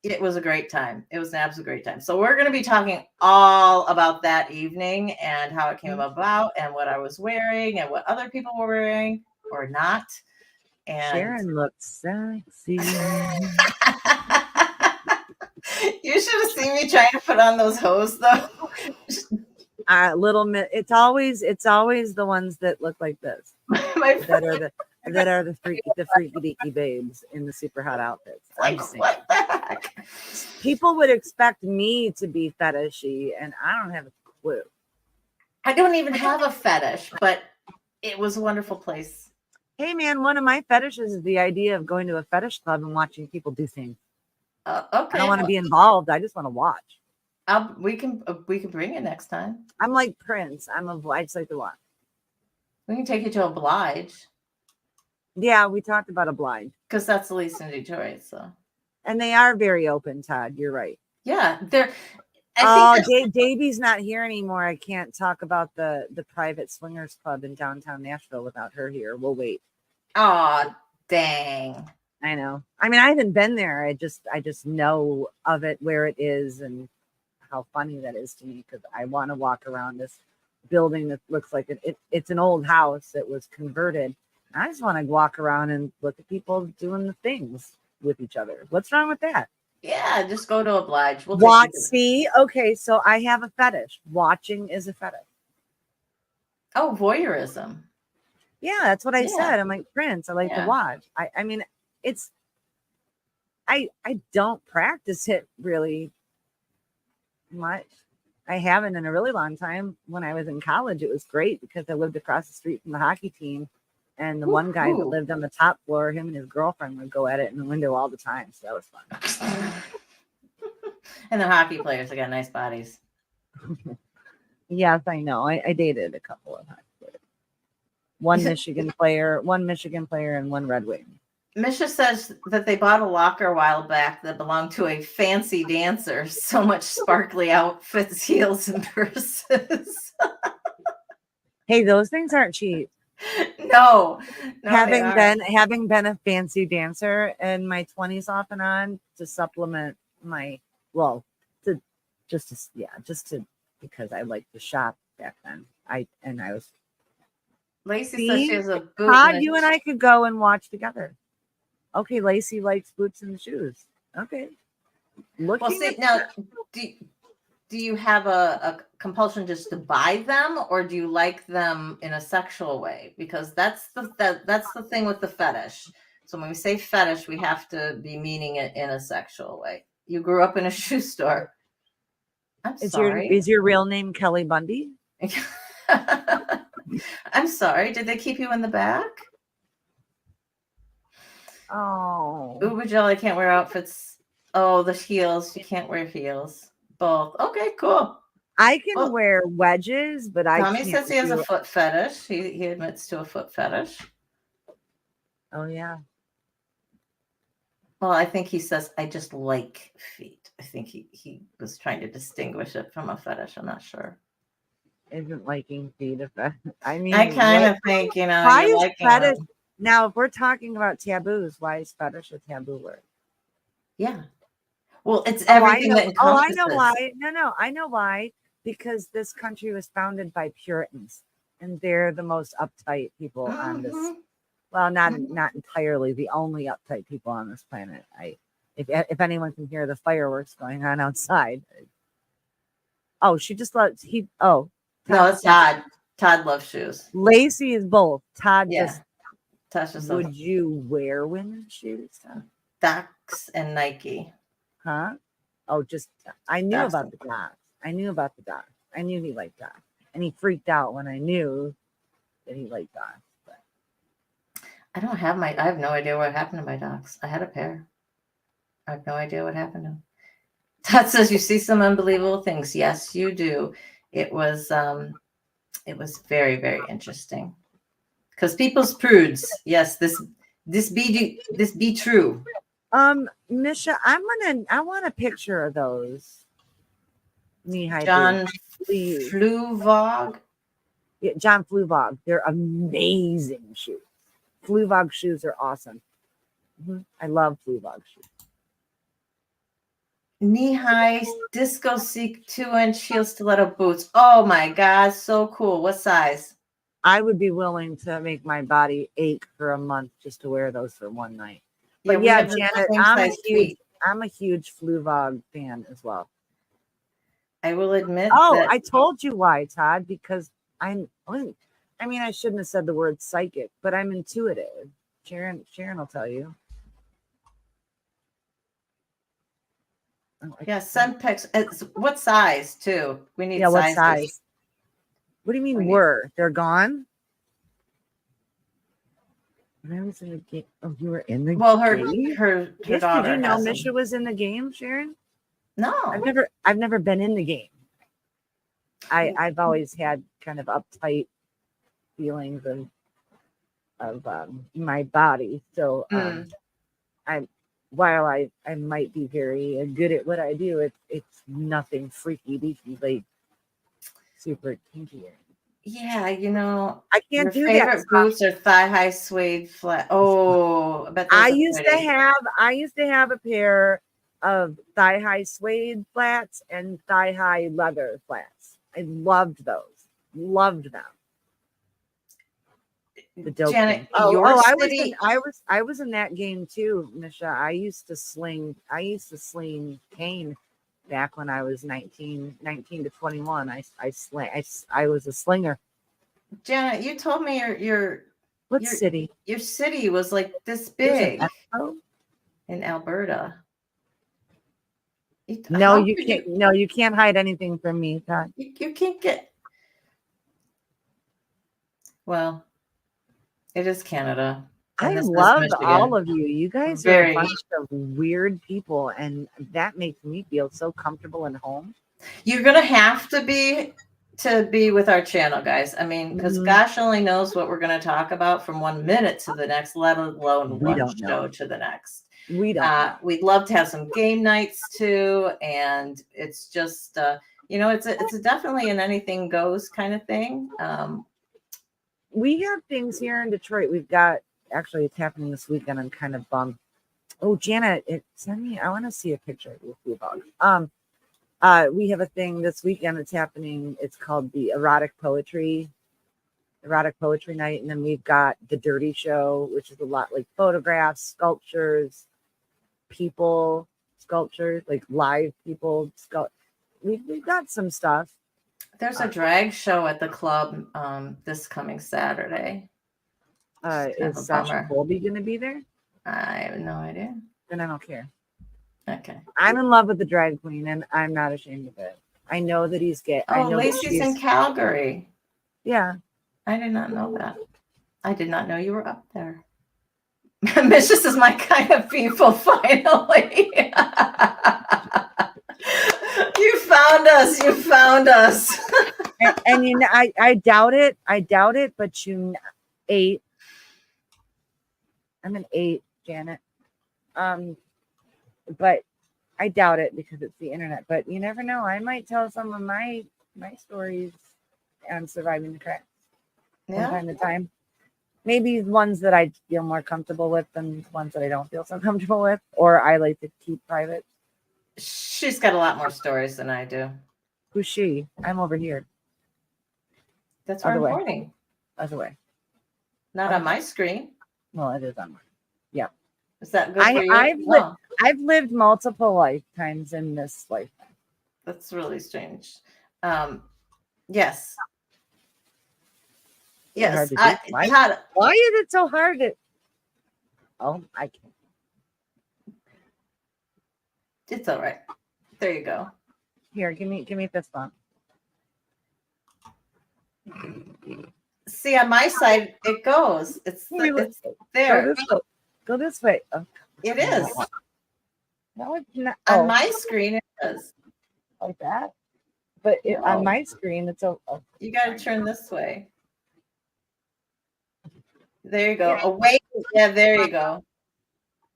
Speaker 1: It was a great time. It was an absolute great time. So we're going to be talking all about that evening and how it came about and what I was wearing and what other people were wearing or not. And
Speaker 2: Sharon looks sexy.
Speaker 1: You should have seen me trying to put on those hose though.
Speaker 2: It's always the ones that look like this that are the freaky deaky babes in the super hot outfits.
Speaker 1: Like what the heck?
Speaker 2: People would expect me to be fetishy, and I don't have a clue.
Speaker 1: I don't even have a fetish, but it was a wonderful place.
Speaker 2: Hey man, one of my fetishes is the idea of going to a fetish club and watching people do things.
Speaker 1: Okay.
Speaker 2: I don't want to be involved. I just want to watch.
Speaker 1: We can bring it next time.
Speaker 2: I'm like Prince. I just like to watch.
Speaker 1: We can take you to Oblige.
Speaker 2: Yeah, we talked about Oblige
Speaker 1: because that's the least in Detroit. So,
Speaker 2: and they are very open. Todd, you're right.
Speaker 1: Yeah, they're.
Speaker 2: Davy's not here anymore. I can't talk about the private swingers club in downtown Nashville without her here. We'll wait.
Speaker 1: Oh, dang.
Speaker 2: I know. I mean, I haven't been there. I just know of it, where it is, and how funny that is to me because I want to walk around this building that looks like it's an old house that was converted. I just want to walk around and look at people doing the things with each other. What's wrong with that?
Speaker 1: Yeah, just go to Oblige.
Speaker 2: We'll watch. See, okay, so I have a fetish. Watching is a fetish.
Speaker 1: Oh, voyeurism.
Speaker 2: Yeah, that's what I said. I'm like Prince. I like to watch. I mean, it's. I don't practice it really much. I haven't in a really long time. When I was in college, it was great because I lived across the street from the hockey team. And the one guy that lived on the top floor, him and his girlfriend would go at it in the window all the time. So that was fun.
Speaker 1: And the hockey players, they got nice bodies.
Speaker 2: Yes, I know. I dated a couple of hockey players. One Michigan player, and one Red Wing.
Speaker 1: Misha says that they bought a locker a while back that belonged to a fancy dancer. So much sparkly outfits, heels, and purses.
Speaker 2: Hey, those things aren't cheap.
Speaker 1: No,
Speaker 2: having been a fancy dancer in my 20s off and on to supplement my because I liked to shop back then. I was
Speaker 1: Lacey says she has a boot.
Speaker 2: Todd, you and I could go and watch together. Okay, Lacey likes boots and shoes. Okay.
Speaker 1: Now, do you have a compulsion just to buy them, or do you like them in a sexual way? Because that's the thing with the fetish. So when we say fetish, we have to be meaning it in a sexual way. You grew up in a shoe store. I'm sorry.
Speaker 2: Is your real name Kelly Bundy?
Speaker 1: I'm sorry. Did they keep you in the back?
Speaker 2: Oh.
Speaker 1: Uber Jelly can't wear outfits. Oh, the heels. You can't wear heels. Both. Okay, cool.
Speaker 2: I can wear wedges, but
Speaker 1: Tommy says he has a foot fetish. He admits to a foot fetish.
Speaker 2: Oh, yeah.
Speaker 1: Well, I think he says, I just like feet. I think he was trying to distinguish it from a fetish. I'm not sure.
Speaker 2: Isn't liking feet a fetish? I mean,
Speaker 1: I kind of think,
Speaker 2: why is fetish?
Speaker 1: them.
Speaker 2: Now, if we're talking about taboos, why is fetish a taboo word?
Speaker 1: Yeah. Well, it's everything that encompasses.
Speaker 2: I know why. No, I know why. Because this country was founded by Puritans, and they're the most uptight people on this. Well, not entirely the only uptight people on this planet. If anyone can hear the fireworks going on outside. Oh, she just loves
Speaker 1: no, it's Todd. Todd loves shoes.
Speaker 2: Lacey is both. Todd
Speaker 1: just
Speaker 2: would you wear women's shoes?
Speaker 1: Docs and Nike.
Speaker 2: Huh? Oh, I knew about the Docs. I knew he liked Docs. And he freaked out when I knew that he liked Docs.
Speaker 1: I have no idea what happened to my Docs. I had a pair. I have no idea what happened to them. Todd says you see some unbelievable things. Yes, you do. It was very, very interesting. Because people's prudes. Yes, this be true.
Speaker 2: Misha, I want a picture of those knee-high
Speaker 1: John
Speaker 2: boots,
Speaker 1: Fluvog.
Speaker 2: Yeah, John Fluvog. They're amazing shoes. Fluvog shoes are awesome. I love Fluvog shoes.
Speaker 1: Knee-high Disco Seek 2-inch heel stiletto boots. Oh my God, so cool. What size?
Speaker 2: I would be willing to make my body ache for a month just to wear those for one night. But yeah, Janet, I'm a huge Fluvog fan as well.
Speaker 1: I will admit.
Speaker 2: I told you why, Todd, because I shouldn't have said the word psychic, but I'm intuitive. Sharon will tell you.
Speaker 1: Yeah, send pics. What size too? We need
Speaker 2: what
Speaker 1: sizes.
Speaker 2: size? What do you mean they're gone? When I was in the game. Oh, you were in the game?
Speaker 1: Well, her daughter.
Speaker 2: Did you know Misha was in the game, Sharon?
Speaker 1: No.
Speaker 2: I've never been in the game. I've always had kind of uptight feelings of my body. So while I might be very good at what I do, it's nothing freaky deaky, like super kinky.
Speaker 1: Yeah,
Speaker 2: I can't do that.
Speaker 1: Favorite boots are thigh-high suede flat. Oh, I bet
Speaker 2: I used to have a pair of thigh-high suede flats and thigh-high leather flats. I loved those. Loved them. The dope
Speaker 1: Janet,
Speaker 2: I was in that game too, Misha. I used to sling cane back when I was 19 to 21. I was a slinger.
Speaker 1: Janet, you told me your
Speaker 2: city?
Speaker 1: Your city was like this big in Alberta.
Speaker 2: No,
Speaker 1: how
Speaker 2: you
Speaker 1: could
Speaker 2: can't. No, you can't hide anything from me, Todd.
Speaker 1: You can't get. Well, it is Canada,
Speaker 2: I
Speaker 1: and this is
Speaker 2: love all
Speaker 1: Michigan.
Speaker 2: of you. You guys are a
Speaker 1: Very.
Speaker 2: bunch of weird people, and that makes me feel so comfortable and home.
Speaker 1: You're gonna have to be with our channel, guys. I mean, because
Speaker 2: Mhm.
Speaker 1: gosh only knows what we're gonna talk about from 1 minute to the next, let alone
Speaker 2: We
Speaker 1: one
Speaker 2: don't
Speaker 1: show
Speaker 2: know.
Speaker 1: to the next.
Speaker 2: We don't know.
Speaker 1: We'd love to have some game nights too, and it's just it's definitely an anything goes kind of thing.
Speaker 2: We have things here in Detroit. We've got actually it's happening this weekend. I'm kind of bummed. Oh, Janet, send me. I want to see a picture of you about. We have a thing this weekend that's happening. It's called the erotic poetry night, and then we've got the dirty show, which is a lot like photographs, sculptures, people, sculptures, like live people. We've got some stuff.
Speaker 1: There's a drag show at the club this coming Saturday.
Speaker 2: Is Sasha Colby going to be there?
Speaker 1: I have no idea.
Speaker 2: Then I don't care.
Speaker 1: Okay.
Speaker 2: I'm in love with the drag queen, and I'm not ashamed of it. I know that he's gay. I know
Speaker 1: Lacey's in Calgary.
Speaker 2: Yeah.
Speaker 1: I did not know that. I did not know you were up there. Mistress is my kind of people, finally. You found us. You found us.
Speaker 2: and you know, I doubt it. But 8. I'm an 8, Janet. But I doubt it because it's the internet. But you never know. I might tell some of my stories on surviving the cracks from time to time. Maybe ones that I feel more comfortable with than ones that I don't feel so comfortable with, or I like to keep private.
Speaker 1: She's got a lot more stories than I do.
Speaker 2: Who's she? I'm over here.
Speaker 1: That's where I'm pointing.
Speaker 2: Other way.
Speaker 1: Not on my screen.
Speaker 2: Well, it is on mine. Yeah.
Speaker 1: Is that good for you?
Speaker 2: I've lived multiple lifetimes in this lifetime.
Speaker 1: That's really strange. Yes. Yes.
Speaker 2: Why is it so hard to? Oh, I can't.
Speaker 1: It's all right. There you go.
Speaker 2: Here, give me this one.
Speaker 1: See, on my side, it goes. It's there.
Speaker 2: Go this way. Oh,
Speaker 1: it is.
Speaker 2: No, it's not.
Speaker 1: On my screen, it is.
Speaker 2: Like that. But on my screen, it's
Speaker 1: you got to turn this way. There you go. Away. Yeah, there you go.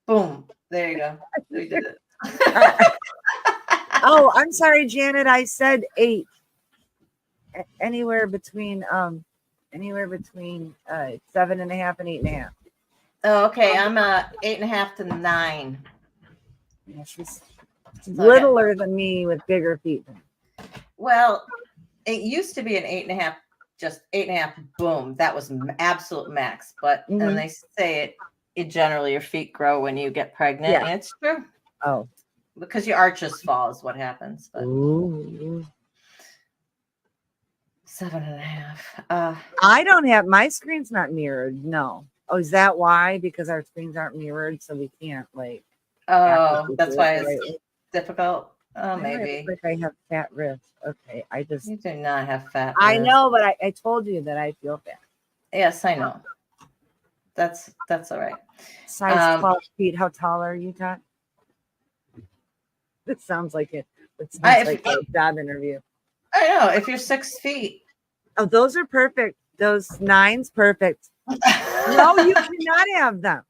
Speaker 1: Boom. There you go. We did it.
Speaker 2: Oh, I'm sorry, Janet. I said 8. Anywhere between 7.5 and 8.5.
Speaker 1: Oh, okay. I'm 8.5 to 9.
Speaker 2: Yeah, she's littler than me with bigger feet.
Speaker 1: Well, it used to be an 8.5, just 8.5. Boom. That was absolute max. But and they say it generally your feet grow when you get pregnant. Yeah. And it's true.
Speaker 2: Oh,
Speaker 1: because your arches fall is what happens. But 7.5.
Speaker 2: I don't have my screen's not mirrored. No. Oh, is that why? Because our screens aren't mirrored, so we can't like.
Speaker 1: Oh, that's why it's difficult. Oh, maybe.
Speaker 2: Like I have fat wrists. Okay,
Speaker 1: You do not have fat wrists.
Speaker 2: I know, but I told you that I feel fat.
Speaker 1: Yes, I know. That's all right.
Speaker 2: Size 12 feet. How tall are you, Todd? It sounds like it. It sounds like a job interview.
Speaker 1: I know. If you're 6 feet.
Speaker 2: Oh, those are perfect. Those 9's perfect. No, you cannot have them.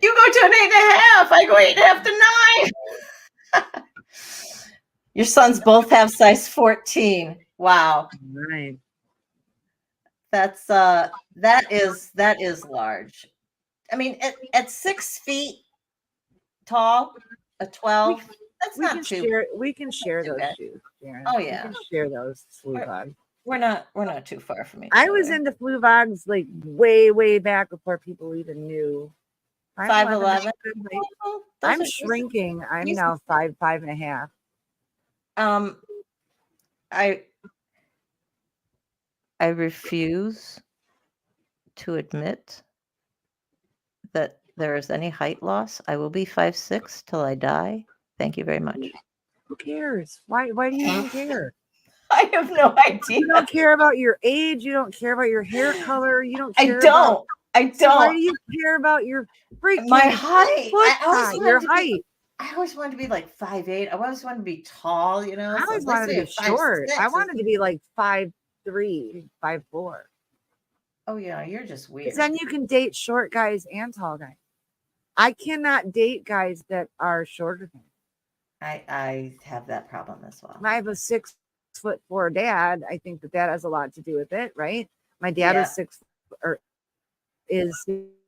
Speaker 1: You go to an 8.5. I go 8.5 to 9. Your sons both have size 14. Wow.
Speaker 2: Right.
Speaker 1: That's that is large. I mean, at 6 feet tall, a 12. That's not too.
Speaker 2: We can share those shoes, Sharon.
Speaker 1: Oh yeah,
Speaker 2: we can share those Fluvogs.
Speaker 1: We're not too far from each
Speaker 2: other. I was into Fluvogs like way back before people even knew.
Speaker 1: 5'11".
Speaker 2: I'm shrinking. I'm now 5'5.5". I
Speaker 1: refuse to admit that there is any height loss. I will be 5'6" till I die. Thank you very much.
Speaker 2: Who cares? Why do you even care?
Speaker 1: I have no idea.
Speaker 2: You don't care about your age. You don't care about your hair color. You don't
Speaker 1: I
Speaker 2: care
Speaker 1: don't. I
Speaker 2: So why do
Speaker 1: don't.
Speaker 2: you care about your freaking
Speaker 1: My height.
Speaker 2: foot
Speaker 1: I always
Speaker 2: height,
Speaker 1: wanted
Speaker 2: your
Speaker 1: to be-
Speaker 2: height?
Speaker 1: I always wanted to be like 5'8". I always wanted to be tall, you know.
Speaker 2: I
Speaker 1: So
Speaker 2: always
Speaker 1: they
Speaker 2: wanted to
Speaker 1: say
Speaker 2: be short.
Speaker 1: 5'6"
Speaker 2: I
Speaker 1: is-
Speaker 2: wanted to be like 5'3", 5'4".
Speaker 1: Oh yeah, you're just weird.
Speaker 2: Because then you can date short guys and tall guys. I cannot date guys that are shorter than me.
Speaker 1: I have that problem as well.
Speaker 2: I have a 6'4" dad. I think that has a lot to do with it, right? My dad
Speaker 1: Yeah.
Speaker 2: is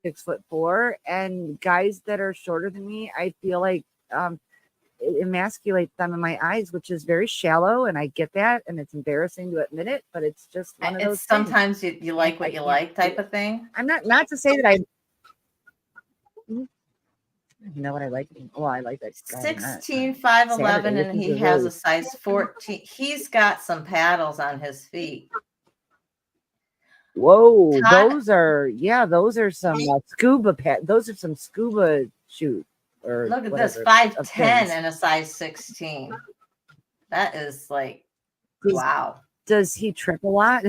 Speaker 2: 6'4", and guys that are shorter than me, I feel like it emasculates them in my eyes, which is very shallow, and I get that, and it's embarrassing to admit it, but it's just one of those
Speaker 1: It's sometimes you like what
Speaker 2: I
Speaker 1: you
Speaker 2: can't
Speaker 1: like
Speaker 2: do
Speaker 1: type
Speaker 2: it.
Speaker 1: of thing.
Speaker 2: I'm not to say that I you know what I like. Well, I like that guy.
Speaker 1: 16, 5'11",
Speaker 2: Saturday,
Speaker 1: and he has a size 14. He's got some paddles on his feet.
Speaker 2: Whoa,
Speaker 1: Todd-
Speaker 2: those are some scuba those are some scuba shoes. Or
Speaker 1: Look at this,
Speaker 2: whatever,
Speaker 1: 5'10"
Speaker 2: fins.
Speaker 1: and a size 16. That is like,
Speaker 2: Does-
Speaker 1: wow.
Speaker 2: Does he trip a lot?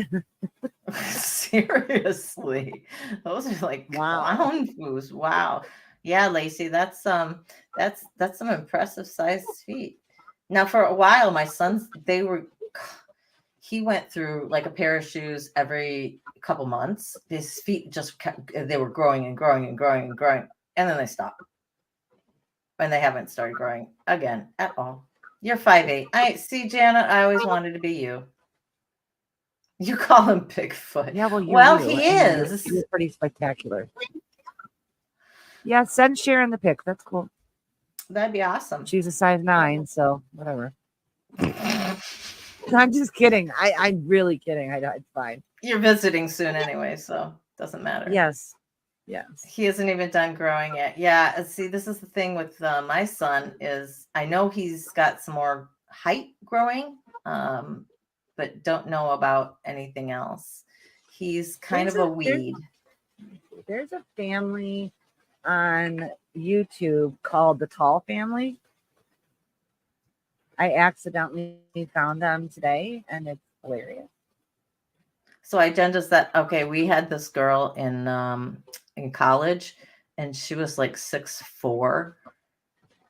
Speaker 1: Seriously, those are like
Speaker 2: Wow.
Speaker 1: clown foos. Wow. Yeah, Lacey, that's some impressive sized feet. Now, for a while, my sons, he went through like a pair of shoes every couple months. His feet just they were growing and growing and growing and growing, and then they stopped. And they haven't started growing again at all. You're 5'8". I see, Janet. I always wanted to be you. You call him Bigfoot.
Speaker 2: Yeah, well,
Speaker 1: He
Speaker 2: and
Speaker 1: is.
Speaker 2: You're pretty spectacular. Yeah, send Sharon the pic. That's cool.
Speaker 1: That'd be awesome.
Speaker 2: She's a size 9, so whatever. I'm just kidding. I'm really kidding. It's fine.
Speaker 1: You're visiting soon anyway, so doesn't matter.
Speaker 2: Yes.
Speaker 1: He hasn't even done growing yet. Yeah. See, this is the thing with my son is I know he's got some more height growing, but don't know about anything else. He's kind of a weed.
Speaker 2: There's a family on YouTube called the Tall Family. I accidentally found them today, and it's hilarious.
Speaker 1: So Jenda's that okay? We had this girl in college, and she was like 6'4".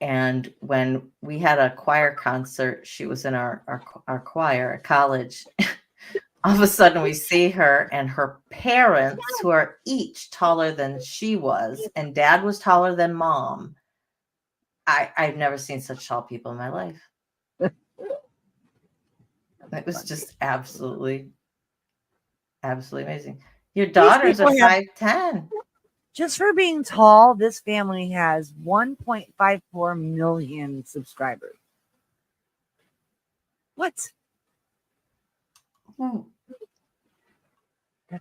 Speaker 1: And when we had a choir concert, she was in our choir at college. All of a sudden, we see her and her parents, who are each taller than she was, and dad was taller than mom. I've never seen such tall people in my life. It was just absolutely amazing. Your daughters are 5'10".
Speaker 2: Just for being tall, this family has 1.54 million subscribers. What?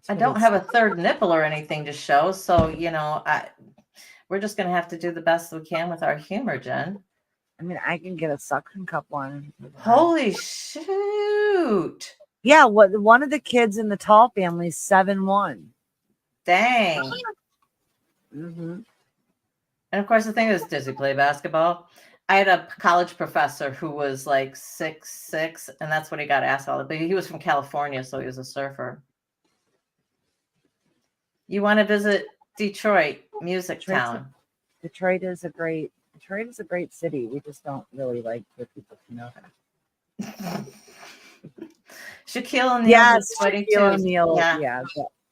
Speaker 1: I don't have a third nipple or anything to show, so we're just gonna have to do the best we can with our humor, Jen.
Speaker 2: I mean, I can get a suction cup one.
Speaker 1: Holy shoot!
Speaker 2: Yeah, one of the kids in the Tall family is 7'1".
Speaker 1: Dang.
Speaker 2: Mm-hmm.
Speaker 1: And of course, the thing is, does he play basketball? I had a college professor who was like 6'6", and that's what he got asked all. But he was from California, so he was a surfer. You want to visit Detroit, music town?
Speaker 2: Detroit is a great city. We just don't really like for people to know that.
Speaker 1: Shaquille O'Neal.
Speaker 2: Yes,
Speaker 1: Shaquille
Speaker 2: O'Neal. Yeah.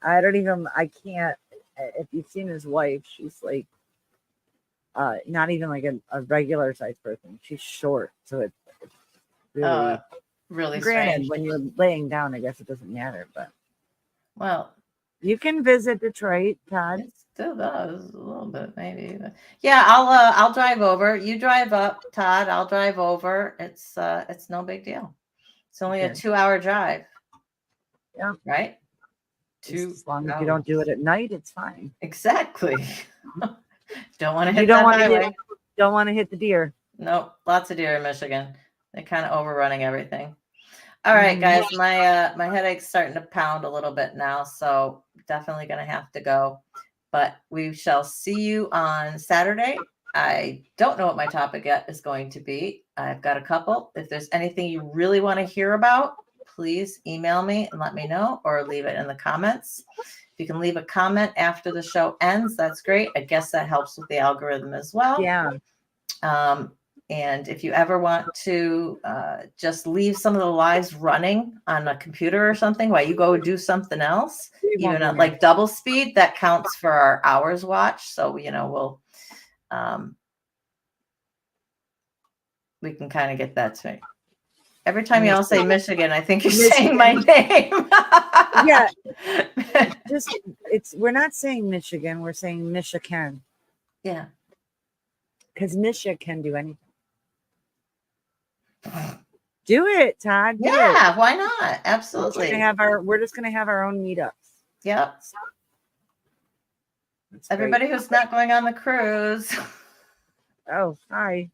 Speaker 2: I can't. If you've seen his wife, she's like not even like a regular size person. She's short, so it's really
Speaker 1: really
Speaker 2: granted
Speaker 1: strange.
Speaker 2: when you're laying down, I guess it doesn't matter, but
Speaker 1: well,
Speaker 2: you can visit Detroit, Todd.
Speaker 1: It still does a little bit, maybe. But yeah, I'll drive over. You drive up, Todd. I'll drive over. It's no big deal. It's only a 2-hour drive.
Speaker 2: Yeah.
Speaker 1: Right.
Speaker 2: As long as you don't do it at night, it's fine.
Speaker 1: Exactly. Don't want to hit.
Speaker 2: Don't want to hit the deer.
Speaker 1: Nope. Lots of deer in Michigan. They're kind of overrunning everything. All right, guys. My headache's starting to pound a little bit now, so definitely gonna have to go. But we shall see you on Saturday. I don't know what my topic yet is going to be. I've got a couple. If there's anything you really want to hear about, please email me and let me know, or leave it in the comments. If you can leave a comment after the show ends, that's great. I guess that helps with the algorithm as well.
Speaker 2: Yeah.
Speaker 1: And if you ever want to just leave some of the lives running on a computer or something while you go do something else, even at like double speed, that counts for our hours watch. So, we'll we can kind of get that to me. Every time y'all say Michigan, I think you're saying my name.
Speaker 2: Yeah. We're not saying Michigan, we're saying Michigan.
Speaker 1: Yeah.
Speaker 2: Because Misha can do anything. Do it, Todd.
Speaker 1: Yeah, why not? Absolutely.
Speaker 2: We're just gonna have our own meetups.
Speaker 1: Yep. Everybody who's not going on the cruise.
Speaker 2: Oh, hi.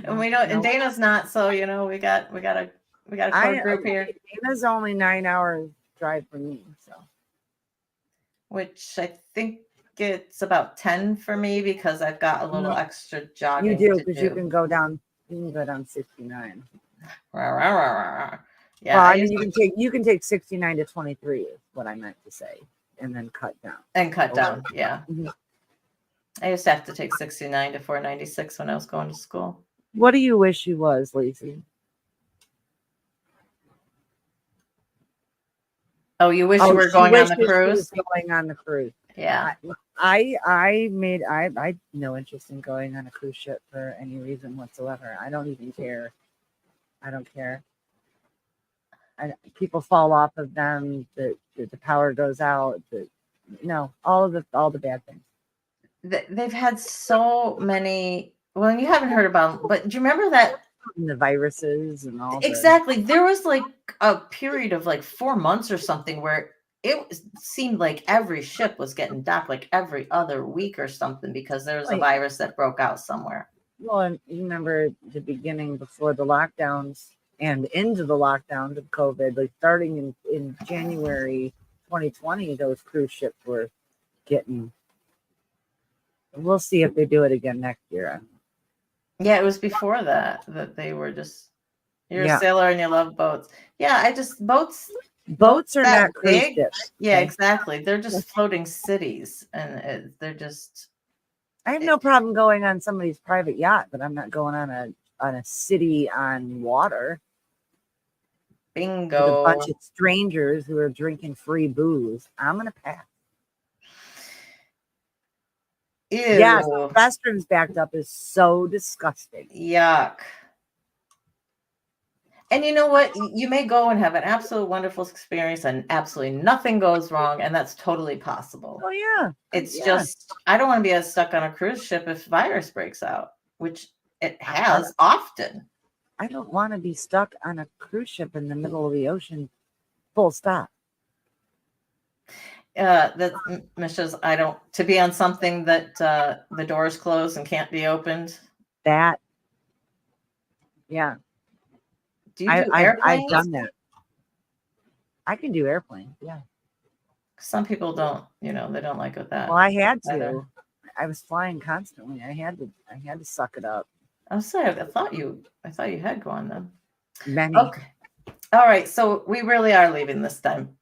Speaker 1: And we don't. And Dana's not. So we got a core group here.
Speaker 2: Dana's only 9 hours drive from me, so.
Speaker 1: Which I think it's about 10 for me because I've got a little extra jogging.
Speaker 2: You do, because you can go down 69.
Speaker 1: Yeah.
Speaker 2: Well, you can take 69 to 23 is what I meant to say, and then cut down.
Speaker 1: Yeah.
Speaker 2: Mm-hmm.
Speaker 1: I used to have to take 69 to 496 when I was going to school.
Speaker 2: What do you wish you was, Lacey?
Speaker 1: Oh, you wish you were going on the cruise?
Speaker 2: Going on the cruise.
Speaker 1: Yeah.
Speaker 2: I no interest in going on a cruise ship for any reason whatsoever. I don't even care. I don't care. People fall off of them. The power goes out. All the bad things.
Speaker 1: They've had so many. Well, you haven't heard about them, but do you remember that?
Speaker 2: And the viruses and all.
Speaker 1: Exactly. There was like a period of like 4 months or something where it seemed like every ship was getting docked like every other week or something because there was a virus that broke out somewhere.
Speaker 2: Well, and you remember the beginning before the lockdowns and into the lockdowns of COVID, like starting in January 2020, those cruise ships were getting. We'll see if they do it again next year.
Speaker 1: Yeah, it was before that they were just, you're a sailor and you love boats. Yeah, boats are not cruise ships. Yeah, exactly. They're just floating cities, and they're just.
Speaker 2: I have no problem going on somebody's private yacht, but I'm not going on a city on water.
Speaker 1: Bingo.
Speaker 2: With a bunch of strangers who are drinking free booze. I'm gonna pass.
Speaker 1: Ew.
Speaker 2: Yeah, the restrooms backed up is so disgusting.
Speaker 1: Yuck. And you know what? You may go and have an absolute wonderful experience and absolutely nothing goes wrong. And that's totally possible.
Speaker 2: Oh, yeah.
Speaker 1: It's just, I don't want to be stuck on a cruise ship if virus breaks out, which it has often.
Speaker 2: I don't want to be stuck on a cruise ship in the middle of the ocean, full stop.
Speaker 1: That Misha's, to be on something that the doors closed and can't be opened.
Speaker 2: That, yeah.
Speaker 1: Do you do airplanes?
Speaker 2: I've done that. I can do airplanes, yeah.
Speaker 1: Some people don't, they don't like it that.
Speaker 2: Well, I had to. I was flying constantly. I had to suck it up.
Speaker 1: I'm sorry. I thought you had gone then.
Speaker 2: Many.
Speaker 1: Okay. All right. So we really are leaving this time.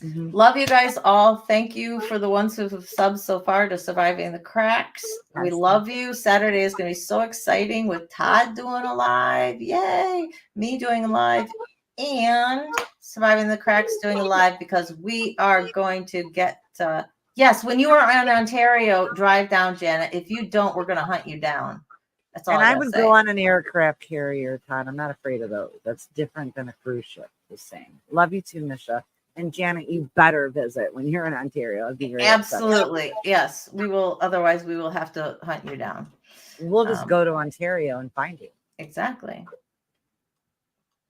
Speaker 2: Mm-hmm.
Speaker 1: Love you guys all. Thank you for the ones who have subbed so far to Surviving the Cracks. We love you. Saturday is going to be so exciting with Todd doing a live. Yay. Me doing a live and Surviving the Cracks doing a live because we are going to get, yes, when you are in Ontario, drive down, Janet. If you don't, we're going to hunt you down. That's all. And I would
Speaker 2: go on an aircraft carrier, Todd. I'm not afraid of those. That's different than a cruise ship. The same. Love you too, Misha. And Janet, you better visit when you're in Ontario. I'd be very
Speaker 1: absolutely upset. Yes, we will. Otherwise, we will have to hunt you down.
Speaker 2: We'll just go to Ontario and find you.
Speaker 1: Exactly.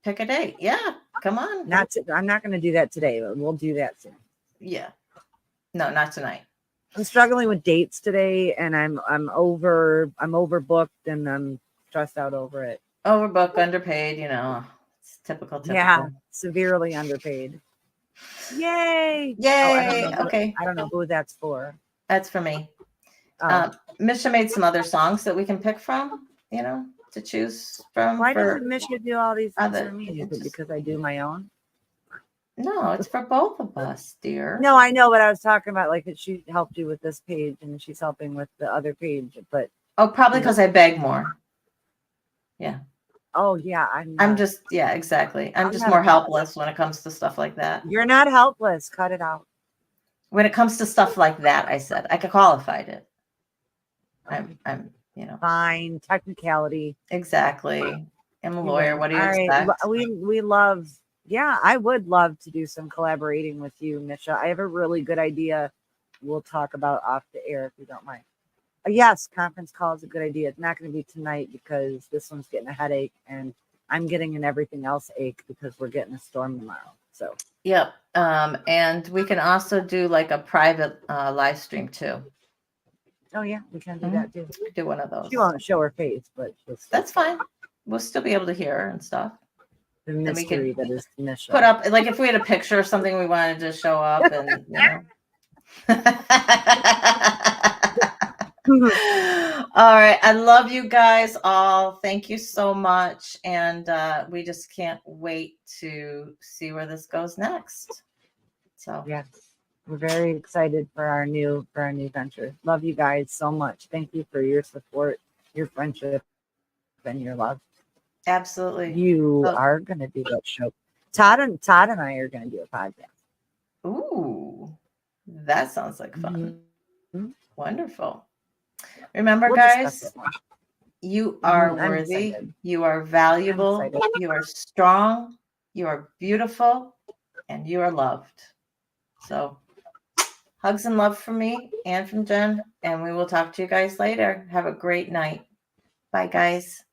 Speaker 1: Pick a date. Yeah, come on.
Speaker 2: I'm not going to do that today, but we'll do that soon.
Speaker 1: Yeah. No, not tonight.
Speaker 2: I'm struggling with dates today, and I'm overbooked, and I'm stressed out over it.
Speaker 1: Overbooked, underpaid. It's typical.
Speaker 2: Yeah, severely underpaid. Yay! Oh,
Speaker 1: Yay! Okay,
Speaker 2: I don't know who that's for.
Speaker 1: that's for me.
Speaker 2: Oh.
Speaker 1: Misha made some other songs that we can pick from, to choose from.
Speaker 2: Why
Speaker 1: for
Speaker 2: doesn't Misha do all these things
Speaker 1: other-
Speaker 2: for me? Is it because I do my own?
Speaker 1: No, it's for both of us, dear.
Speaker 2: No, I know, but I was talking about like that she helped you with this page and she's helping with the other page. But
Speaker 1: Oh, probably because I beg more. Yeah.
Speaker 2: oh yeah,
Speaker 1: I'm just, yeah, exactly. I'm just
Speaker 2: not
Speaker 1: more
Speaker 2: a boss.
Speaker 1: helpless when it comes to stuff like that.
Speaker 2: You're not helpless. Cut it out.
Speaker 1: When it comes to stuff like that, I said I could qualified it. I'm,
Speaker 2: Fine. Technicality.
Speaker 1: exactly. I'm a lawyer. What do you
Speaker 2: All right.
Speaker 1: expect?
Speaker 2: We love. Yeah, I would love to do some collaborating with you, Misha. I have a really good idea. We'll talk about off the air if you don't mind. Yes, conference call is a good idea. It's not going to be tonight because this one's getting a headache and I'm getting an everything else ache because we're getting a storm tomorrow. So
Speaker 1: Yep. And we can also do like a private live stream too.
Speaker 2: oh yeah, we can do
Speaker 1: Mhm.
Speaker 2: that too.
Speaker 1: We could do one of those.
Speaker 2: She won't show her face, but
Speaker 1: That's fine. We'll still be able to hear her and stuff.
Speaker 2: The
Speaker 1: we
Speaker 2: mystery
Speaker 1: could
Speaker 2: that is Misha.
Speaker 1: Put up, like, if we had a picture or something we wanted to show up, and All right. I love you guys all. Thank you so much. And we just can't wait to see where this goes next. So
Speaker 2: yes, we're very excited for our new venture. Love you guys so much. Thank you for your support, your friendship, and your love.
Speaker 1: absolutely.
Speaker 2: You are gonna do that show. Todd and I are gonna do a podcast.
Speaker 1: Ooh, that sounds like fun.
Speaker 2: Mm-hmm.
Speaker 1: Wonderful. Remember,
Speaker 2: We'll
Speaker 1: guys, you are
Speaker 2: I'm
Speaker 1: worthy.
Speaker 2: excited.
Speaker 1: You are valuable. You are strong. You are beautiful. And you are loved. So hugs and love from me and from Jen. And we will talk to you guys later. Have a great night. Bye, guys.